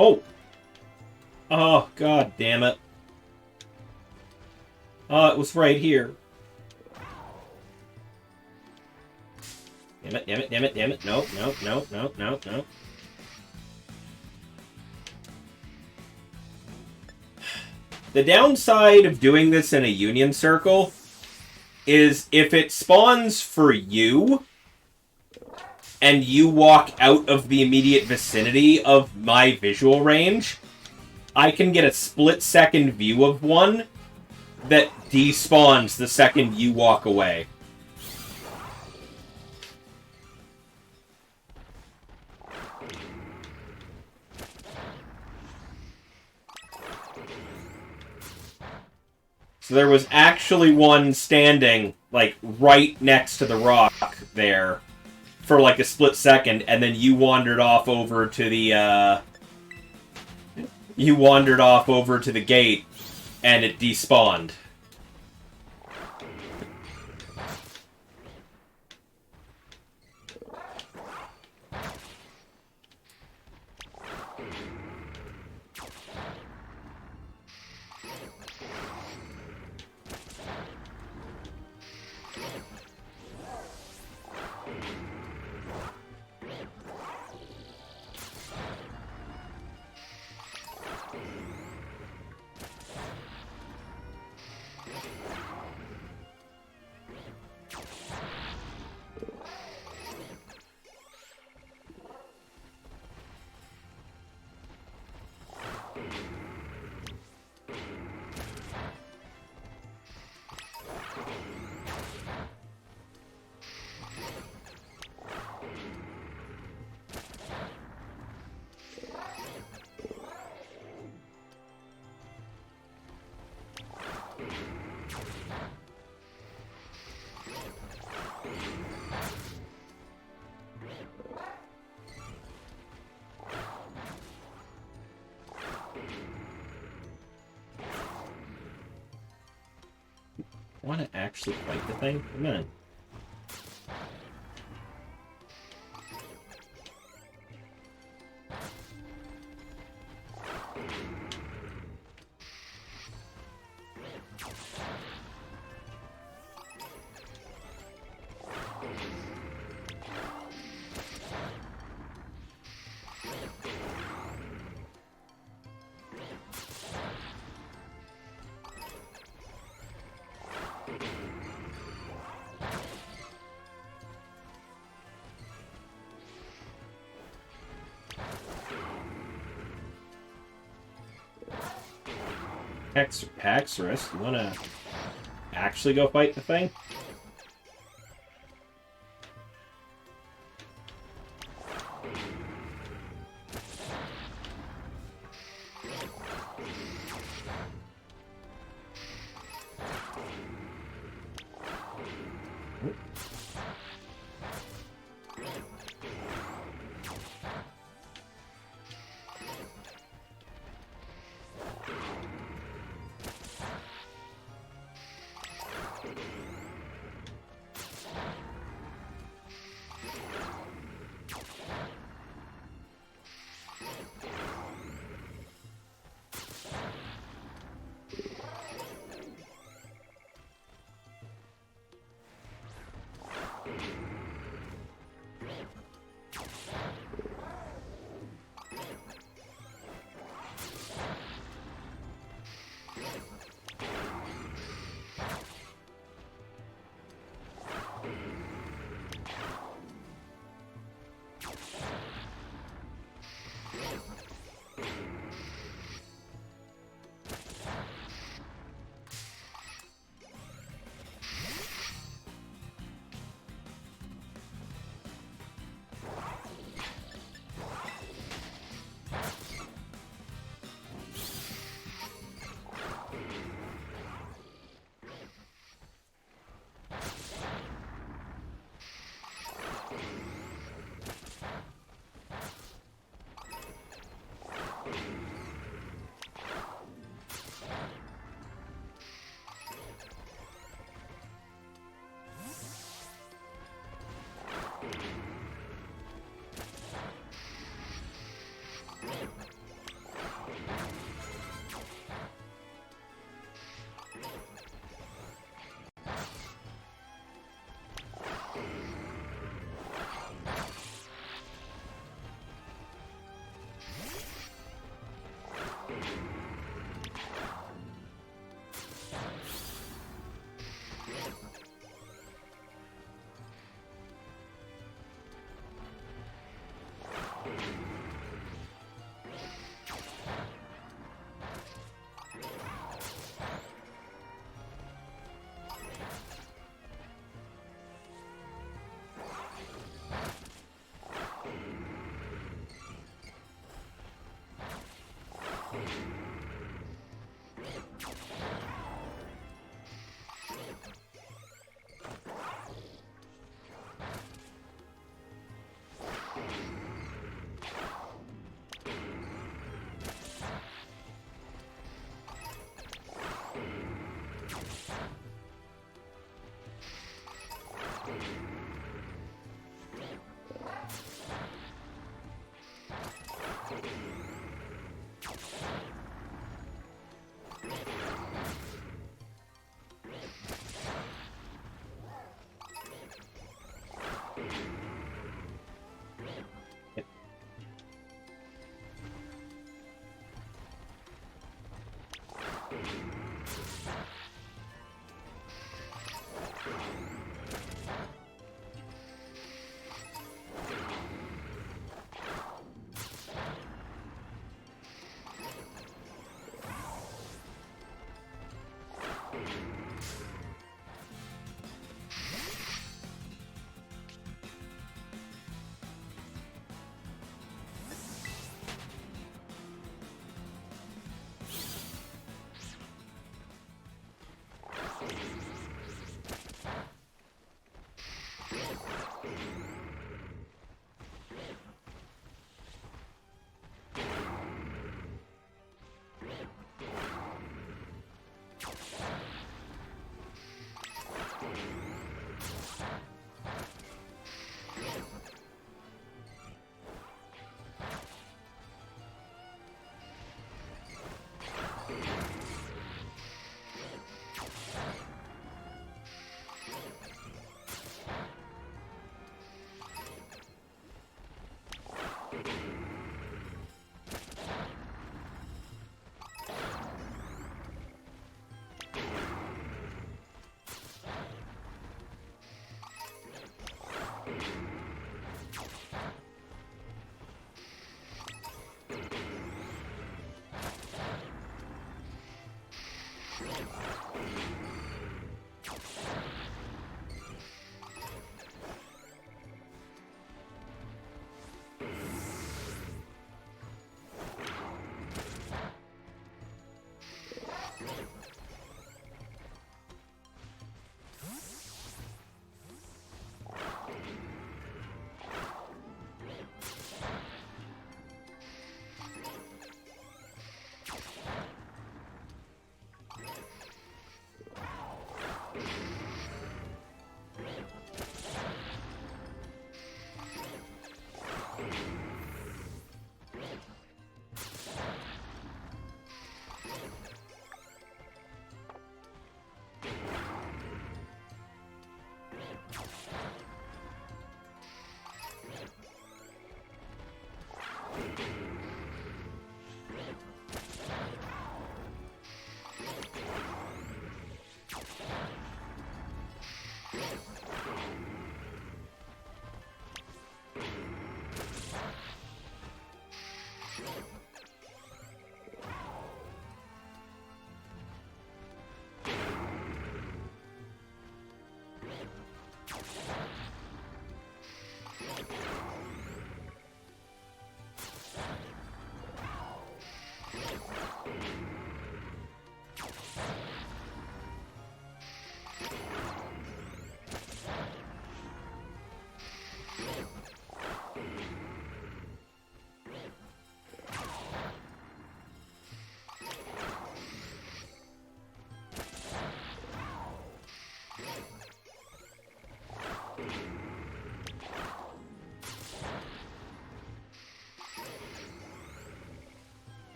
Oh! Oh, god damn it. Oh, it was right here. Damn it, damn it, damn it, damn it. No, no, no, no, no, no. The downside of doing this in a Union Circle is if it spawns for you, and you walk out of the immediate vicinity of my visual range, I can get a split-second view of one that despawns the second you walk away. So there was actually one standing, like, right next to the rock there for, like, a split second, and then you wandered off over to the, You wandered off over to the gate, and it despawned. I want to actually fight the thing? Come on. Paxorus, you wanna actually go fight the thing?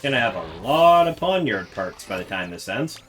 Gonna have a lot of poniard parts by the time this ends.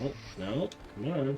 Oh, no, come on.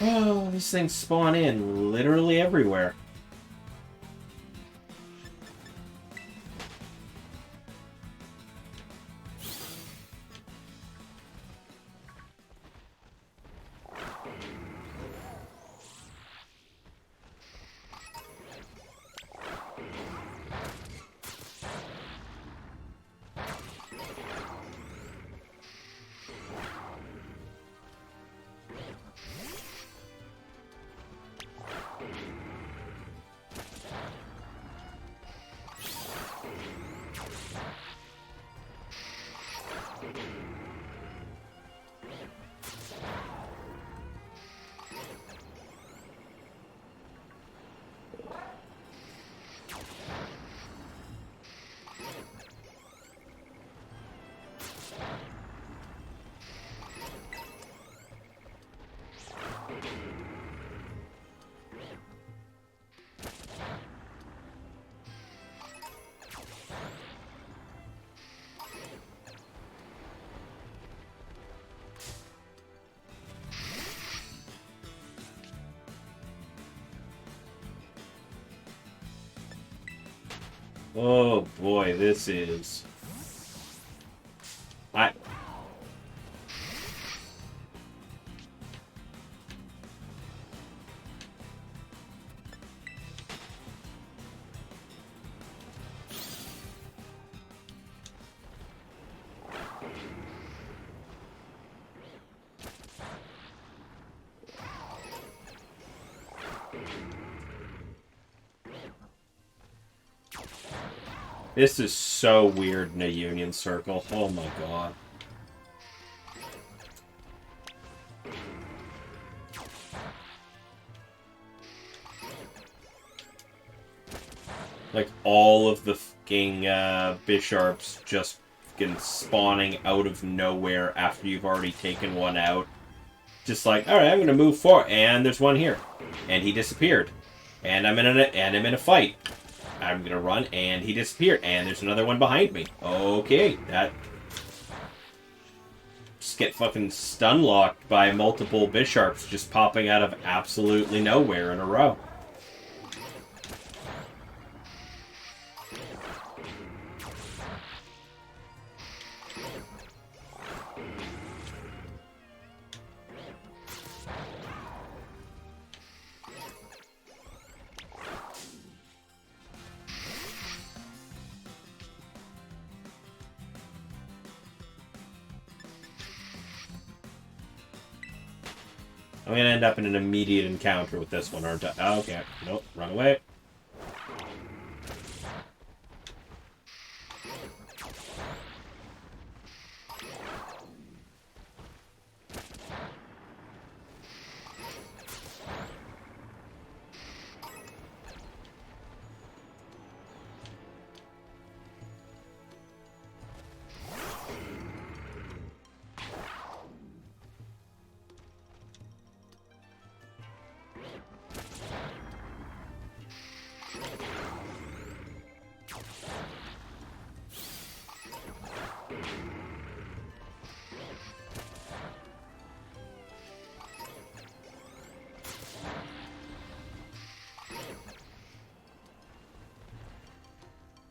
Oh, these things spawn in literally everywhere. Oh boy, this is... This is so weird in a Union Circle. Oh my god. Like, all of the fucking Bisharps just fucking spawning out of nowhere after you've already taken one out. Just like, alright, I'm gonna move forward, and there's one here. And he disappeared. And I'm in a fight. I'm gonna run, and he disappeared, and there's another one behind me. Okay, that... Just get fucking stun-locked by multiple Bisharps just popping out of absolutely nowhere in a row. I'm gonna end up in an immediate encounter with this one, aren't I? Oh, okay. Nope. Run away.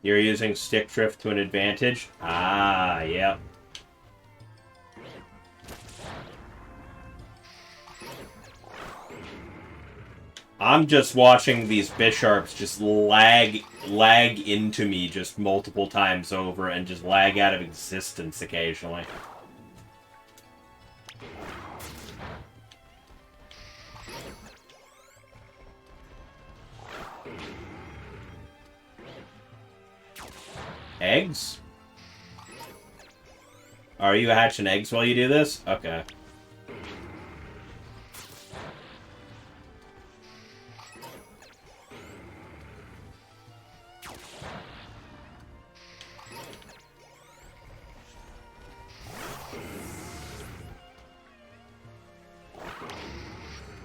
You're using stick drift to an advantage? Ah, yep. I'm just watching these Bisharps just lag into me just multiple times over and just lag out of existence occasionally. Eggs? Are you hatching eggs while you do this? Okay.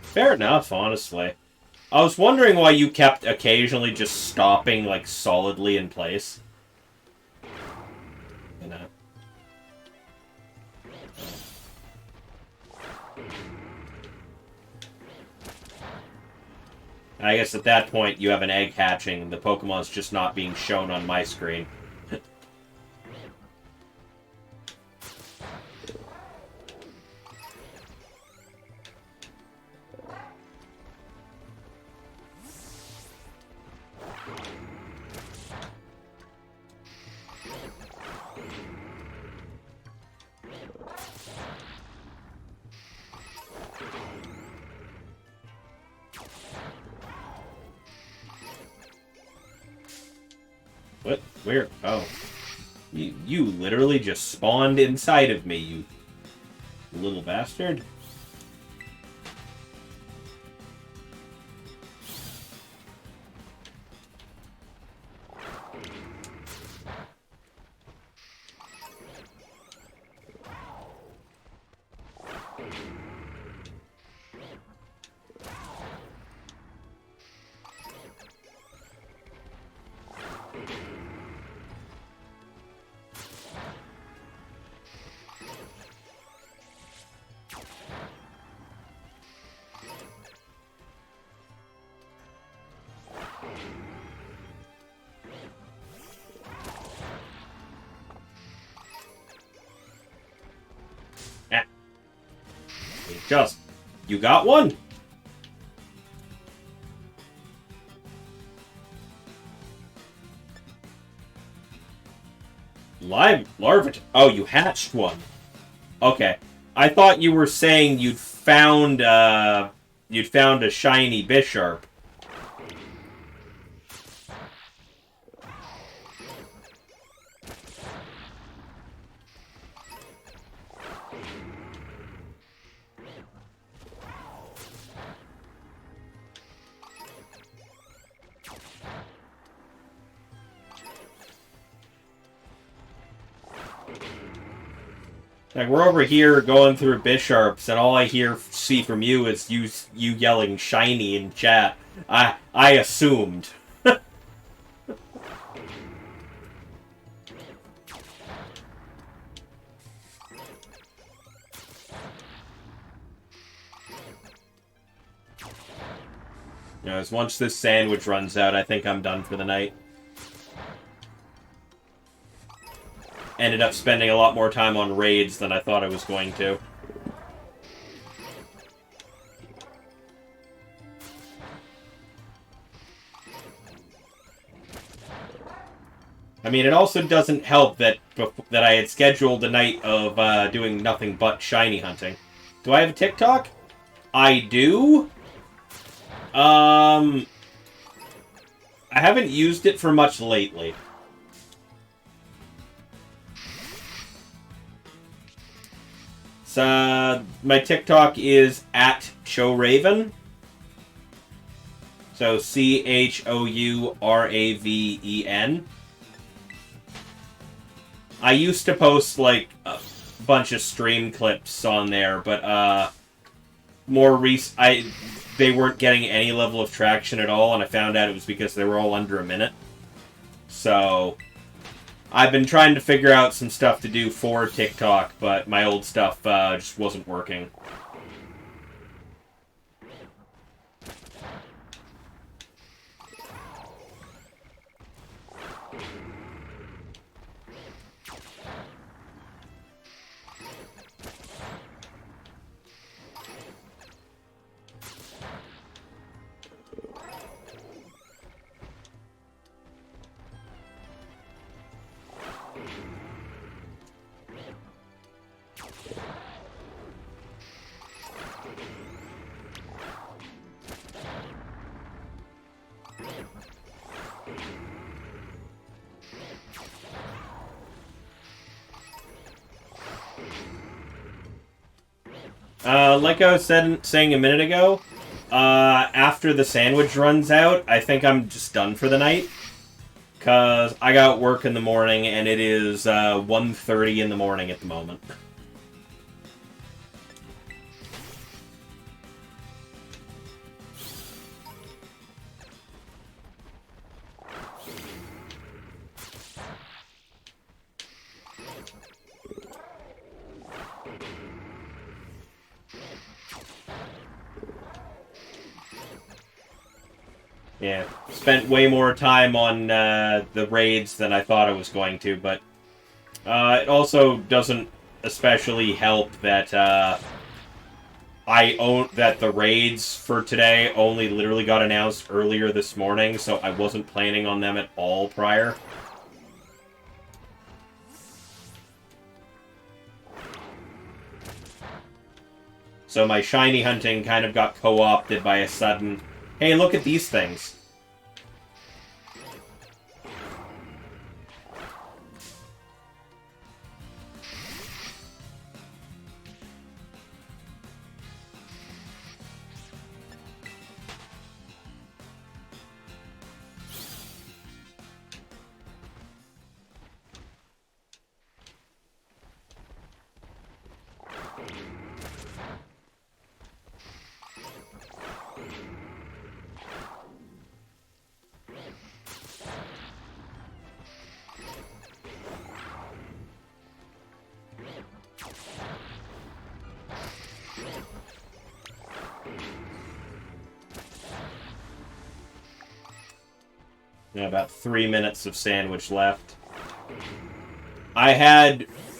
Fair enough, honestly. I was wondering why you kept occasionally just stopping, like, solidly in place. You know. I guess at that point you have an egg hatching, the Pokemon's just not being shown on my screen. What? Where? Oh. You literally just spawned inside of me, you little bastard. Just, you got one? Larva. Oh, you hatched one. Okay. I thought you were saying you'd found a shiny Bisharp. Like, we're over here going through Bisharps, and all I see from you is you yelling shiny in chat. I assumed. Once this sandwich runs out, I think I'm done for the night. Ended up spending a lot more time on raids than I thought I was going to. I mean, it also doesn't help that I had scheduled a night of doing nothing but shiny hunting. Do I have a TikTok? I do. I haven't used it for much lately. So, my TikTok is at ChouRaven. So, ChouRaven. I used to post, like, a bunch of stream clips on there, but, they weren't getting any level of traction at all, and I found out it was because they were all under a minute. So, I've been trying to figure out some stuff to do for TikTok, but my old stuff just wasn't working. Like I was saying a minute ago, after the sandwich runs out, I think I'm just done for the night. Because I got work in the morning, and it is 1:30 in the morning at the moment. Yeah, spent way more time on the raids than I thought I was going to, but it also doesn't especially help that that the raids for today only literally got announced earlier this morning, so I wasn't planning on them at all prior. So my shiny hunting kind of got co-opted by a sudden, hey, look at these things. About 3 minutes of sandwich left.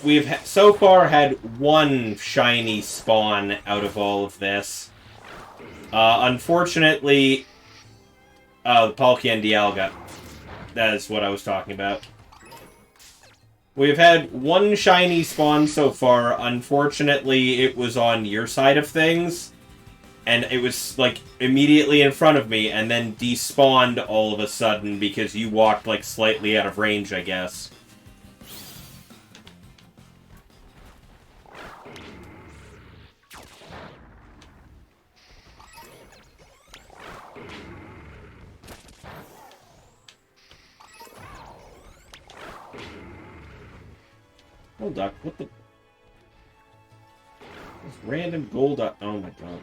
We've so far had one shiny spawn out of all of this. Unfortunately, the Palkia and Dialga. That is what I was talking about. We've had one shiny spawn so far. Unfortunately, it was on your side of things. And it was, like, immediately in front of me, and then despawned all of a sudden because you walked, like, slightly out of range, I guess. Oh, duck, what the... This random gold... Oh my god.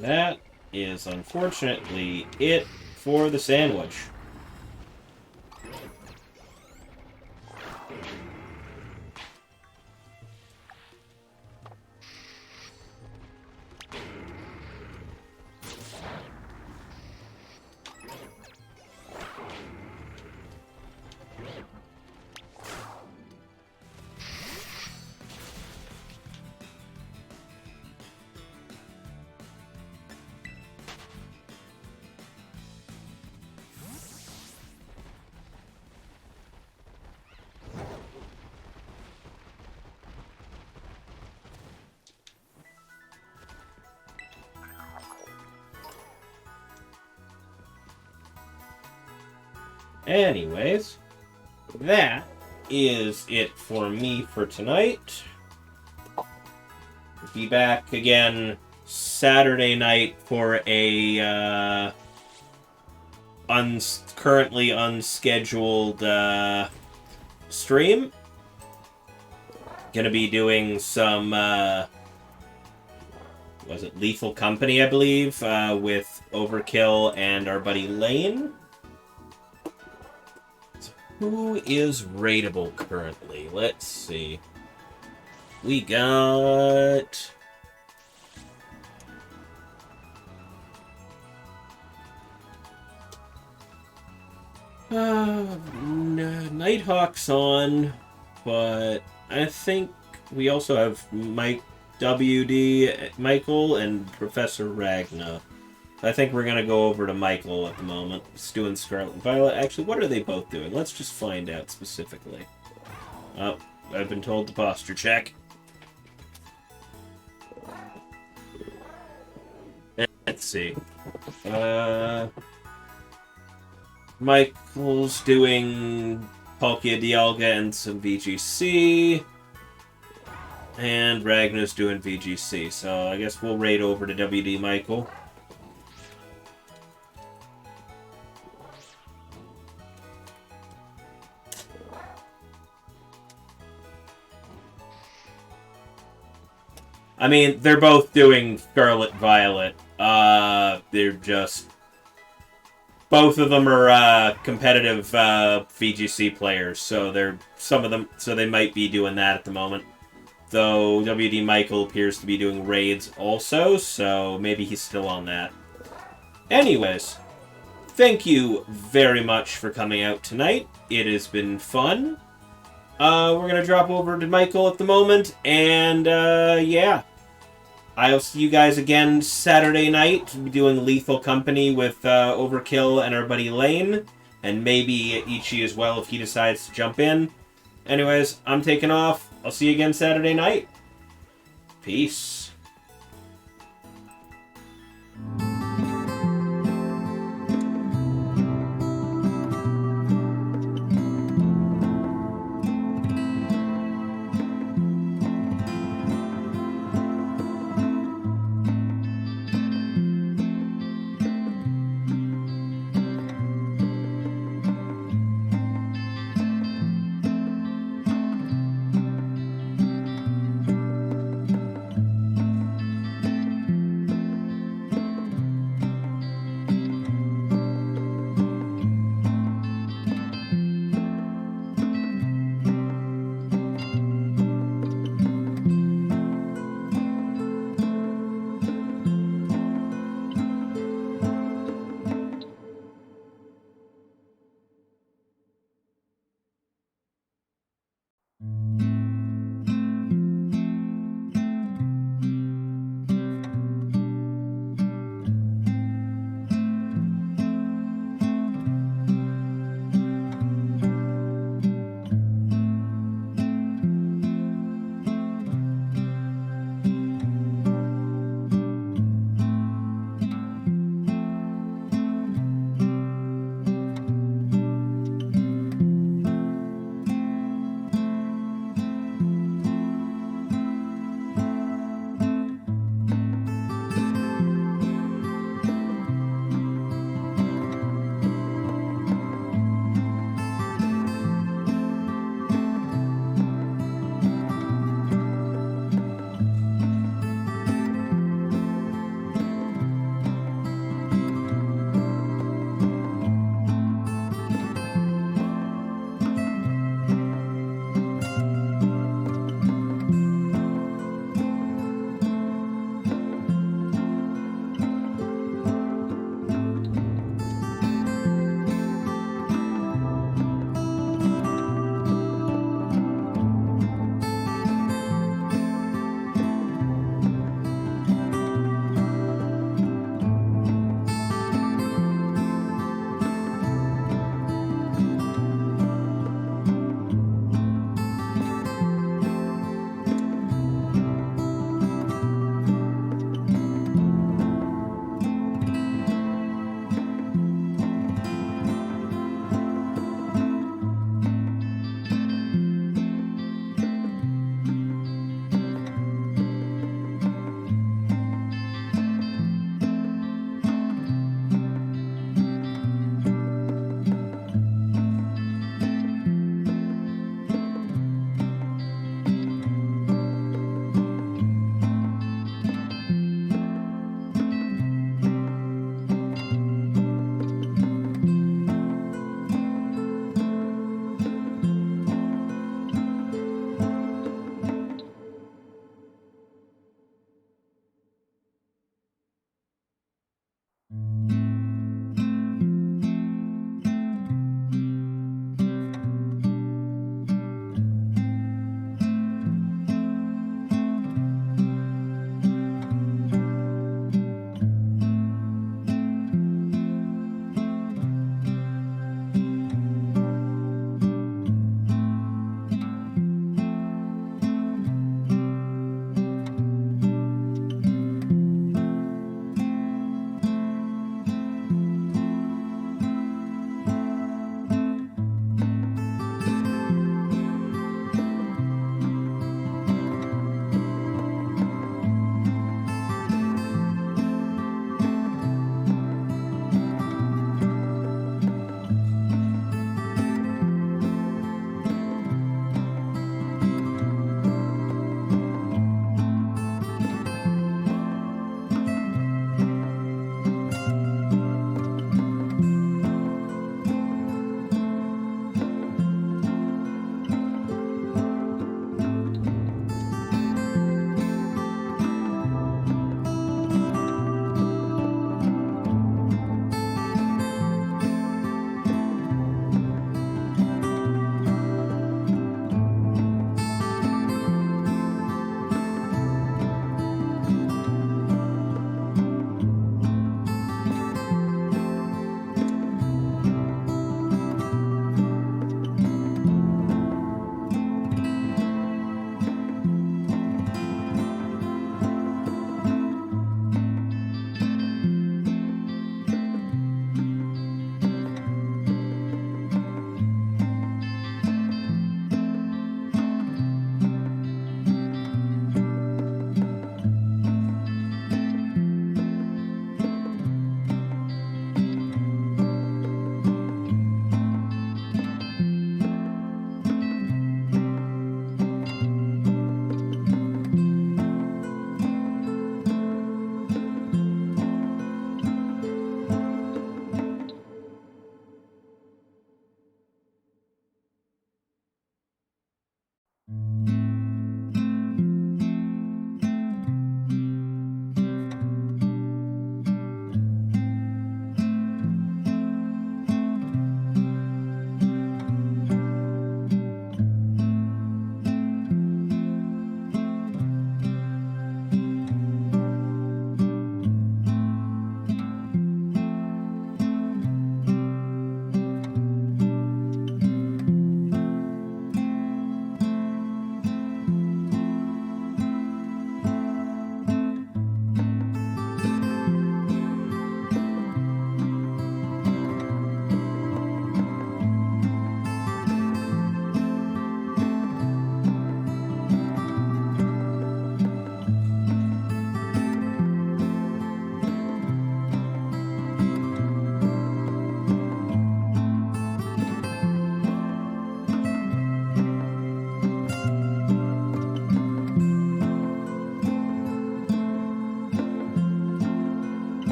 that is unfortunately it for the sandwich. Anyways, that is it for me for tonight. Be back again Saturday night for a currently unscheduled stream. Gonna be doing some was it Lethal Company, I believe, with Overkill and our buddy Lane. So who is rateable currently? Let's see. We got... Nighthawk's on, but I think we also have Michael and Professor Ragna. I think we're gonna go over to Michael at the moment. He's doing Scarlet and Violet. Actually, what are they both doing? Let's just find out specifically. Oh, I've been told to posture check. Let's see. Michael's doing Palkia, Dialga, and some VGC. And Ragna's doing VGC. So I guess we'll raid over to WD Michael. I mean, they're both doing Scarlet Violet. They're just... Both of them are competitive VGC players, so so they might be doing that at the moment. Though WD Michael appears to be doing raids also, so maybe he's still on that. Anyways, thank you very much for coming out tonight. It has been fun. We're gonna drop over to Michael at the moment, and yeah. I'll see you guys again Saturday night. We'll be doing Lethal Company with Overkill and our buddy Lane. And maybe Ichi as well if he decides to jump in. Anyways, I'm taking off. I'll see you again Saturday night. Peace.